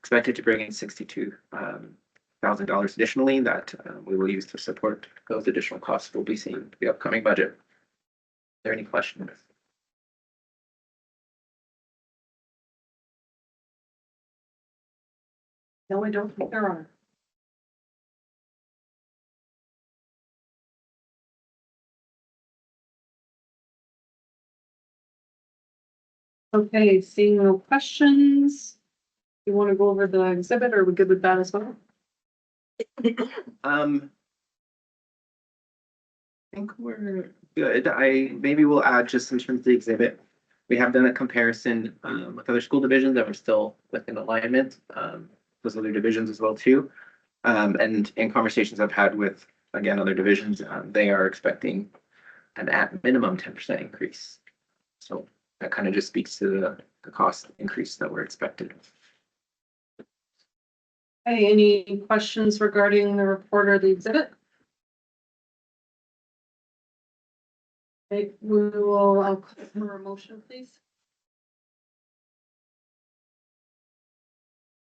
expected to bring in $62,000 additionally that we will use to support those additional costs we'll be seeing in the upcoming budget. Are there any questions? No, I don't think there are. Okay, seeing no questions. You want to go over the exhibit, or are we good with that as well? I think we're good. Maybe we'll add just in terms of the exhibit. We have done a comparison with other school divisions that were still within alignment, those other divisions as well too. And in conversations I've had with, again, other divisions, they are expecting an at minimum 10% increase. So that kind of just speaks to the cost increase that we're expecting. Hey, any questions regarding the report or the exhibit? Okay, I'll call for a motion, please.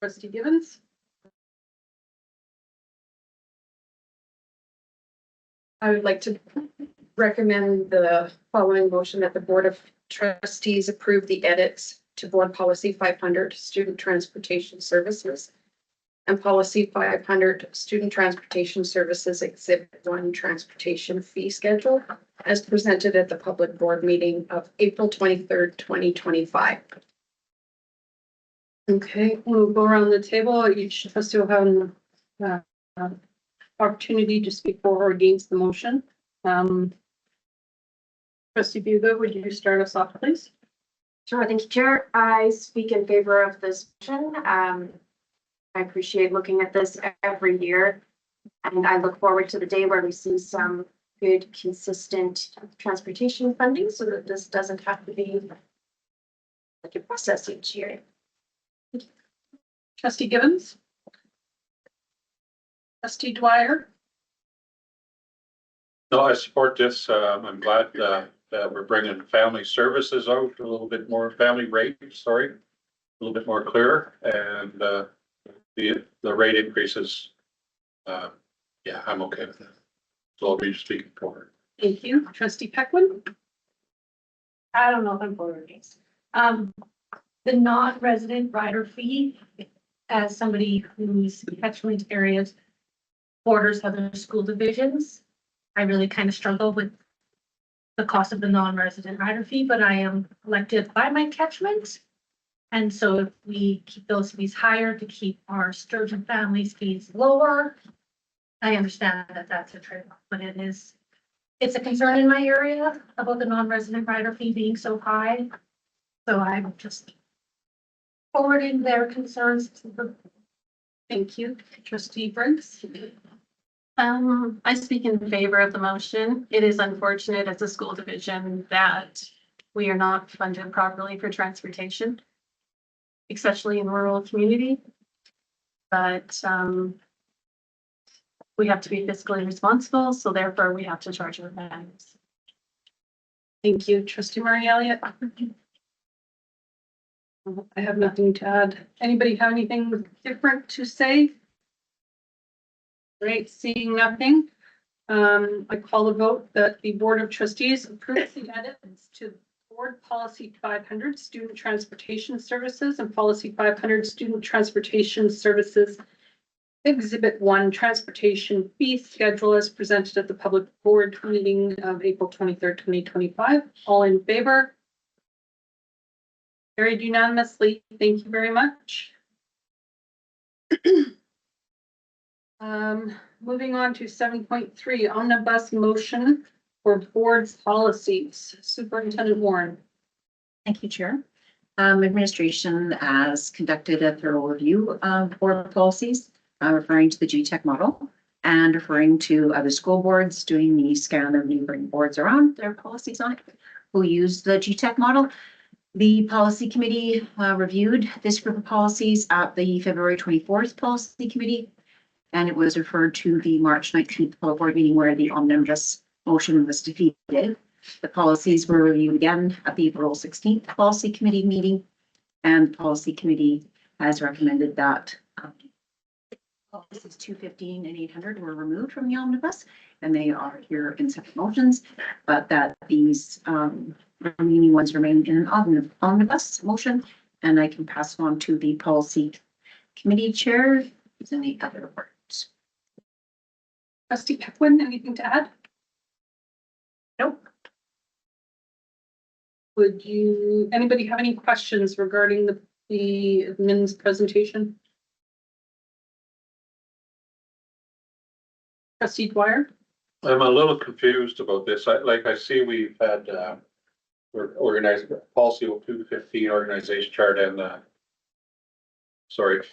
Trustee Gibbons? I would like to recommend the following motion that the Board of Trustees approve the edits to Board Policy 500, Student Transportation Services, and Policy 500, Student Transportation Services Exhibit 1, Transportation Fee Schedule, as presented at the public board meeting of April 23rd, 2025. Okay, we'll go around the table. Each trustee will have an opportunity to speak for or against the motion. Trustee Buga, would you start us off, please? Sure, thank you, Chair. I speak in favor of this motion. I appreciate looking at this every year, and I look forward to the day where we see some good, consistent transportation funding so that this doesn't have to be like a process each year. Trustee Gibbons? Trustee Dwyer? No, I support this. I'm glad that we're bringing family services out a little bit more, family rate, sorry, a little bit more clear, and the rate increases. Yeah, I'm okay with that. So I'll be speaking for. Thank you. Trustee Pequin? I don't know if I'm for or against. The non-resident rider fee, as somebody whose catchment areas borders other school divisions, I really kind of struggle with the cost of the non-resident rider fee, but I am elected by my catchment. And so if we keep those fees higher to keep our Sturgeon families fees lower, I understand that that's a trade-off, but it's a concern in my area about the non-resident rider fee being so high. So I'm just forwarding their concerns to the. Thank you. Trustee Briggs? I speak in favor of the motion. It is unfortunate as a school division that we are not funded properly for transportation, especially in rural community. But We have to be fiscally responsible, so therefore we have to charge our values. Thank you, trustee Murray Elliott. I have nothing to add. Anybody have anything different to say? Great, seeing nothing. I call a vote that the Board of Trustees approves the edits to Board Policy 500 Student Transportation Services and Policy 500 Student Transportation Services Exhibit 1 Transportation Fee Schedule as presented at the Public Board meeting of April 23rd, 2025. All in favor? Carried unanimously. Thank you very much. Moving on to 7.3 omnibus motion for board's policies. Superintendent Warren. Thank you, Chair. Administration has conducted a thorough review of board policies, referring to the GTEC model and referring to other school boards doing the scan of neighboring boards around their policies on it who use the GTEC model. The policy committee reviewed this group of policies at the February 24th policy committee, and it was referred to the March 19th public board meeting where the omnibus motion was defeated. The policies were reviewed again at the April 16th policy committee meeting, and the policy committee has recommended that policies 215 and 800 were removed from the omnibus, and they are here in separate motions, but that these remaining ones remain in an omnibus motion, and I can pass on to the policy committee chair. Is any other reports? Trustee Pequin, anything to add? Nope. Would anybody have any questions regarding the admin's presentation? Trustee Dwyer? I'm a little confused about this. I see we've had, we're organizing policy 215 organization chart and,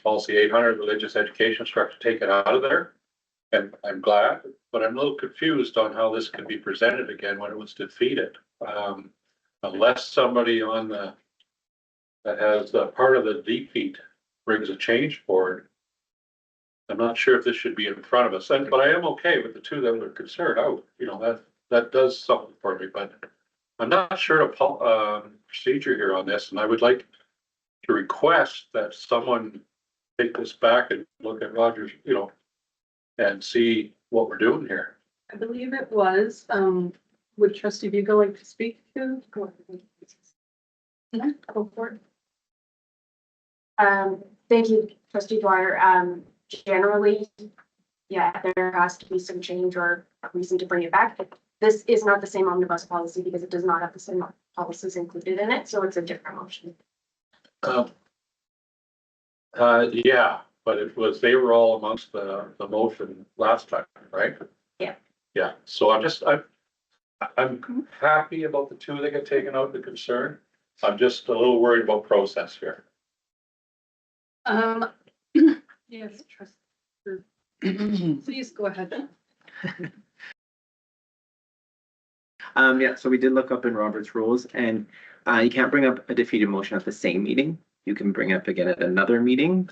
policy 800 religious education structure, take it out of there. And I'm glad, but I'm a little confused on how this can be presented again when it was defeated. Unless somebody on that has part of the defeat brings a change forward. I'm not sure if this should be in front of us, but I am okay with the two that were considered out. You know, that does something for me, but I'm not sure of procedure here on this, and I would like to request that someone take this back and look at Rogers, and see what we're doing here. I believe it was, would trustee Vigo like to speak to? Go for it. Thank you, trustee Dwyer. Generally, yeah, there has to be some change or a reason to bring it back. This is not the same omnibus policy because it does not have the same policies included in it, so it's a different motion. Yeah, but they were all amongst the motion last time, right? Yeah. Yeah, so I'm happy about the two that got taken out of the concern. I'm just a little worried about process here. Yes, trustee. Please go ahead. Yeah, so we did look up in Robert's rules, and you can't bring up a defeated motion at the same meeting. You can bring up again at another meeting.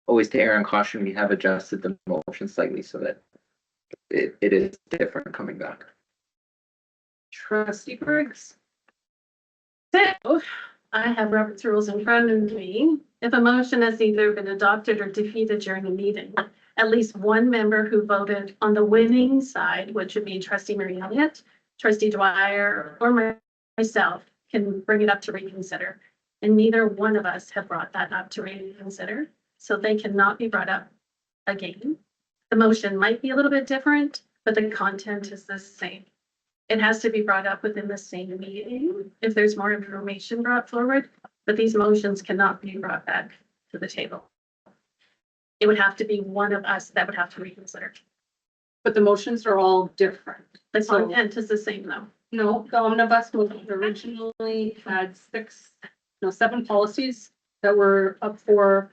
Always to err on caution, we have adjusted the motion slightly so that it is different coming back. Trustee Briggs. So I have Robert's rules in front of me. If a motion has either been adopted or defeated during a meeting, at least one member who voted on the winning side, which would be trustee Murray Elliott, trustee Dwyer, or myself, can bring it up to reconsider. And neither one of us have brought that up to reconsider, so they cannot be brought up again. The motion might be a little bit different, but the content is the same. It has to be brought up within the same meeting if there's more information brought forward, but these motions cannot be brought back to the table. It would have to be one of us that would have to reconsider. But the motions are all different. The content is the same though. No, the omnibus motion originally had 7 policies that were up for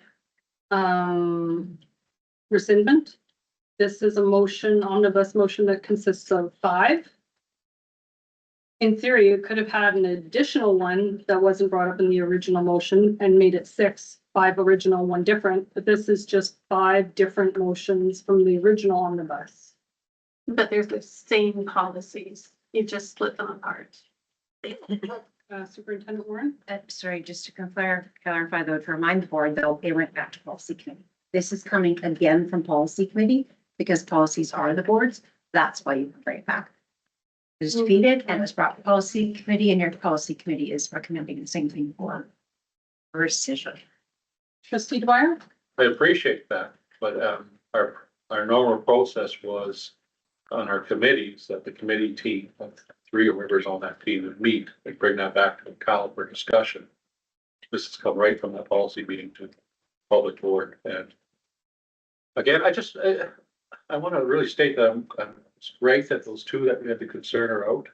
rescindment. This is a motion, omnibus motion that consists of 5. in theory, it could have had an additional one that wasn't brought up in the original motion and made it 6, 5 original, 1 different, but this is just 5 different motions from the original omnibus. But they're the same policies. You just split them apart. Superintendent Warren? Sorry, just to clarify though, to remind the board, though, it went back to policy committee. This is coming again from policy committee because policies are the boards. That's why you bring it back. It was defeated and was brought to policy committee, and your policy committee is recommending the same thing for decision. Trustee Dwyer? I appreciate that, but our normal process was on our committees that the committee team, 3 members on that team would meet and bring that back to the council for discussion. This has come right from the policy meeting to public board. And again, I want to really state that it's great that those 2 that we had the concern are out.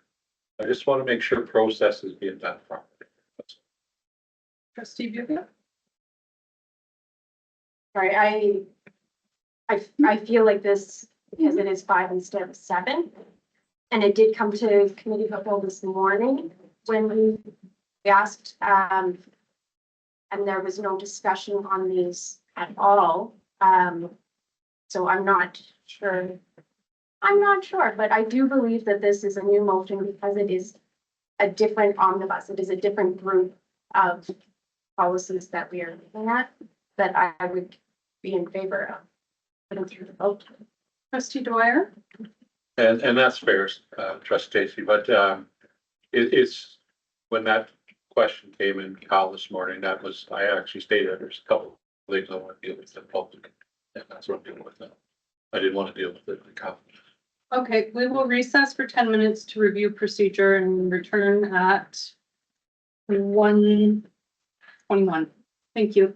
I just want to make sure process is being done properly. Trustee Bucca? Sorry, I feel like this, because it is 5 instead of 7. And it did come to committee football this morning when we asked, and there was no discussion on these at all. So I'm not sure, but I do believe that this is a new motion because it is a different omnibus. It is a different group of policies that we are looking at, that I would be in favor of putting through the vote. Trustee Dwyer? And that's fair, Trustee Stacy, but it's when that question came in Cal this morning, I actually stated there's a couple of things I want to deal with in public, and that's what I'm dealing with now. I didn't want to deal with it in Cal. Okay, we will recess for 10 minutes to review procedure and return at 1:21. Thank you.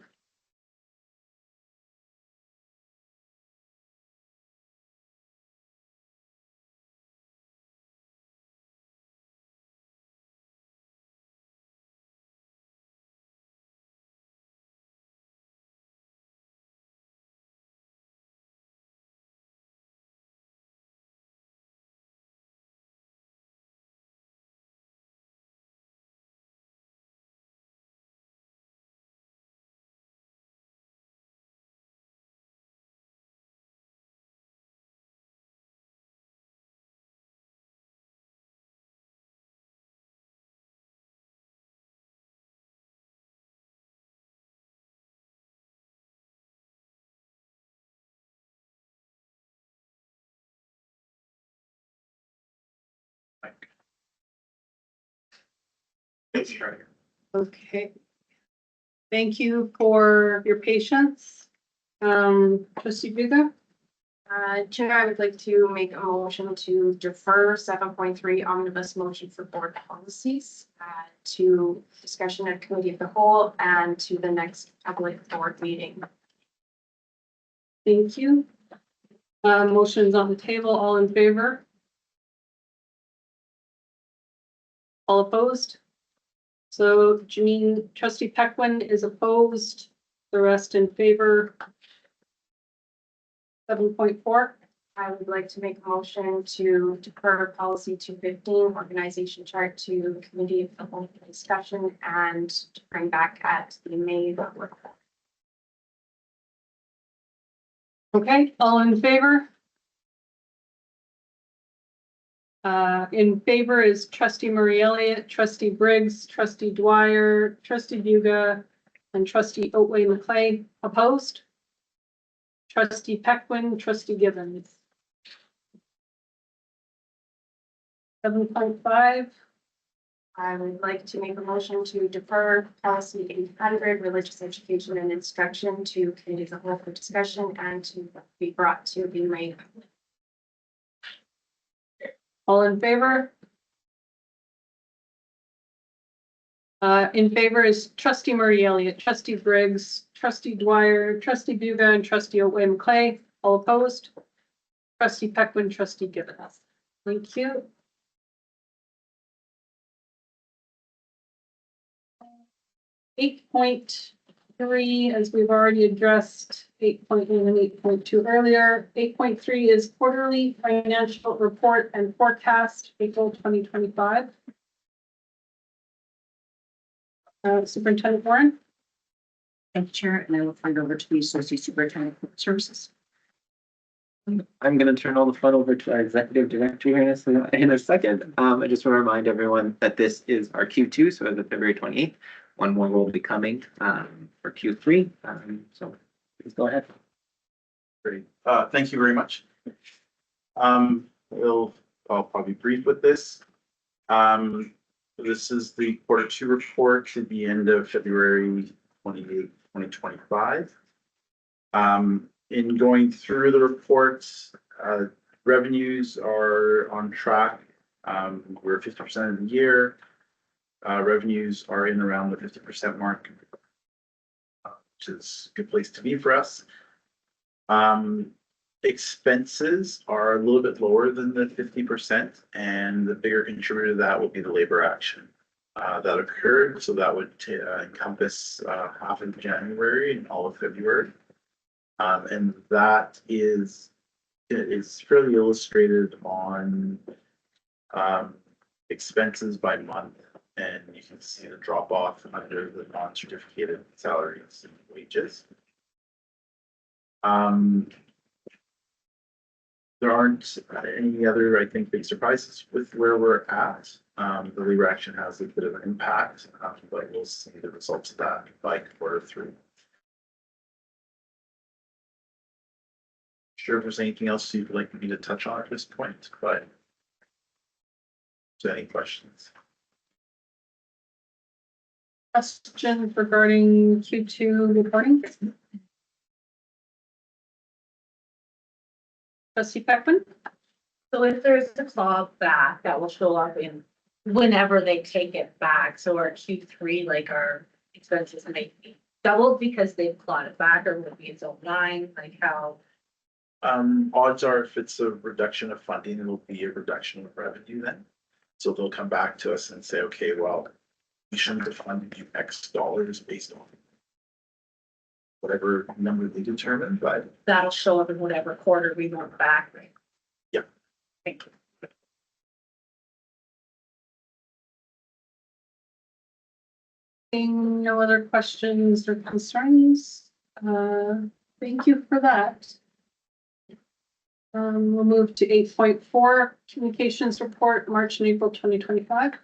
That's right. Okay. Thank you for your patience. Trustee Bucca? Chair, I would like to make a motion to defer 7.3 omnibus motion for board policies to discussion at committee of the whole and to the next public board meeting. Thank you. Motion's on the table. All in favor? All opposed? So Janine, Trustee Pequin is opposed. The rest in favor. 7.4. I would like to make a motion to defer policy 215 organization chart to committee of the whole for discussion and to bring back at the May report. Okay, all in favor? In favor is Trustee Murray Elliott, Trustee Briggs, Trustee Dwyer, Trustee Bucca, and Trustee Otway McClay. Opposed? Trustee Pequin, Trustee Gibbons. 7.5. I would like to make a motion to defer policy 800 religious education and instruction to committee of the whole for discussion and to be brought to the May. All in favor? In favor is Trustee Murray Elliott, Trustee Briggs, Trustee Dwyer, Trustee Bucca, and Trustee Otway McClay. All opposed? Trustee Pequin, Trustee Gibbons. Thank you. Eight point three, as we've already addressed 8.1 and 8.2 earlier. 8.3 is quarterly financial report and forecast, April 2025. Superintendent Warren? Thank you, Chair, and I will turn it over to the Associate Superintendent of Services. I'm gonna turn all the fun over to our executive director here in a second. I just want to remind everyone that this is our Q2, so as of February 28th, one more will be coming for Q3. So please go ahead. Great. Thank you very much. I'll probably be brief with this. This is the Q2 report to the end of February 28th, 2025. In going through the reports, revenues are on track. We're 50% of the year. Revenues are in around the 50% mark, which is a good place to be for us. Expenses are a little bit lower than the 50%, and the bigger contributor to that will be the labor action that occurred. So that would encompass half of January and all of February. And that is fairly illustrated on expenses by month, and you can see the drop off under the non-certificated salaries and wages. There aren't any other, I think, big surprises with where we're at. The labor action has a bit of an impact, but we'll see the results of that by Q3. Sure if there's anything else you'd like me to touch on at this point, but any questions? Questions regarding Q2 reporting? Trustee Peckman? So if there's a claw back, that will show up in whenever they take it back. So our Q3, like our expenses may be doubled because they've clawed it back, or would be its own line, like how? Odds are if it's a reduction of funding, it'll be a reduction of revenue then. So they'll come back to us and say, okay, well, we shouldn't have funded you X dollars based on whatever number they determine, but That'll show up in whatever quarter we want back, right? Yeah. Thank you. Seeing no other questions or concerns, thank you for that. We'll move to 8.4, Communications Report, March and April 2025.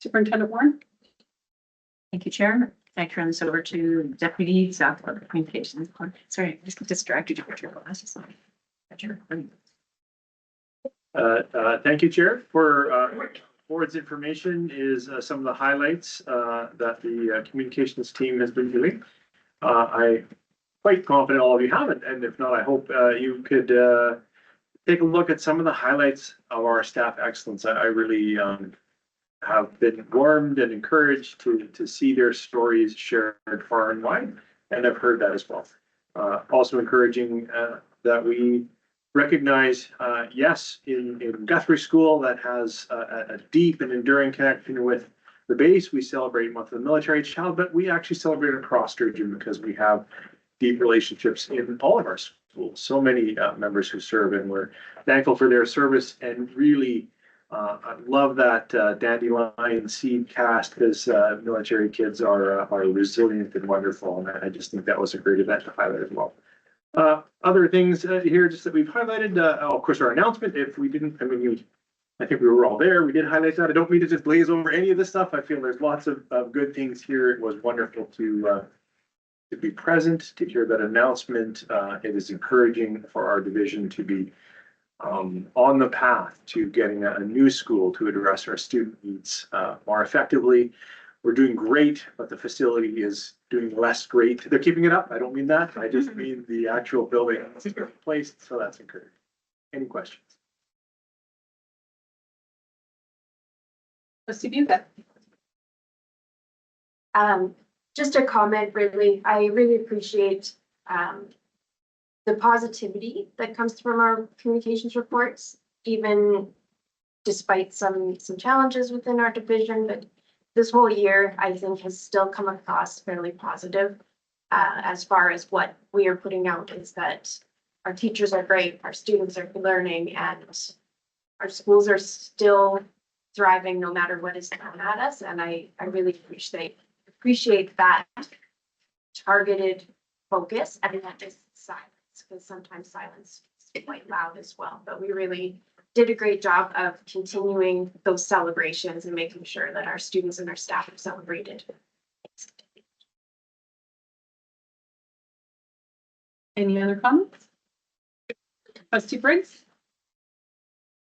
Superintendent Warren? Thank you, Chair. I turn this over to Deputy South Florida Communications. Sorry, I just got distracted with your glasses. thank you, Chair. For board's information is some of the highlights that the communications team has been doing. I'm quite confident all of you have it, and if not, I hope you could take a look at some of the highlights of our staff excellence. I really have been warmed and encouraged to see their stories shared far and wide, and I've heard that as well. Also encouraging that we recognize, yes, in Guthrie School that has a deep and enduring connection with the base. We celebrate Month of the Military Child, but we actually celebrate across Sturgeon because we have deep relationships in all of our schools. So many members who serve, and we're thankful for their service, and really I love that Dandelion Seed cast, because military kids are resilient and wonderful, and I just think that was a great event to highlight as well. Other things here just that we've highlighted, of course, our announcement. If we didn't, I think we were all there. We did highlight that. I don't mean to just glaze over any of this stuff. I feel there's lots of good things here. It was wonderful to be present, to hear that announcement. It is encouraging for our division to be on the path to getting a new school to address our student needs more effectively. We're doing great, but the facility is doing less great. They're keeping it up. I don't mean that. I just mean the actual building is placed, so that's encouraging. Any questions? Trustee Buca? Just a comment, really. I really appreciate the positivity that comes from our communications reports, even despite some challenges within our division. But this whole year, I think, has still come across fairly positive as far as what we are putting out is that our teachers are great, our students are learning, and our schools are still thriving no matter what is thrown at us. And I really appreciate that targeted focus and not just silence, because sometimes silence is quite loud as well. But we really did a great job of continuing those celebrations and making sure that our students and our staff are celebrated. Any other comments? Trustee Briggs?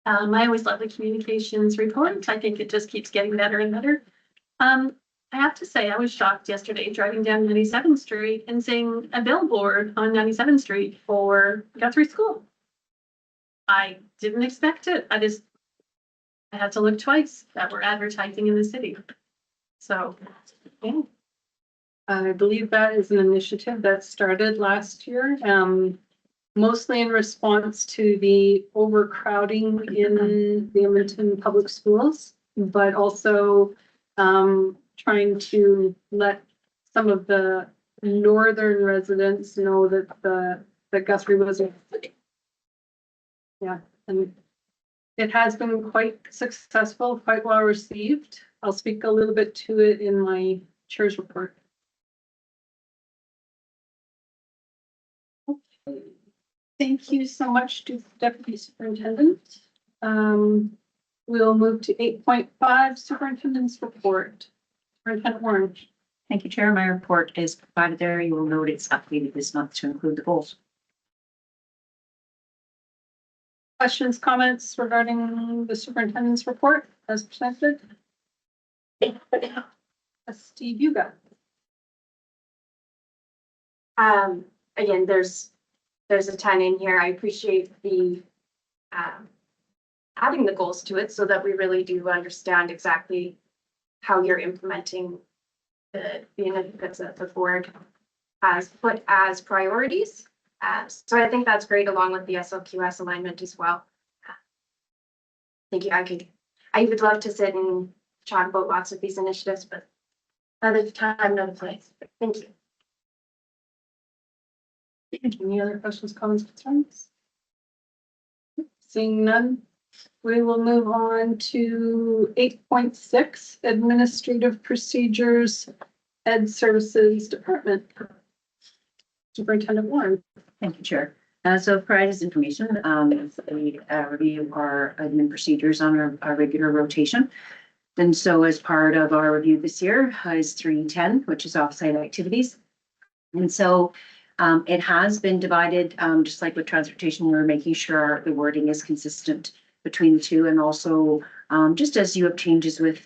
I always love the communications report. I think it just keeps getting better and better. I have to say, I was shocked yesterday driving down 97th Street and seeing a billboard on 97th Street for Guthrie School. I didn't expect it. I had to look twice that we're advertising in the city. So, yeah. I believe that is an initiative that started last year, mostly in response to the overcrowding in the Edmonton Public Schools, but also trying to let some of the northern residents know that Guthrie was a city. Yeah, and it has been quite successful, quite well received. I'll speak a little bit to it in my chair's report. Okay. Thank you so much to Deputy Superintendent. We'll move to 8.5 Superintendent's Report. Superintendent Warren. Thank you, Chair. My report is provided there. You will note it's updated this month to include the goals. Questions, comments regarding the superintendent's report as presented? Steve, you got. Again, there's a ton in here. I appreciate the adding the goals to it so that we really do understand exactly how you're implementing the initiatives that the board has put as priorities. So I think that's great, along with the SLQS alignment as well. Thank you. I would love to sit and chat about lots of these initiatives, but another time, another place. Thank you. Any other questions, comments, concerns? Seeing none, we will move on to 8.6 Administrative Procedures, Ed Services Department. Superintendent Warren. Thank you, Chair. So provide as information, it's a review of our admin procedures on our regular rotation. And so as part of our review this year is 310, which is offsite activities. And so it has been divided, just like with transportation, we're making sure the wording is consistent between the two. And also, just as you have changes with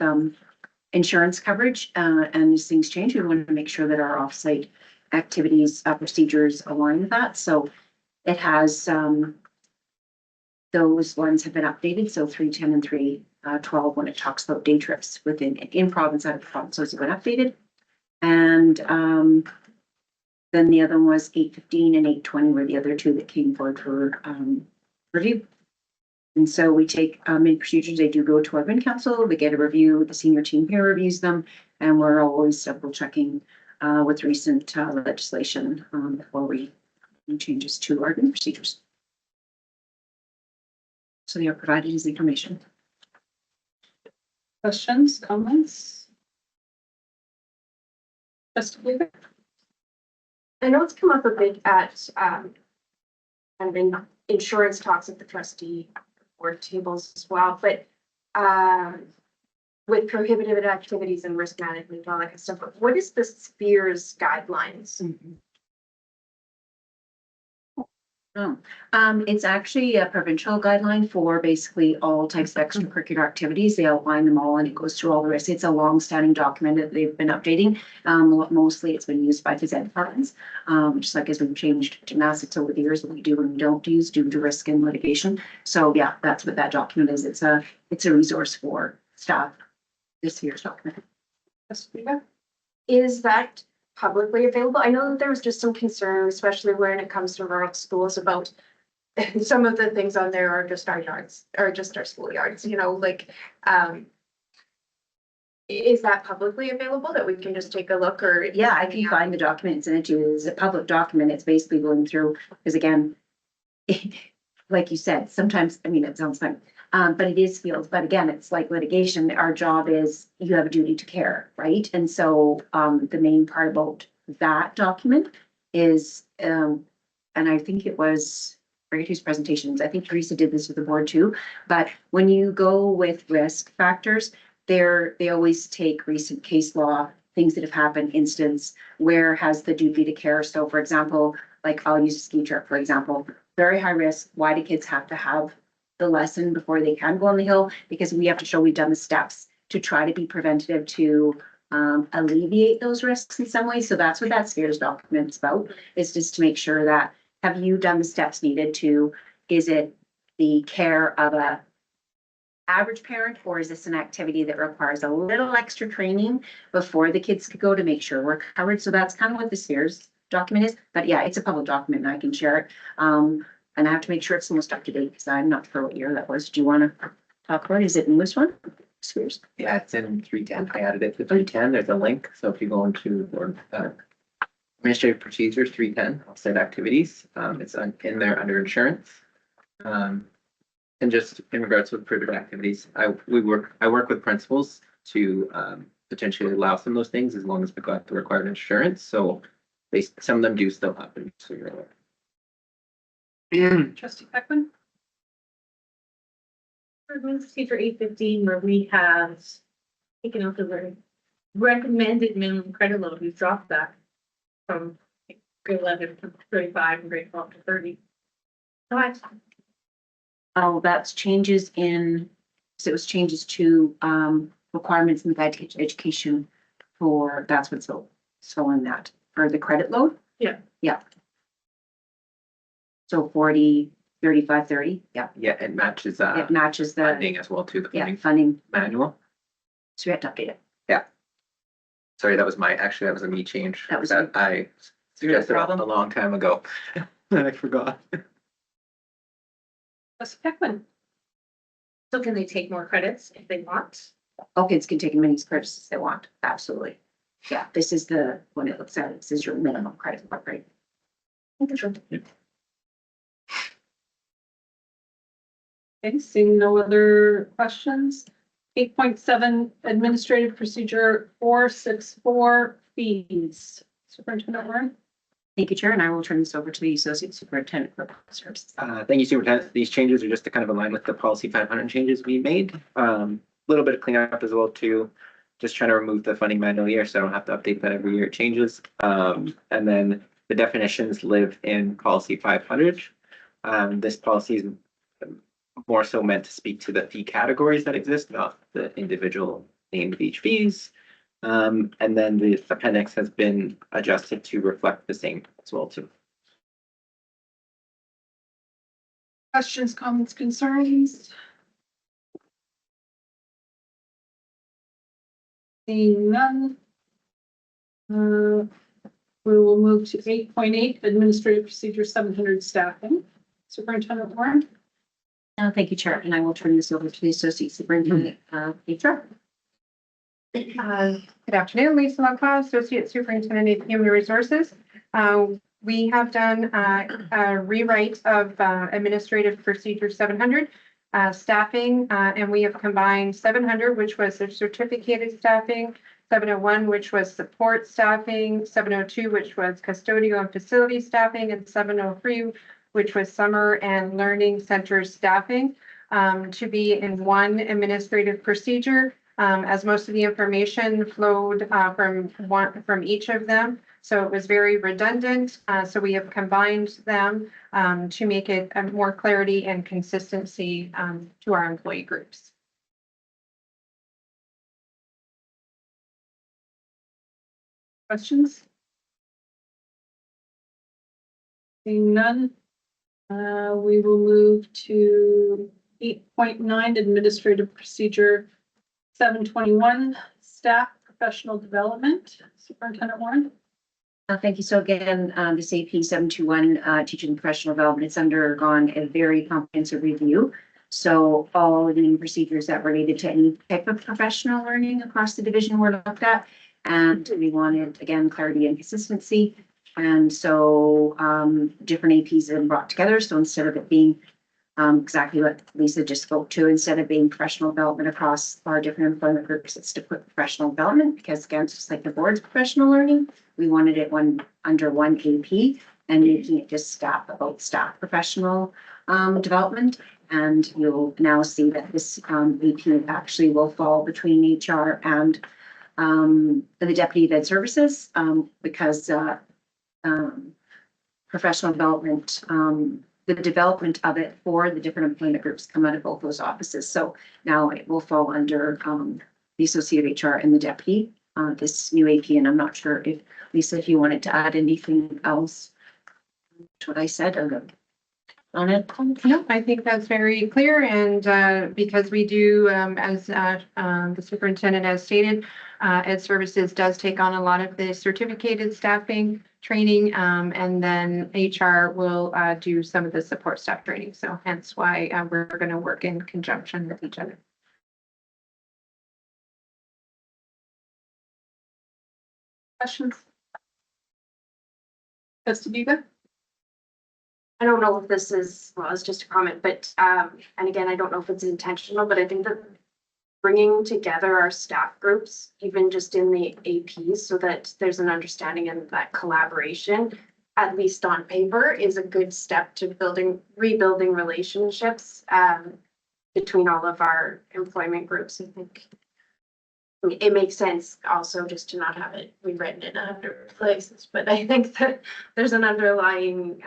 insurance coverage and as things change, we want to make sure that our offsite activities procedures align with that. So it has those ones have been updated. So 310 and 312 when it talks about day trips in province, out of province, those have been updated. And then the other one was 815 and 820 were the other two that came forward for review. And so we take in procedures, they do go to our admin council, we get a review, the senior team here reviews them, and we're always double checking with recent legislation before we make changes to our admin procedures. So they are provided as information. Questions, comments? Just leave it. I know it's come up a bit at kind of in insurance talks at the trustee board tables as well, but with prohibited activities and risk management, all that kind of stuff. What is the SPEARS guidelines? It's actually a provincial guideline for basically all types of extracurricular activities. They outline them all and it goes through all the rest. It's a long-standing document that they've been updating. Mostly it's been used by phys ed departments, just like as we've changed gymnastics over the years, what we do and we don't use due to risk and litigation. So yeah, that's what that document is. It's a resource for staff. This year's document. Is that publicly available? I know that there was just some concern, especially when it comes to rural schools, about some of the things on there are just our yards or just our schoolyards, you know, like, is that publicly available that we can just take a look? Or yeah, if you find the document and send it to you, it's a public document. It's basically going through, because again, like you said, sometimes, I mean, it sounds like But it is fields, but again, it's like litigation. Our job is you have a duty to care, right? And so, the main part about that document is, and I think it was, I forget whose presentations, I think Teresa did this with the board too, but when you go with risk factors, they always take recent case law, things that have happened, instance, where has the duty to care. So for example, like I'll use a ski trip, for example, very high risk. Why do kids have to have the lesson before they can go on the hill? Because we have to show we've done the steps to try to be preventative to alleviate those risks in some way. So that's what that spheres document is about, is just to make sure that, have you done the steps needed to, is it the care of a average parent, or is this an activity that requires a little extra training before the kids could go to make sure we're covered? So that's kind of what the spheres document is. But yeah, it's a public document and I can share it. And I have to make sure it's the most up to date because I'm not sure what year that was. Do you want to talk about it? Is it in this one? Spheres? Yeah, it's in 310. I added it to 310. There's a link. So if you go into administrative procedures 310, offset activities, it's in there under insurance. And just in regards to prohibited activities, I work with principals to potentially allow some of those things as long as we've got the required insurance. So some of them do still happen. So you're aware. Trustee Peckman? Procedure 815, where we have taken out the recommended minimum credit load, we've dropped that from grade 11 to 35 and grade 12 to 30. What? Oh, that's changes in, so it was changes to requirements in the guide to education for, that's what's so in that, for the credit load? Yeah. Yeah. So 40, 35, 30, yeah. Yeah, it matches It matches the, funding as well too, the yeah, funding funding. manual. So we had to update it. Sorry, that was a me change. That was I suggested a problem. long time ago. I forgot. Trustee Peckman? So can they take more credits if they want? All kids can take as many credits as they want, absolutely. Yeah, this is the, when it looks at it, this is your minimum credit, right? Okay, seeing no other questions. 8.7 Administrative Procedure 464 fees. Superintendent Warren? Thank you, Chair, and I will turn this over to the Associate Superintendent for Services. Thank you, Superintendent. These changes are just to kind of align with the policy 500 changes we made. Little bit of cleanup as well too. Just trying to remove the funding manual here, so I don't have to update that every year it changes. And then the definitions live in policy 500. This policy is more so meant to speak to the fee categories that exist, not the individual named beach fees. And then the appendix has been adjusted to reflect the same as well too. Questions, comments, concerns? Seeing none. We will move to 8.8 Administrative Procedure 700 Staffing. Superintendent Warren? Thank you, Chair, and I will turn this over to the Associate Superintendent, HR. Good afternoon, Lisa Lacroix, Associate Superintendent of Human Resources. We have done a rewrite of Administrative Procedure 700 staffing, and we have combined 700, which was the certificated staffing, 701, which was support staffing, 702, which was custodial and facility staffing, and 703, which was summer and learning center staffing, to be in one administrative procedure. As most of the information flowed from each of them. So it was very redundant. So we have combined them to make it more clarity and consistency to our employee groups. Questions? Seeing none, we will move to 8.9 Administrative Procedure 721 Staff Professional Development. Superintendent Warren? Thank you. So again, this AP 721 Teaching and Professional Development, it's undergone a very comprehensive review. So all the procedures that related to any type of professional learning across the division were looked at. And we wanted, again, clarity and consistency. And so different APs have been brought together. So instead of it being exactly what Lisa just spoke to. Instead of being professional development across our different employment groups, it's to put professional development, because again, just like the board's professional learning, we wanted it under one AP, and making it just about staff professional development. And you'll now see that this AP actually will fall between HR and the Deputy Ed Services, because professional development, the development of it for the different employment groups come out of both those offices. So now it will fall under the Associate of HR and the Deputy, this new AP. And I'm not sure if, Lisa, if you wanted to add anything else to what I said on it. No, I think that's very clear, and because we do, as the superintendent has stated, Ed Services does take on a lot of the certificated staffing training, and then HR will do some of the support staff training. So hence why we're going to work in conjunction with each other. Questions? Trustee Viga? I don't know if this is, well, it's just a comment, but, and again, I don't know if it's intentional, but I think that bringing together our staff groups, even just in the APs, so that there's an understanding and that collaboration, at least on paper, is a good step to rebuilding relationships, between all of our employment groups. I think it makes sense also just to not have it rewritten in 100 places, but I think that there's an underlying,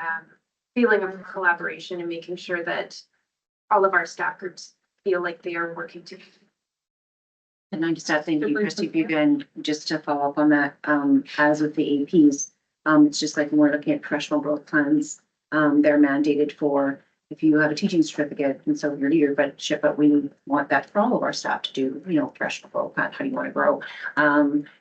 feeling of collaboration and making sure that all of our staff groups feel like they are working together. And I just add, thank you, Christy Buga, and just to follow up on that, as with the APs, it's just like when we're looking at professional growth plans, they're mandated for if you have a teaching certificate and so you're leader, but we want that for all of our staff to do, professional growth plan, how do you want to grow?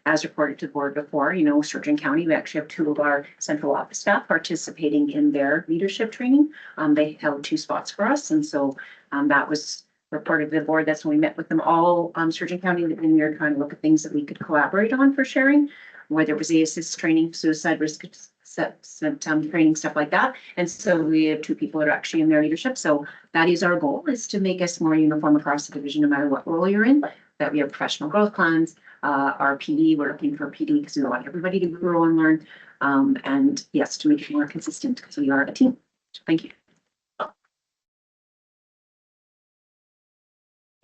As reported to the board before, Sturgeon County, we actually have 2 of our central office staff participating in their leadership training. They held 2 spots for us. And so that was reported to the board. That's when we met with them all, Sturgeon County, and we were trying to look at things that we could collaborate on for sharing, whether it was ASIS training, suicide risk training, stuff like that. And so we have 2 people that are actually in their leadership. So that is our goal, is to make us more uniform across the division, no matter what role you're in, that we have professional growth plans. Our PD, we're looking for PD because we want everybody to grow and learn. And yes, to make it more consistent because we are a team. So thank you.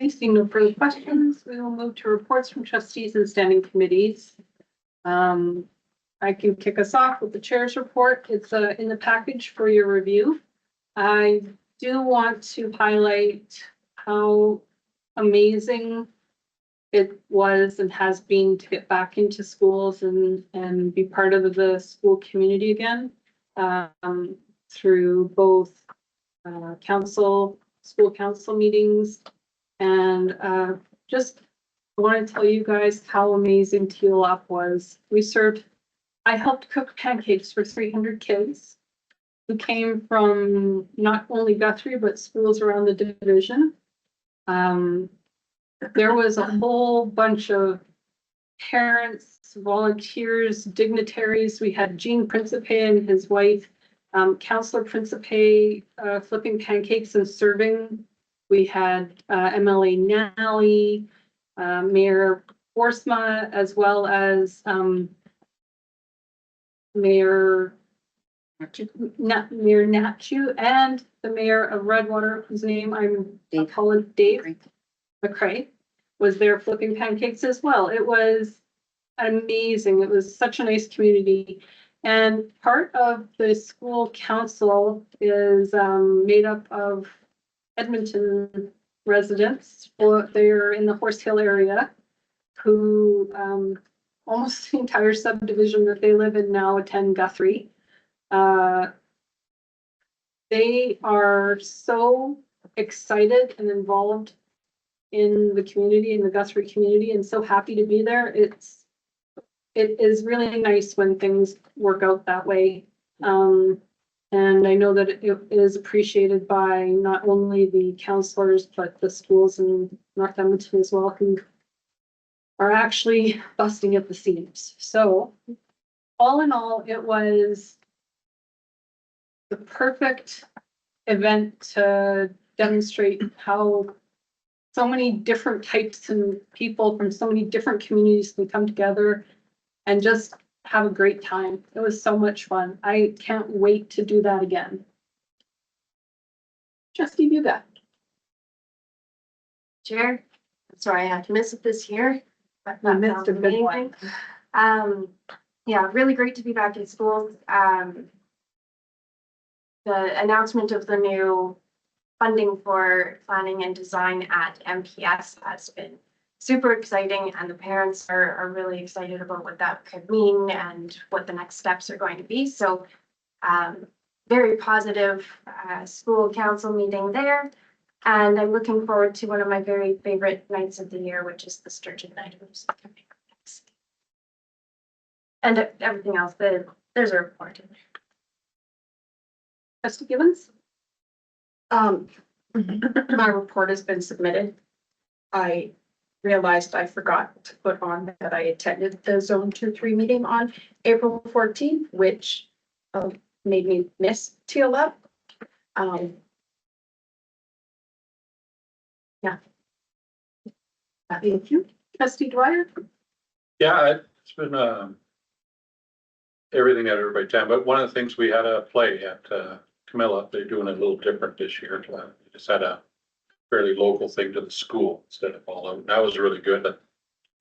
Seeing no further questions, we will move to reports from trustees and standing committees. I can kick us off with the chair's report. It's in the package for your review. I do want to highlight how amazing it was and has been to get back into schools and be part of the school community again, through both school council meetings, and just I want to tell you guys how amazing Teal Up was. I helped cook pancakes for 300 kids who came from not only Guthrie, but schools around the division. There was a whole bunch of parents, volunteers, dignitaries. We had Gene Principe and his wife, Councillor Principe, flipping pancakes and serving. We had MLA Nally, Mayor Borsma, as well as Mayor Natchu, and the mayor of Redwater, whose name I'm calling Dave McCrae, was there flipping pancakes as well. It was amazing. It was such a nice community. And part of the school council is made up of Edmonton residents. They're in the Horse Hill area, who almost the entire subdivision that they live in now attend Guthrie. They are so excited and involved in the community, in the Guthrie community, and so happy to be there. It is really nice when things work out that way. And I know that it is appreciated by not only the counselors, but the schools in North Edmonton as well, who are actually busting at the seams. So all in all, it was the perfect event to demonstrate how so many different types and people from so many different communities can come together and just have a great time. It was so much fun. I can't wait to do that again. Trustee Buga. Chair, I'm sorry I had to miss it this year. But You that missed sounds a good one. amazing. Yeah, really great to be back in schools. The announcement of the new funding for planning and design at MPS has been super exciting, and the parents are really excited about what that could mean and what the next steps are going to be. So very positive school council meeting there. And I'm looking forward to one of my very favorite nights of the year, which is the Sturgeon Night of Music coming up next. And everything else, there's a report in there. Trustee Gibbons? My report has been submitted. I realized I forgot to put on that I attended the Zone 2-3 meeting on April 14th, which made me miss TLF. Yeah. Thank you. Trustee Dwyer? Yeah, it's been, everything that everybody can, but one of the things we had a play at, Camilla, they're doing it a little different this year. They just had a fairly local thing to the school instead of all of, that was really good. But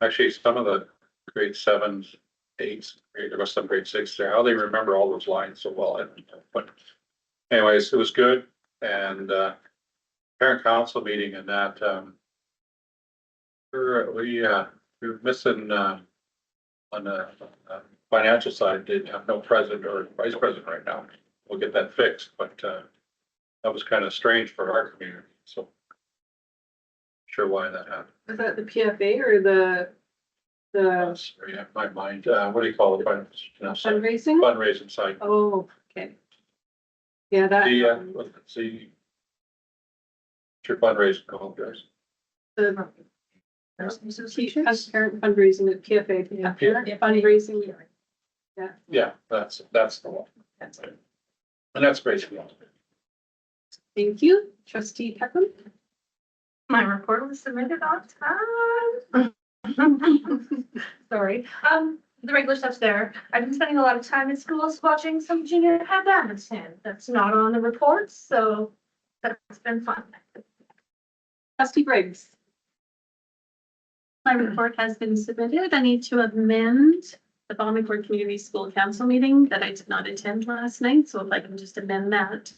actually, some of the grade 7s, 8s, there was some grade 6 there, how they remember all those lines so well. But anyways, it was good. And, parent council meeting and that, we're missing, on the financial side, did have no president or vice president right now. We'll get that fixed, but that was kind of strange for our community, so. Sure why that happened. Was that the PFA or the Yeah, my mind, what do you call it? fundraising? Fundraising side. Oh, okay. Yeah, that. Let's see. What's your fundraising called, guys? The parent fundraising at PFA. Yeah, fundraising. Yeah. Yeah, that's the one. And that's basically all. Thank you. Trustee Peckham? My report was submitted on time. Sorry. The regular stuff's there. I've been spending a lot of time in schools watching some junior high badminton. That's not on the reports, so that's been fun. Trustee Briggs? My report has been submitted. I need to amend the Balmacor Community School Council meeting that I did not attend last night, so if I can just amend that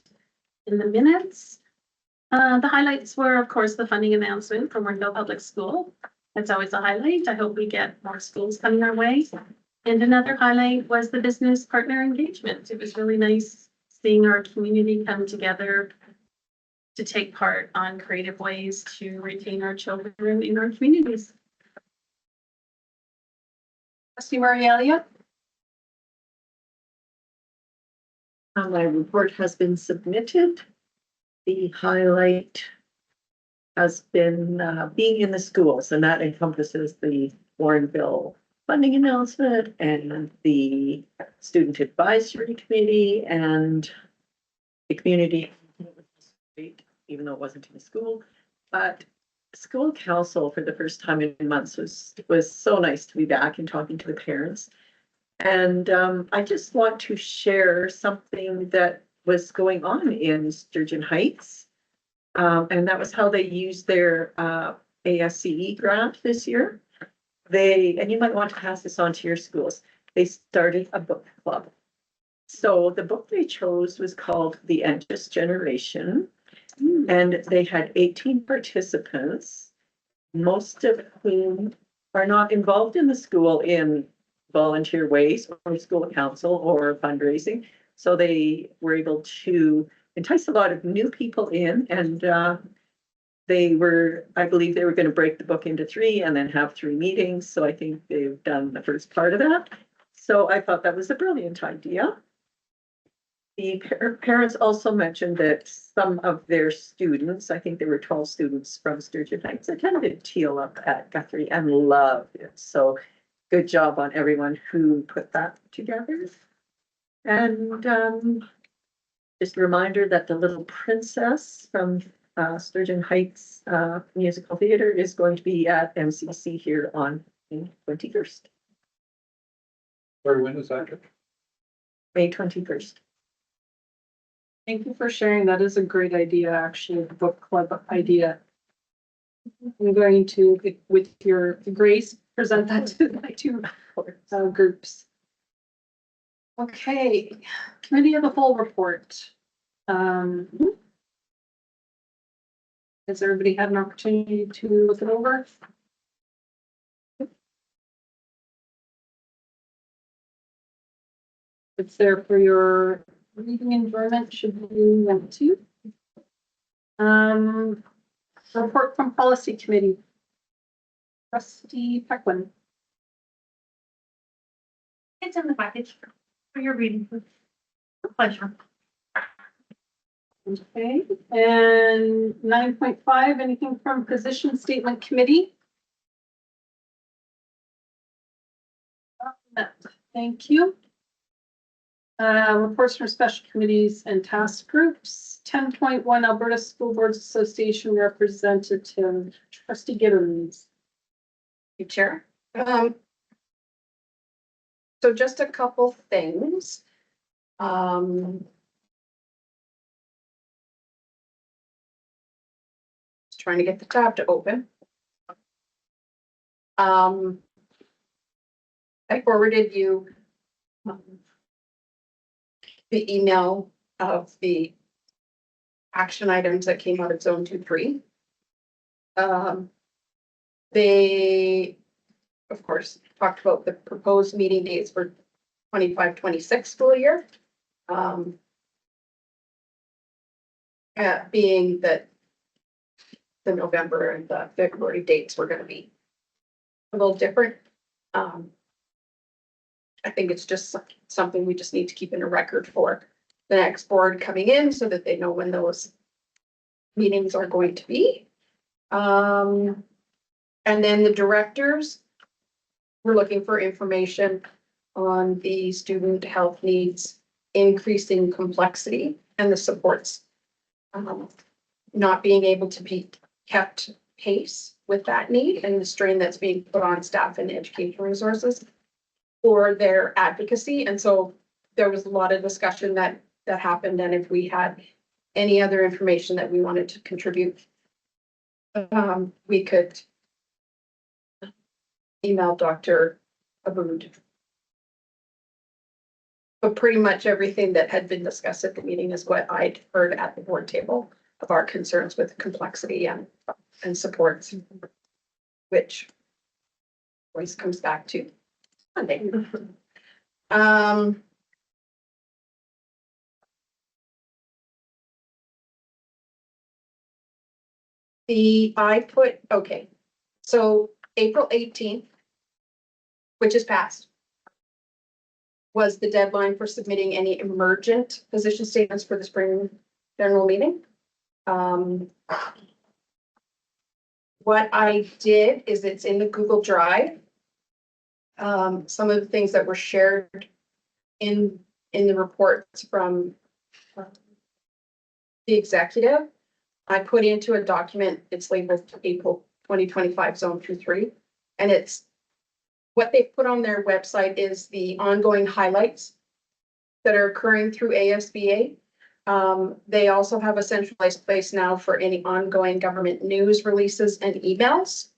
in the minutes. The highlights were, of course, the funding announcement from Warrenville Public School. That's always a highlight. I hope we get more schools coming our way. And another highlight was the business partner engagement. It was really nice seeing our community come together to take part on creative ways to retain our children in our communities. Trustee Marialia? My report has been submitted. The highlight has been being in the schools, and that encompasses the Warrenville funding announcement and the student advisory committee and the community, even though it wasn't in the school, but school council for the first time in months was so nice to be back and talking to the parents. And I just want to share something that was going on in Sturgeon Heights. And that was how they used their ASCE grant this year. And you might want to pass this on to your schools. They started a book club. So the book they chose was called The Endless Generation. And they had 18 participants, most of whom are not involved in the school in volunteer ways or school council or fundraising. So they were able to entice a lot of new people in, and I believe they were going to break the book into 3 and then have 3 meetings. So I think they've done the first part of that. So I thought that was a brilliant idea. The parents also mentioned that some of their students, I think there were 12 students from Sturgeon Heights, attended Teal up at Guthrie and loved it. So good job on everyone who put that together. And Just a reminder that the Little Princess from Sturgeon Heights Musical Theater is going to be at MCC here on May 21st, Or when is that? May 21st. Thank you for sharing. That is a great idea, actually, the book club idea. I'm going to, with your grace, present that to my two groups. Okay, committee of the whole report. Has everybody had an opportunity to look it over? It's there for your reading enjoyment, should you want to. Report from policy committee. Trustee Pequin. It's in the package for your reading. Pleasure. Okay, and 9.5, anything from position statement committee? Thank you. Reports from special committees and task groups. 10.1 Alberta School Boards Association representative, Trustee Gibbons. Chair. So just a couple things. Just trying to get the tab to open. I forwarded you the email of the action items that came out of zone 2-3. They, of course, talked about the proposed meeting dates for 25-26 school year. Being that the November and the February dates were going to be a little different. I think it's just something we just need to keep in a record for the next board coming in so that they know when those meetings are going to be. And then the directors, we're looking for information on the student health needs, increasing complexity and the supports not being able to be kept pace with that need and the strain that's being put on staff and education resources for their advocacy. And so there was a lot of discussion that happened. And if we had any other information that we wanted to contribute, we could email Dr. Aboud. But pretty much everything that had been discussed at the meeting is what I'd heard at the board table of our concerns with complexity and supports, which always comes back to funding. Okay, so April 18th, which is passed, was the deadline for submitting any emergent position statements for the spring general meeting. What I did is it's in the Google Drive. Some of the things that were shared in the reports from the executive, I put into a document. It's labeled April 2025 Zone 2-3, and it's what they put on their website is the ongoing highlights that are occurring through ASBA. They also have a centralized place now for any ongoing government news releases and emails.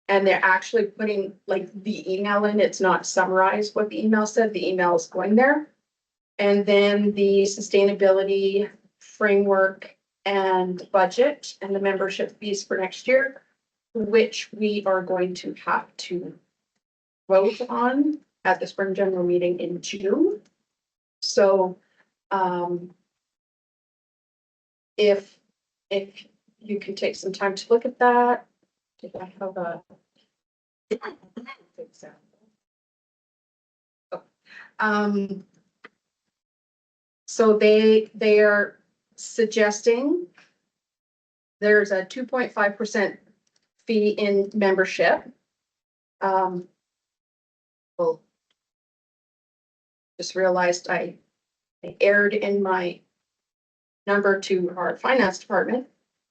And they're actually putting like the email in. It's not summarized what the email said. The email is going there. And then the sustainability framework and budget and the membership fees for next year, which we are going to have to vote on at the spring general meeting in June. So if you can take some time to look at that. Did I have a example? Oh. So they are suggesting there's a 2.5% fee in membership. Well, just realized I erred in my number to our finance department.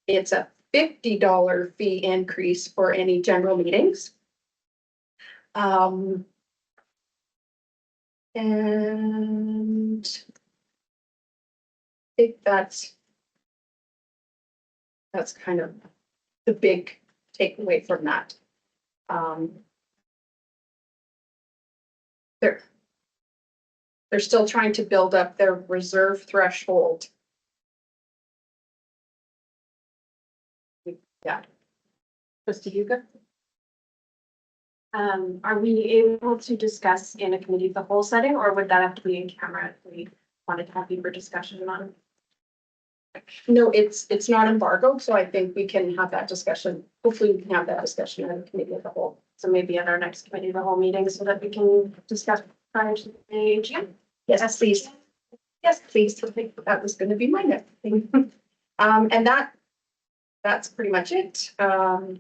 It's a $50 fee increase for any general meetings. And I think that's kind of the big takeaway from that. They're still trying to build up their reserve threshold. Yeah. Trustee Hugo? Are we able to discuss in a committee of the whole setting, or would that have to be in camera if we wanted to have deeper discussion on? No, it's not embargoed, so I think we can have that discussion. Hopefully we can have that discussion in the committee of the whole. So maybe at our next committee of the whole meeting so that we can discuss prior to the AGM. Yes, please. Yes, please. I think that was gonna be my next thing. And that's pretty much it. The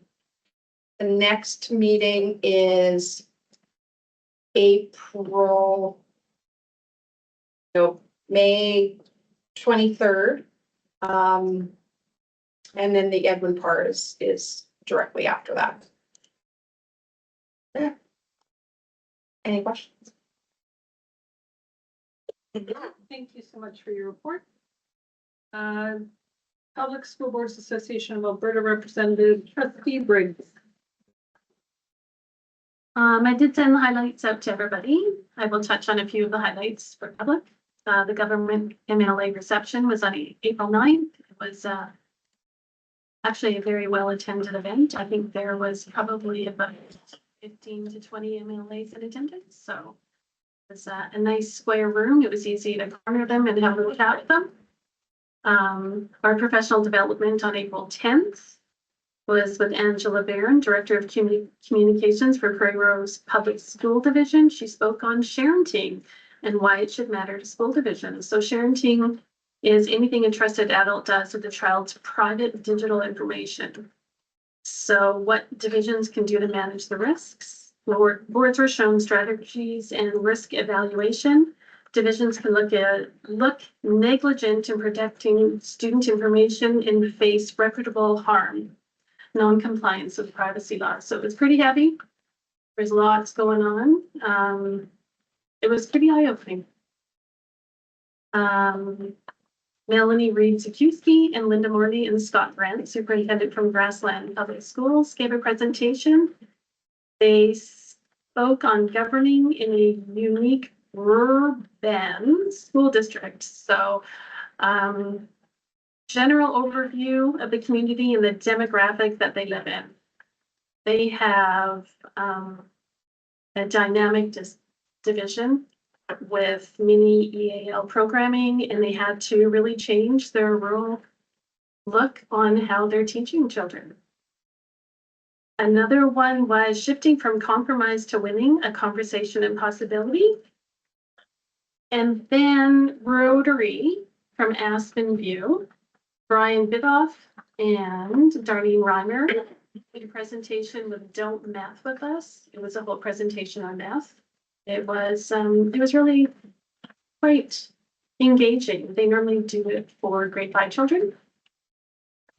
next meeting is May 23rd. And then the Edwin part is directly after that. Yeah. Any questions? Thank you so much for your report. Public School Boards Association of Alberta Representative Trustee Briggs. I did send the highlights out to everybody. I will touch on a few of the highlights for public. The government MLA reception was on April 9th. It was actually a very well attended event. I think there was probably about 15 to 20 MLAs in attendance. So it was a nice square room. It was easy to corner them and have a little chat with them. Our professional development on April 10th was with Angela Barron, Director of Communications for Prairie Rose Public School Division. She spoke on sharenting and why it should matter to school divisions. So sharenting is anything a trusted adult does with the child's private digital information. So what divisions can do to manage the risks. Boards were shown strategies and risk evaluation. Divisions can look negligent in protecting student information and face reputable harm, non-compliance with privacy laws. So it was pretty heavy. There's lots going on. It was pretty eye-opening. Melanie Reed-Zakewski and Linda Morley and Scott Grant, superintendent from Grassland Public Schools, gave a presentation. They spoke on governing in a unique urban school district. So general overview of the community and the demographic that they live in. They have a dynamic division with mini EAL programming, and they had to really change their rural look on how they're teaching children. Another one was shifting from compromise to winning, a conversation and possibility. And then Rotary from Aspen View, Brian Bidoff and Darlene Reimer did a presentation with Don't Math With Us. It was a whole presentation on math. It was really quite engaging. They normally do it for grade 5 children.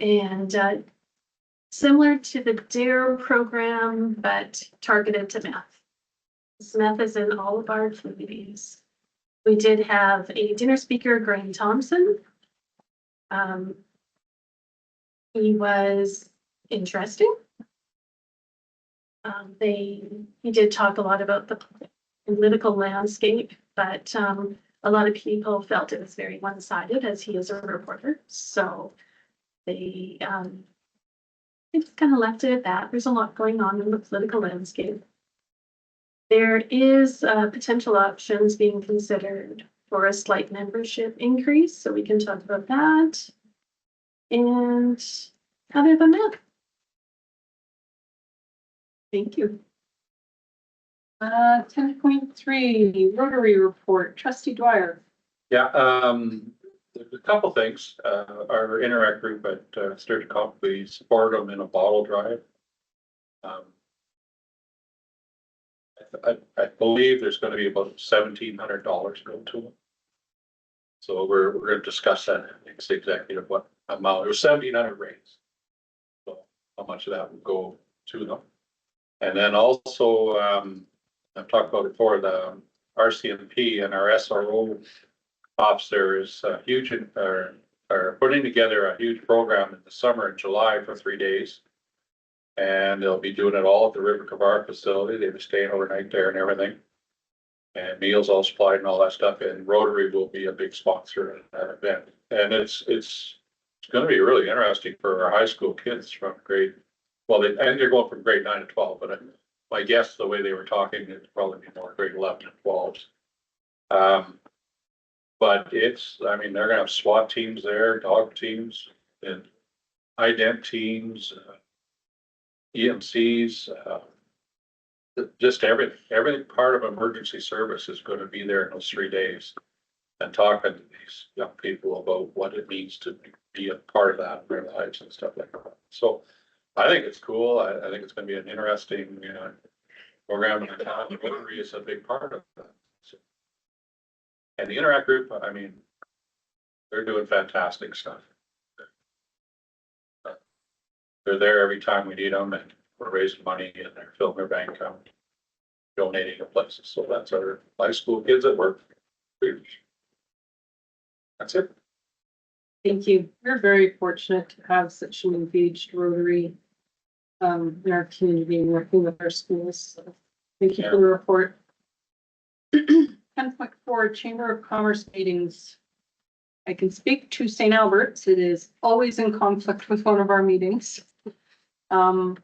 And similar to the DARE program, but targeted to math. This math is in all of our communities. We did have a dinner speaker, Graham Thompson. He was interesting. He did talk a lot about the political landscape, but a lot of people felt it was very one-sided as he is a reporter. So they just kind of left it at that. There's a lot going on in the political landscape. There is potential options being considered for a slight membership increase, so we can talk about that. And other than that, thank you. 10.3 Rotary report, Trustee Dwyer. Yeah, there's a couple things. Our Interact group at Sturgeon Cop, we supported them in a bottle drive. I believe there's going to be about $1,700 go to them. So we're gonna discuss that, next executive, what amount, it was 1,700 raised. So how much of that would go to them? And then also, I've talked about it before, the RCMP and our SRO officers, huge, are putting together a huge program in the summer in July for 3 days. And they'll be doing it all at the River Kavar facility. They'll be staying overnight there and everything. And meals all supplied and all that stuff. And Rotary will be a big sponsor of that event. And it's gonna be really interesting for our high school kids from grade, well, they're going from grade 9 to 12, but my guess, the way they were talking, it'd probably be more grade 11 and 12s. But I mean, they're gonna have SWAT teams there, dog teams, and ident teams, EMCs, just every part of emergency service is gonna be there in those 3 days. And talking to these young people about what it means to be a part of that in their lives and stuff like that. So I think it's cool. I think it's gonna be an interesting, program in the town. Rotary is a big part of that. So, and the Interact group, I mean, they're doing fantastic stuff. They're there every time we need them, and we're raising money and they're filling their bank account, donating to places. So that's our high school kids at work. That's it. Thank you. We're very fortunate to have such an engaged Rotary in our community and working with our schools. So thank you for the report. 10.4 Chamber of Commerce meetings. I can speak to St. Albert's. It is always in conflict with one of our meetings. I'm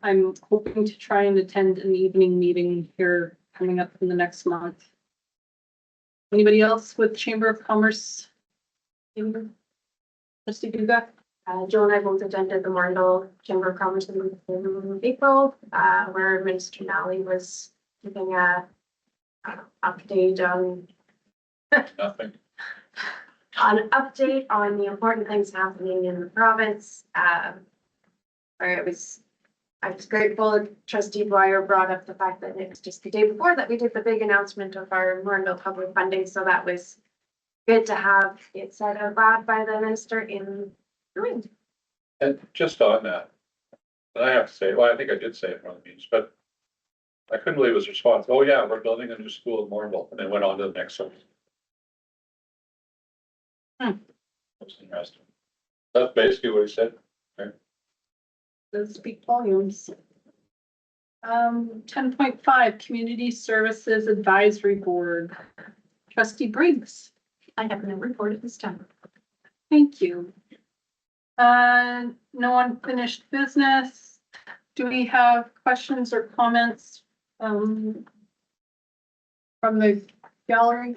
hoping to try and attend an evening meeting here coming up in the next month. Anybody else with Chamber of Commerce? Trustee Duga? Joe and I both attended the Marndell Chamber of Commerce in April, where Minister Nally was giving a update on Nothing. an update on the important things happening in the province. Where I was grateful Trustee Dwyer brought up the fact that it was just the day before that we did the big announcement of our Marndell public funding, so that was good to have it said out loud by the minister in the room. And just on that, I have to say, well, I think I did say it in one of the meetings, but I couldn't believe his response. Oh yeah, we're building a new school in Morville, and then went on to the next one. That's interesting. That's basically what he said. Does speak volumes. 10.5 Community Services Advisory Board. Trustee Briggs. I have no report at this time. Thank you. No unfinished business. Do we have questions or comments from the gallery?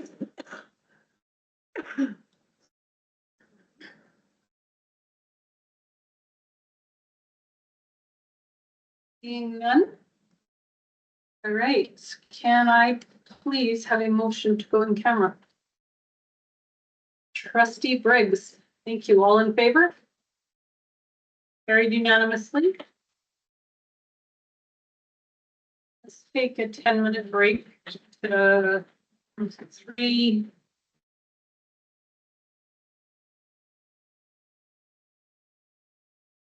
Seeing none? All right, can I please have a motion to go in camera? Trustee Briggs, thank you. All in favor? Carried unanimously. Let's take a 10-minute break to 3